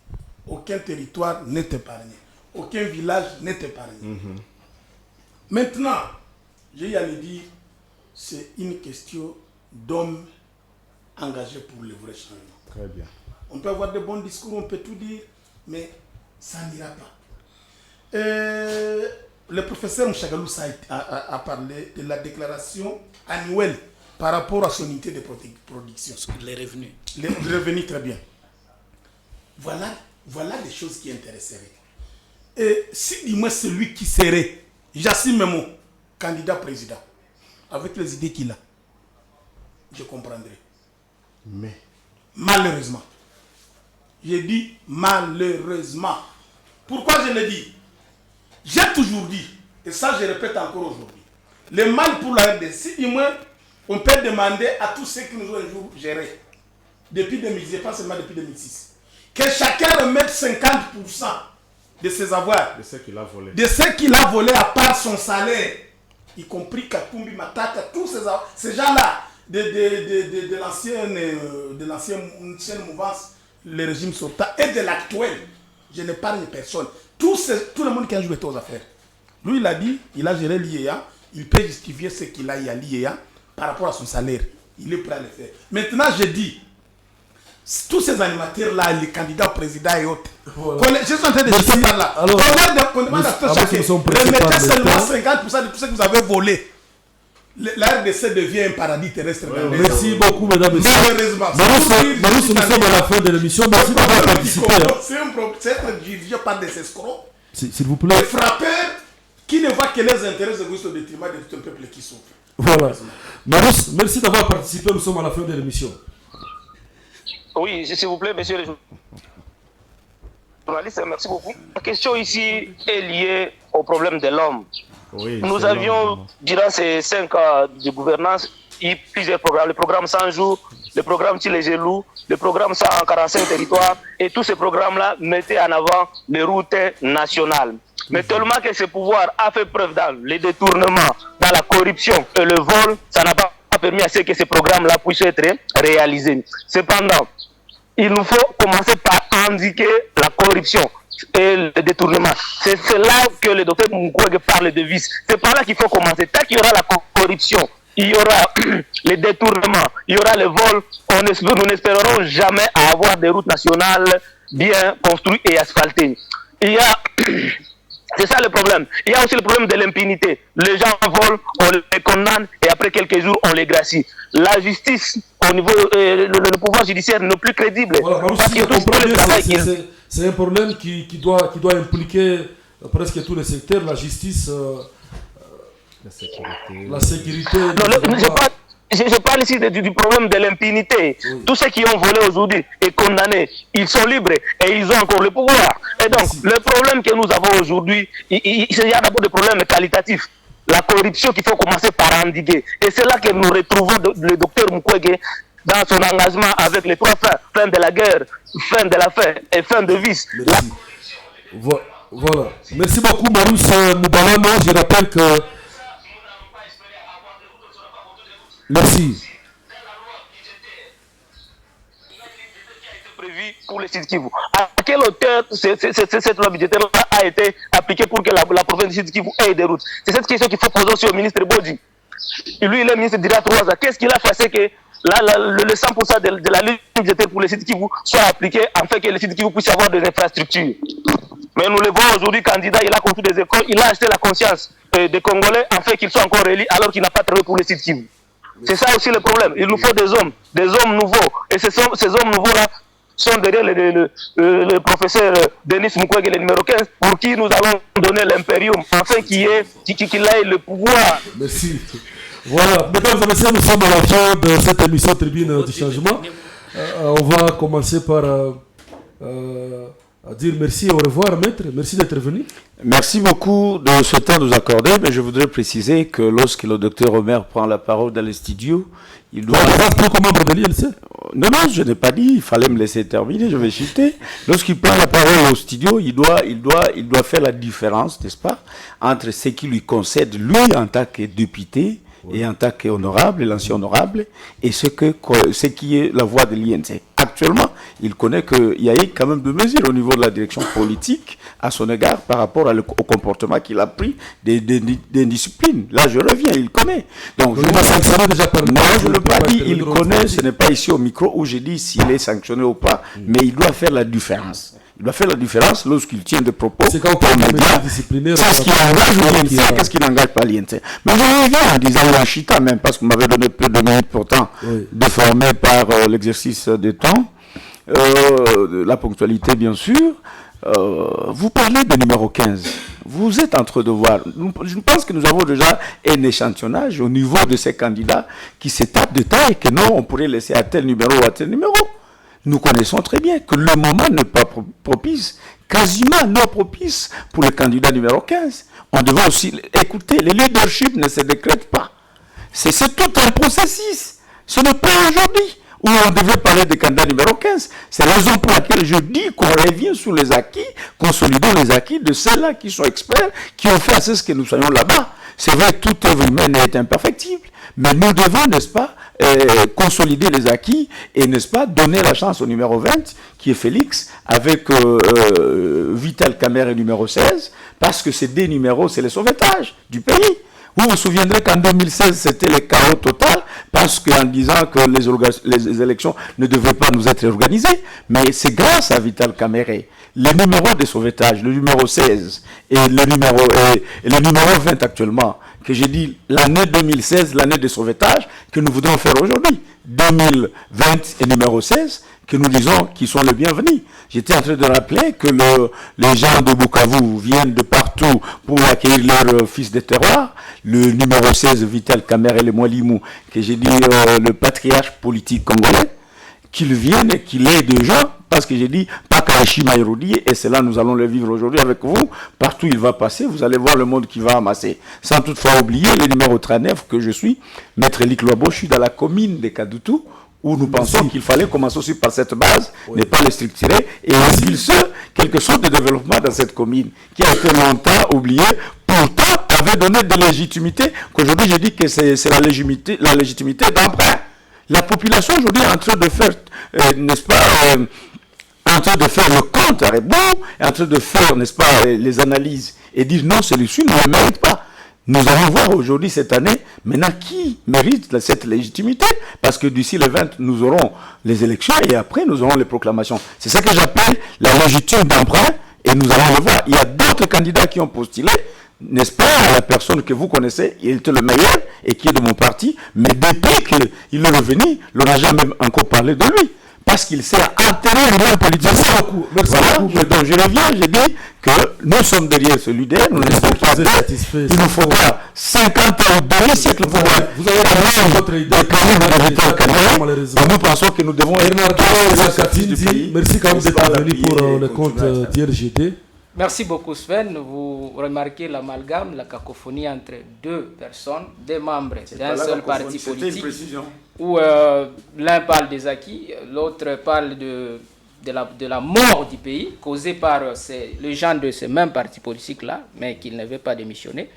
aucun territoire n'est épargné, aucun village n'est épargné. Maintenant, j'ai à le dire, c'est une question d'hommes engagés pour le vrai changement. Très bien. On peut avoir de bons discours, on peut tout dire, mais ça n'ira pas. Le professeur Mchagalou a parlé de la déclaration annuelle par rapport à son unité de production. Les revenus. Les revenus, très bien. Voilà des choses qui intéresseraient. Et si, dis-moi, celui qui serait, Jassim Memo, candidat président, avec les idées qu'il a, je comprendrai. Mais, malheureusement, j'ai dit malheureusement. Pourquoi je le dis? J'ai toujours dit, et ça je répète encore aujourd'hui, le mal pour la RDC, si, dis-moi, on peut demander à tous ceux qui nous ont un jour gérés, depuis 2010, pas seulement depuis 2006, que chacun remette 50% de ses avoirs, de ce qu'il a volé. De ce qu'il a volé à part son salaire, y compris Katumbi, Matata, tous ces gens-là, de l'ancienne mouvance, le régime sortant, et de l'actuel. Je n'épargne personne. Tout le monde qui a joué aux affaires. Lui, il a dit, il a géré l'IEA, il peut justifier ce qu'il a à l'IEA, par rapport à son salaire. Il est prêt à le faire. Maintenant, je dis, tous ces animateurs-là, les candidats au président et autres, je suis en train de dire par là. Alors, on demande à tout chacun, remettez seulement 50% de tout ce que vous avez volé. La RDC devient un paradis terrestre. Merci beaucoup, mesdames et messieurs. Malheureusement. Nous sommes à la fin de l'émission. Merci d'avoir participé. C'est être dirigé par des escrocs. S'il vous plaît. Des frappeurs qui ne voient que les intérêts égoïstes au détriment de tout un peuple qui souffre. Voilà. Marus, merci d'avoir participé. Nous sommes à la fin de l'émission. Oui, s'il vous plaît, monsieur le journaliste, merci beaucoup. La question ici est liée au problème de l'homme. Oui, nous avions, durant ces 5 ans de gouvernance, eu plusieurs programmes. Le programme 100 jours, le programme Tile Gelou, le programme 145 territoires. Et tous ces programmes-là mettaient en avant les routes nationales. Mais tellement que ce pouvoir a fait preuve dans les détournements, dans la corruption et le vol, ça n'a pas permis à ce que ces programmes-là puissent être réalisés. Cependant, il nous faut commencer par indiquer la corruption et le détournement. C'est là que le docteur Mukwege parle de vice. C'est par là qu'il faut commencer. Tant qu'il y aura la corruption, il y aura les détournements, il y aura le vol, nous n'espérerons jamais avoir des routes nationales bien construites et asphaltées. il y a... C'est ça le problème. Il y a aussi le problème de l'impunité. Les gens volent, on les condamne et après quelques jours, on les gracie. La justice, au niveau, le pouvoir judiciaire n'est plus crédible. Voilà, c'est un problème qui doit impliquer presque tous les secteurs, la justice, la sécurité. Non, je parle ici du problème de l'impunité. Oui. Tous ceux qui ont volé aujourd'hui et condamnés, ils sont libres et ils ont encore le pouvoir. Et donc, le problème que nous avons aujourd'hui, il y a d'abord des problèmes qualitatifs. La corruption qu'il faut commencer par endiguer. Et c'est là que nous retrouvons le docteur Mukwege dans son engagement avec les trois fins. Fin de la guerre, fin de la faim et fin de vice. Voilà. Merci beaucoup, Marous Moubalano. Je rappelle que... Merci. Prévu pour le Sud Kivu. À quelle hauteur cette loi budgétaire a été appliquée pour que la province du Sud Kivu ait des routes? C'est cette question qu'il faut poser aussi au ministre Bodji. Lui, il est ministre d'Ira 3 ans. Qu'est-ce qu'il a fait? C'est que le 100% de la ligne budgétaire pour le Sud Kivu soit appliqué afin que le Sud Kivu puisse avoir des infrastructures. Mais nous le voyons aujourd'hui, candidat, il a construit des écoles, il a acheté la conscience des Congolais afin qu'ils soient encore élus alors qu'il n'a pas travaillé pour le Sud Kivu. C'est ça aussi le problème. Il nous faut des hommes nouveaux. Et ces hommes nouveaux-là sont derrière le professeur Denis Mukwege, le numéro 15, pour qui nous allons donner l'impérium, afin qu'il ait le pouvoir. Merci. Voilà, mesdames et messieurs, nous sommes à la fin de cette émission Tribune du Changement. On va commencer par dire merci et au revoir, maître. Merci d'être venu. Merci beaucoup de ce temps nous accorder, mais je voudrais préciser que lorsque le docteur Omer prend la parole dans les studios, il doit... comme membre de l'INC. Non, je n'ai pas dit, il fallait me laisser terminer, je vais chuter. Lorsqu'il prend la parole au studio, il doit faire la différence, n'est-ce pas, entre ce qui lui concède, lui, en tant que député, et en tant qu'honorable, l'ancien honorable, et ce qui est la voix de l'INC. Actuellement, il connaît qu'il y a eu quand même des mesures au niveau de la direction politique à son égard par rapport au comportement qu'il a pris des disciplines. Là, je reviens, il connaît. Donc, je ne l'ai pas dit, il connaît, ce n'est pas ici au micro où j'ai dit s'il est sanctionné ou pas, mais il doit faire la différence. Il doit faire la différence lorsqu'il tient des propos. C'est quand on est disciplinaire. C'est ce qui engage l'INC, qu'est-ce qui n'engage pas l'INC. Mais je reviens en disant l'Anchita même, parce que vous m'avez donné peu de minutes pourtant, déformé par l'exercice des temps, la ponctualité bien sûr. Vous parlez de numéro 15. Vous êtes en train de voir. Je pense que nous avons déjà un échantillonnage au niveau de ces candidats qui se tapent de taille que non, on pourrait laisser à tel numéro ou à tel numéro. Nous connaissons très bien que le moment n'est pas propice, quasiment non propice pour le candidat numéro 15. On devrait aussi écouter, le leadership ne se décrète pas. C'est tout un processus. Ce n'est pas aujourd'hui où on devait parler de candidat numéro 15. C'est la raison pour laquelle je dis qu'on revient sur les acquis, consolidons les acquis de ceux-là qui sont experts, qui ont fait à ce que nous soyons là-bas. C'est vrai que toute œuvre humaine est imperfectible, mais nous devons, n'est-ce pas, consolider les acquis et, n'est-ce pas, donner la chance au numéro 20, qui est Félix, avec Vital Kamerhe numéro 16, parce que ces deux numéros, c'est le sauvetage du pays. Vous vous souviendrez qu'en 2016, c'était le chaos total, parce qu'en disant que les élections ne devaient pas nous être organisées, mais c'est grâce à Vital Kamerhe, les numéros de sauvetage, le numéro 16 et le numéro 20 actuellement, que j'ai dit l'année 2016, l'année de sauvetage, que nous voudrons faire aujourd'hui. 2020 et numéro 16, que nous disons qu'ils sont les bienvenus. J'étais en train de rappeler que les gens de Bukavu viennent de partout pour accueillir leur fils de terroir. Le numéro 16, Vital Kamerhe le Mwalimou, que j'ai dit le patriarche politique congolais, qu'il vienne et qu'il ait des gens, parce que j'ai dit, pas Kawashima Irodi, et c'est là nous allons le vivre aujourd'hui avec vous, partout il va passer, vous allez voir le monde qui va amasser. Sans toutefois oublier le numéro 39 que je suis, Maître Elik Loabo, je suis dans la commune de Kadoutou, où nous pensons qu'il fallait commencer aussi par cette base, ne pas les structurer, et impulser quelque chose de développement dans cette commune, qui a été longtemps oubliée, pourtant avait donné de légitimité, qu'aujourd'hui je dis que c'est la légitimité d'emprunt. La population aujourd'hui est en train de faire, n'est-ce pas, en train de faire le compte à rebours, est en train de faire, n'est-ce pas, les analyses, et dire non, celui-ci ne le mérite pas. Nous allons voir aujourd'hui, cette année, maintenant, qui mérite cette légitimité, parce que d'ici le 20, nous aurons les élections, et après, nous aurons les proclamations. C'est ça que j'appelle la légitime d'emprunt, Et nous allons le voir. Il y a d'autres candidats qui ont postulé, n'est-ce pas, la personne que vous connaissez, il était le meilleur et qui est de mon parti, mais depuis qu'il est revenu, on n'a jamais encore parlé de lui. Parce qu'il s'est enterré lui-même politiquement. Merci beaucoup. Donc je reviens, je dis que nous sommes derrière ce leader, nous ne sommes pas satisfaits. Il nous faudra 50 ans ou 2 siècles pour voir. Vous avez votre idée. Nous pensons que nous devons être merci quand même d'être venu pour le compte d'IRGT. Merci beaucoup Sven. Vous remarquez l'amalgame, la cacophonie entre deux personnes, des membres d'un seul parti politique, où l'un parle des acquis, l'autre parle de la mort du pays, causée par les gens de ce même parti politique-là, mais qui ne veut pas démissionner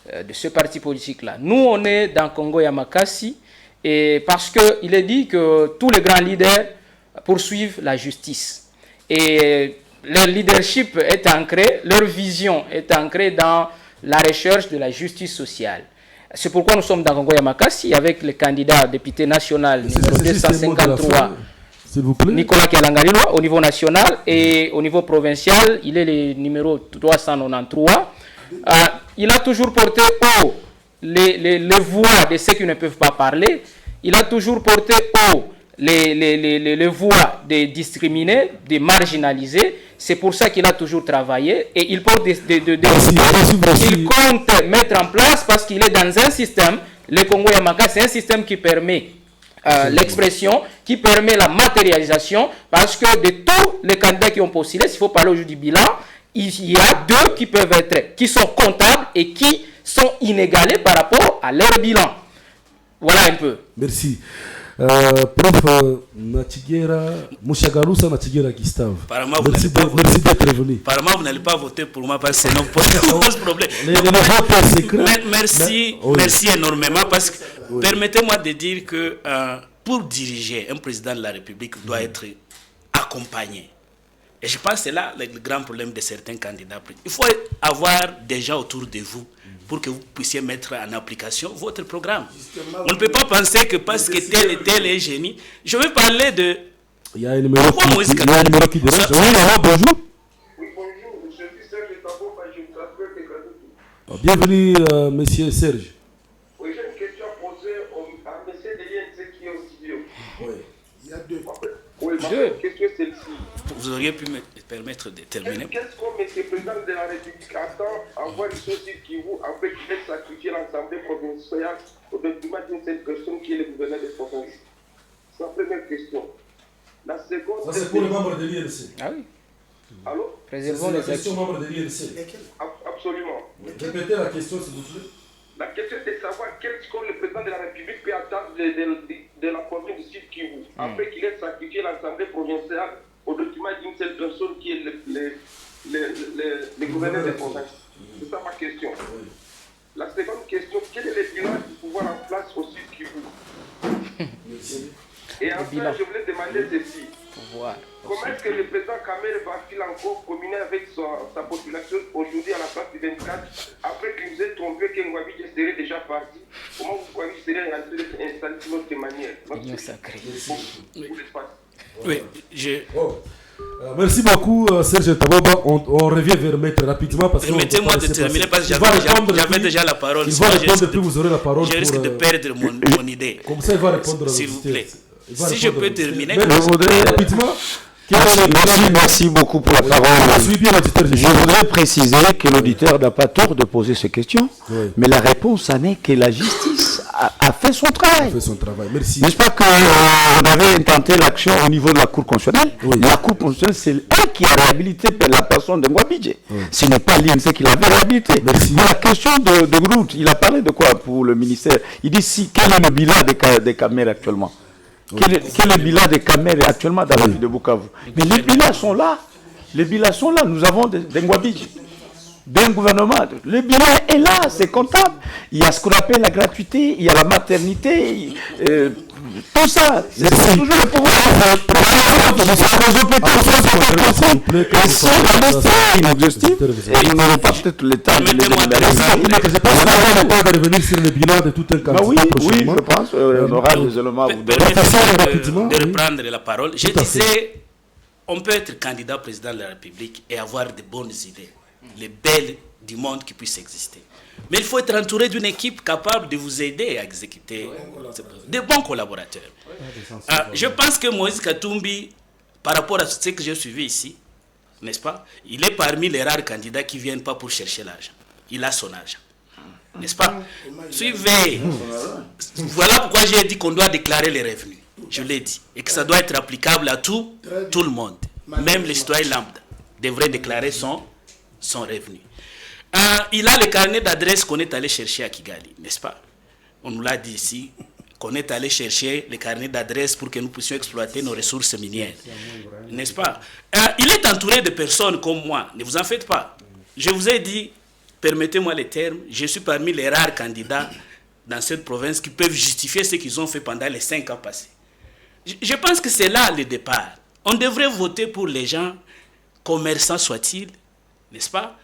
de ce parti politique-là. Nous, on est dans Congo Yamakasi, et parce qu'il est dit que tous les grands leaders poursuivent la justice. Et leur leadership est ancré, leur vision est ancrée dans la recherche de la justice sociale. C'est pourquoi nous sommes dans Congo Yamakasi avec le candidat député national numéro 253, Nicolas Kialangalilwa, au niveau national, et au niveau provincial, il est le numéro 393. Il a toujours porté haut les voix de ceux qui ne peuvent pas parler. Il a toujours porté haut les voix des discriminés, des marginalisés. C'est pour ça qu'il a toujours travaillé et il porte il compte mettre en place parce qu'il est dans un système, le Congo Yamaka, c'est un système qui permet l'expression, qui permet la matérialisation, parce que de tous les candidats qui ont postulé, s'il faut parler aujourd'hui du bilan, il y a deux qui sont comptables et qui sont inégalés par rapport à leur bilan. Voilà un peu. Merci. Prof Natiguera, Mouchagalousa Natiguera Gustave. Merci d'être venu. Apparemment, vous n'allez pas voter pour moi parce que sinon pose problème. Merci énormément parce que permettez-moi de dire que pour diriger, un président de la République doit être accompagné. Et je pense que c'est là le grand problème de certains candidats. Il faut avoir des gens autour de vous pour que vous puissiez mettre en application votre programme. On ne peut pas penser que parce que tel et tel est génie. Je vais parler de... Il y a un numéro qui dérange. Oui, bonjour. Oui, bonjour. Je suis Serge Tabou, je vous appelle de Kadoutou. Bienvenue, monsieur Serge. Oui, j'ai une question à poser à monsieur de l'INC qui est au studio. Oui, il y a deux. Oui, ma question est celle-ci. Vous auriez pu me permettre de terminer. Qu'est-ce qu'on, monsieur le président de la République, attend à voir une chose qui vous avec l'aide sacrifier l'Assemblée provinciale au détriment d'une seule personne qui est le gouverneur de province? C'est la première question. La seconde... Ça, c'est pour les membres de l'INC. Ah oui. Allô? Préservons les les questions membres de l'INC. Absolument. Répétez la question, s'il vous plaît. La question est de savoir qu'est-ce que le président de la République peut attendre de la province du Sud Kivu, après qu'il ait sacrifié l'Assemblée provinciale au document d'une seule personne qui est le gouverneur de province. C'est ça ma question. La seconde question, quel est le bilan du pouvoir en place au Sud Kivu? Et enfin, je voulais demander ceci. Comment est-ce que le président Kamel va-t-il encore communier avec sa population aujourd'hui à la place du 24, après qu'il nous ait trompé que Ngwabi serait déjà parti? Comment vous croyez qu'il serait installé d'une autre manière? Oui, merci beaucoup, Serge Taboba. On revient vers Maître rapidement parce que. Permettez-moi de terminer parce que j'avais déjà la parole. Il va répondre, puis vous aurez la parole. Je risque de perdre mon idée. Comme ça, il va répondre. S'il vous plaît. Si je peux terminer. Rapidement. Merci beaucoup pour la parole. Je voudrais préciser que l'auditeur n'a pas tort de poser ces questions, mais la réponse en est que la justice a fait son travail. Merci. N'est-ce pas qu'on avait intenté l'action au niveau de la Cour constitutionnelle? La Cour constitutionnelle, c'est elle qui a réhabilité la personne de Ngwabidje. Ce n'est pas l'INC qui l'avait réhabilité. La question de Groot, il a parlé de quoi pour le ministère? Il dit quel est le bilan des caméras actuellement? Quel est le bilan des caméras actuellement dans la ville de Bukavu? Mais les bilans sont là. Les bilans sont là. Nous avons des Ngwabidje, d'un gouvernement. Le bilan est là, c'est comptable. Il y a ce qu'on appelle la gratuité, il y a la maternité, tout ça. C'est toujours le pouvoir. Ils n'auront pas peut-être le temps de revenir sur le bilan de tout un cas. Oui, je pense. On aura des éléments. De reprendre la parole. Je disais on peut être candidat président de la République et avoir de bonnes idées, les belles du monde qui puissent exister. Mais il faut être entouré d'une équipe capable de vous aider à exécuter de bons collaborateurs. Je pense que Moïse Katumbi, par rapport à ce que j'ai suivi ici, n'est-ce pas, il est parmi les rares candidats qui ne viennent pas pour chercher l'argent. Il a son argent. N'est-ce pas? Suivez. Voilà pourquoi j'ai dit qu'on doit déclarer les revenus. Je l'ai dit. Et que ça doit être applicable à tout le monde. Même les citoyens lambda devraient déclarer son revenu. Il a le carnet d'adresse qu'on est allé chercher à Kigali, n'est-ce pas? On nous l'a dit ici, qu'on est allé chercher le carnet d'adresse pour que nous puissions exploiter nos ressources minières. N'est-ce pas? Il est entouré de personnes comme moi. Ne vous en faites pas. Je vous ai dit, permettez-moi les termes, je suis parmi les rares candidats dans cette province qui peuvent justifier ce qu'ils ont fait pendant les 5 ans passés. Je pense que c'est là le départ. On devrait voter pour les gens, commerçants soient-ils, n'est-ce pas,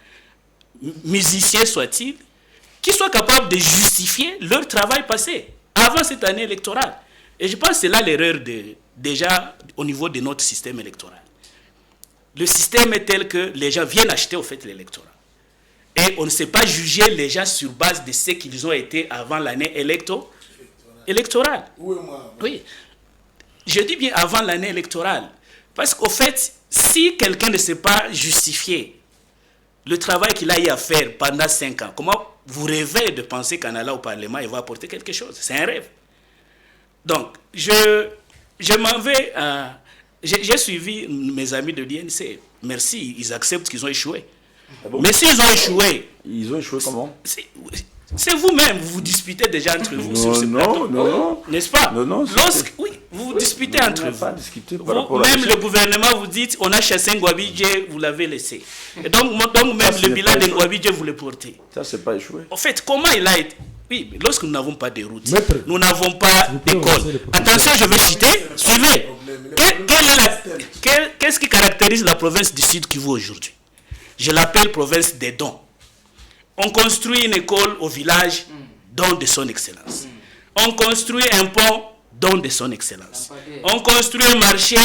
musiciens soient-ils, qui soient capables de justifier leur travail passé avant cette année électorale. Et je pense que c'est là l'erreur déjà au niveau de notre système électoral. Le système est tel que les gens viennent acheter au fait l'électorat. Et on ne sait pas juger les gens sur base de ce qu'ils ont été avant l'année électorale. Oui. Je dis bien avant l'année électorale. Parce qu'au fait, si quelqu'un ne sait pas justifier le travail qu'il a eu à faire pendant 5 ans, comment vous rêvez de penser qu'en allant au Parlement, il va apporter quelque chose? C'est un rêve. Donc, je m'en vais à... J'ai suivi mes amis de l'INC. Merci, ils acceptent qu'ils ont échoué. Ah bon? Mais s'ils ont échoué... Ils ont échoué comment? C'est vous-même, vous vous disputez déjà entre vous sur ce plateau. Non. N'est-ce pas? Non. Oui, vous vous disputez entre vous. Pas discuté par rapport à même le gouvernement vous dit, on a chassé Ngouabidje, vous l'avez laissé. Et donc même le bilan de Ngouabidje, vous le portez. Ça, c'est pas échoué. En fait, comment il a été... Oui, mais lorsque nous n'avons pas de routes, nous n'avons pas d'école. Attention, je vais citer, suivez. Qu'est-ce qui caractérise la province du Sud Kivu aujourd'hui? Je l'appelle province des dons. On construit une école au village, don de son excellence. On construit un pont, don de son excellence. On construit un marché,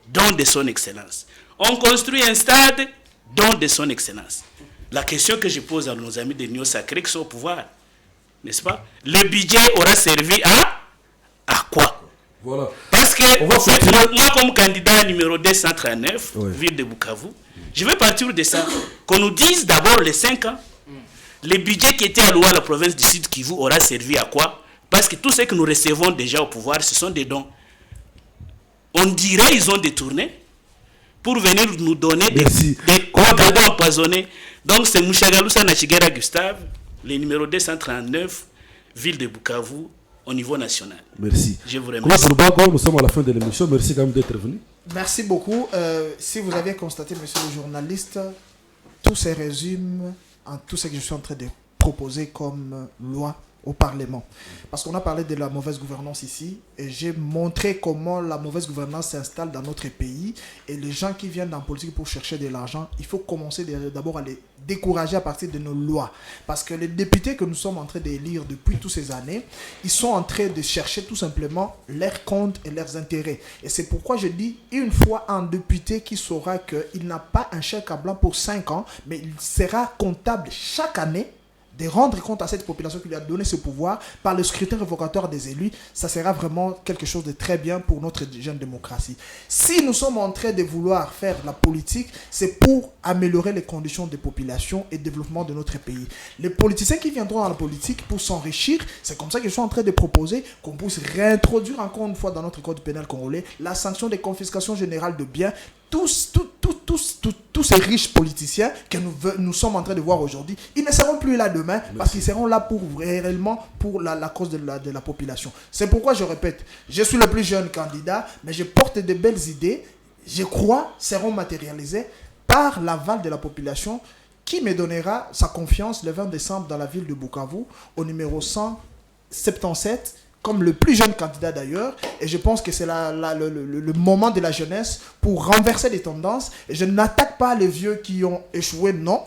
don de son excellence. On construit un stade, don de son excellence. La question que je pose à nos amis de l'Union sacrée qui sont au pouvoir, n'est-ce pas? Le budget aura servi à quoi? Voilà. Parce que moi, comme candidat numéro 239, ville de Bukavu, je vais partir de ça. Qu'on nous dise d'abord les 5 ans. Le budget qui était alloué à la province du Sud Kivu aura servi à quoi? Parce que tout ce que nous recevons déjà au pouvoir, ce sont des dons. On dirait qu'ils ont détourné pour venir nous donner des cadeaux empoisonnés. Donc c'est Mouchagalousa Nachigera Gustave, le numéro 239, ville de Bukavu, au niveau national. Merci. Je vous remercie. Nous sommes à la fin de l'émission. Merci quand même d'être venu. Merci beaucoup. Si vous avez constaté, monsieur le journaliste, tout se résume en tout ce que je suis en train de proposer comme loi au Parlement. Parce qu'on a parlé de la mauvaise gouvernance ici, et j'ai montré comment la mauvaise gouvernance s'installe dans notre pays, et les gens qui viennent dans la politique pour chercher de l'argent, il faut commencer d'abord à les décourager à partir de nos lois. Parce que les députés que nous sommes en train d'élire depuis toutes ces années, ils sont en train de chercher tout simplement leurs comptes et leurs intérêts. Et c'est pourquoi je dis, une fois un député qui saura qu'il n'a pas un chèque à blanc pour 5 ans, mais il sera comptable chaque année, de rendre compte à cette population qui lui a donné ce pouvoir par le scrutin révocatoire des élus, ça sera vraiment quelque chose de très bien pour notre jeune démocratie. Si nous sommes en train de vouloir faire la politique, c'est pour améliorer les conditions de population et développement de notre pays. Les politiciens qui viendront dans la politique pour s'enrichir, c'est comme ça que je suis en train de proposer qu'on puisse réintroduire encore une fois dans notre code pénal congolais la sanction des confiscations générales de biens. Tous ces riches politiciens que nous sommes en train de voir aujourd'hui, ils ne seront plus là demain. Merci. Parce qu'ils seront là pour réellement pour la cause de la population. C'est pourquoi je répète, je suis le plus jeune candidat, mais je porte de belles idées, je crois, seront matérialisées par l'aval de la population qui me donnera sa confiance le 20 décembre dans la ville de Bukavu au numéro 177. Comme le plus jeune candidat d'ailleurs, et je pense que c'est le moment de la jeunesse pour renverser les tendances. Et je n'attaque pas les vieux qui ont échoué, non.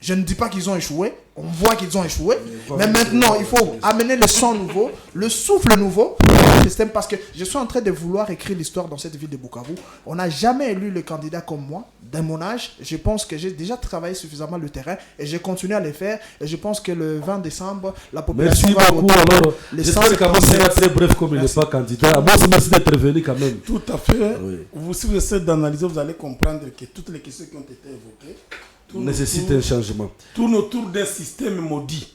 Je ne dis pas qu'ils ont échoué, on voit qu'ils ont échoué. Mais maintenant, il faut amener le sang nouveau, le souffle nouveau dans le système, parce que je suis en train de vouloir écrire l'histoire dans cette ville de Bukavu. On n'a jamais élu le candidat comme moi, de mon âge. Je pense que j'ai déjà travaillé suffisamment le terrain et j'ai continué à le faire. Et je pense que le 20 décembre, la population merci va beaucoup. voter. Alors, j'espère qu'Amos sera très bref comme il n'est pas candidat. Amos, merci d'être venu quand même. Tout à fait. Oui. Vous, si vous essayez d'analyser, vous allez comprendre que toutes les questions qui ont été évoquées Nécessite un changement. Tourne autour d'un système maudit.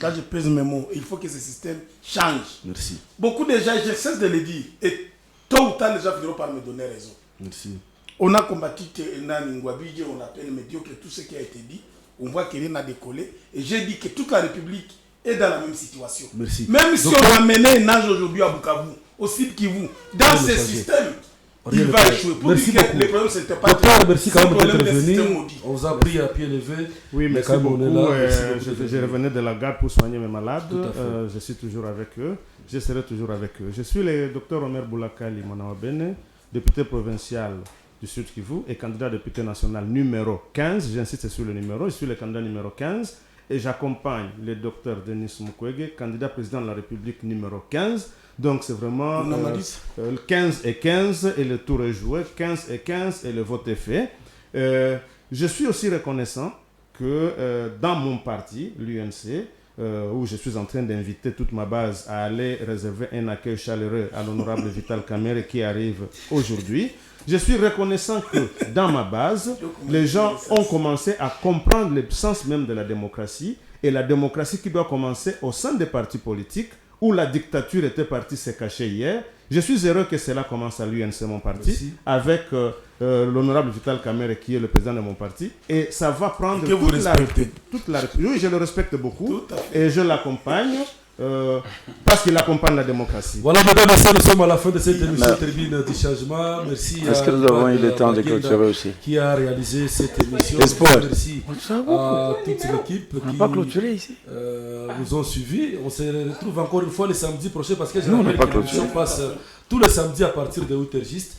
Là, je pèse mes mots. Il faut que ce système change. Merci. Beaucoup de gens, je cesse de le dire, et tôt ou tard, les gens finiront par me donner raison. Merci. On a combattu Nani Ngouabidje, on l'appelle médiocre, tout ce qui a été dit. On voit que rien n'a décollé. Et j'ai dit que toute la République est dans la même situation. Merci. Même si on a mené un âge aujourd'hui à Bukavu, au Sud Kivu, dans ce système, il va échouer. Pour merci dire beaucoup. que les problèmes, c'était pas... Docteur, merci quand même d'être venu. maudit. On vous a pris à pied levé. Oui, mais merci quand même, beaucoup. on est là. Je revenais de la garde pour soigner mes malades. Tout à fait. Je suis toujours avec eux. Je serai toujours avec eux. Je suis le docteur Omer Boulakali Manawabene, député provincial du Sud Kivu et candidat député national numéro 15. J'insiste sur le numéro. Je suis le candidat numéro 15 et j'accompagne le docteur Denis Mukwege, candidat président de la République numéro 15. Donc c'est vraiment 15 et 15 et le tour est joué, 15 et 15 et le vote est fait. Je suis aussi reconnaissant que dans mon parti, l'UNC, où je suis en train d'inviter toute ma base à aller réserver un accueil chaleureux à l'honorable Vital Kamerhe qui arrive aujourd'hui, je suis reconnaissant que dans ma base, les gens ont commencé à comprendre le sens même de la démocratie et la démocratie qui doit commencer au sein des partis politiques où la dictature était partie se cacher hier. Je suis heureux que cela commence à l'UNC, mon parti, merci. avec l'honorable Vital Kamerhe qui est le président de mon parti. Et ça va prendre toute la... Oui, je le respecte beaucoup et je l'accompagne parce qu'il accompagne la démocratie. Voilà, mesdames et messieurs, nous sommes à la fin de cette émission Tribune du Changement. Merci Est-ce que nous avons eu le temps de clôturer aussi qui a réalisé cette émission. Merci à toute l'équipe qui pas clôturé ici. nous ont suivis. On se retrouve encore une fois le samedi prochain parce que on n'a pas clôturé. l'émission passe tous les samedis à partir de 8h juste.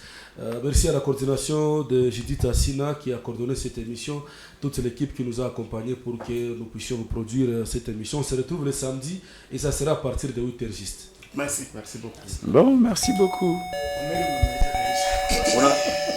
Merci à la coordination de Judith Assina qui a coordonné cette émission, toute l'équipe qui nous a accompagnés pour que nous puissions vous produire cette émission. On se retrouve le samedi et ça sera à partir de 8h juste. Merci beaucoup. Bon, merci beaucoup. On a...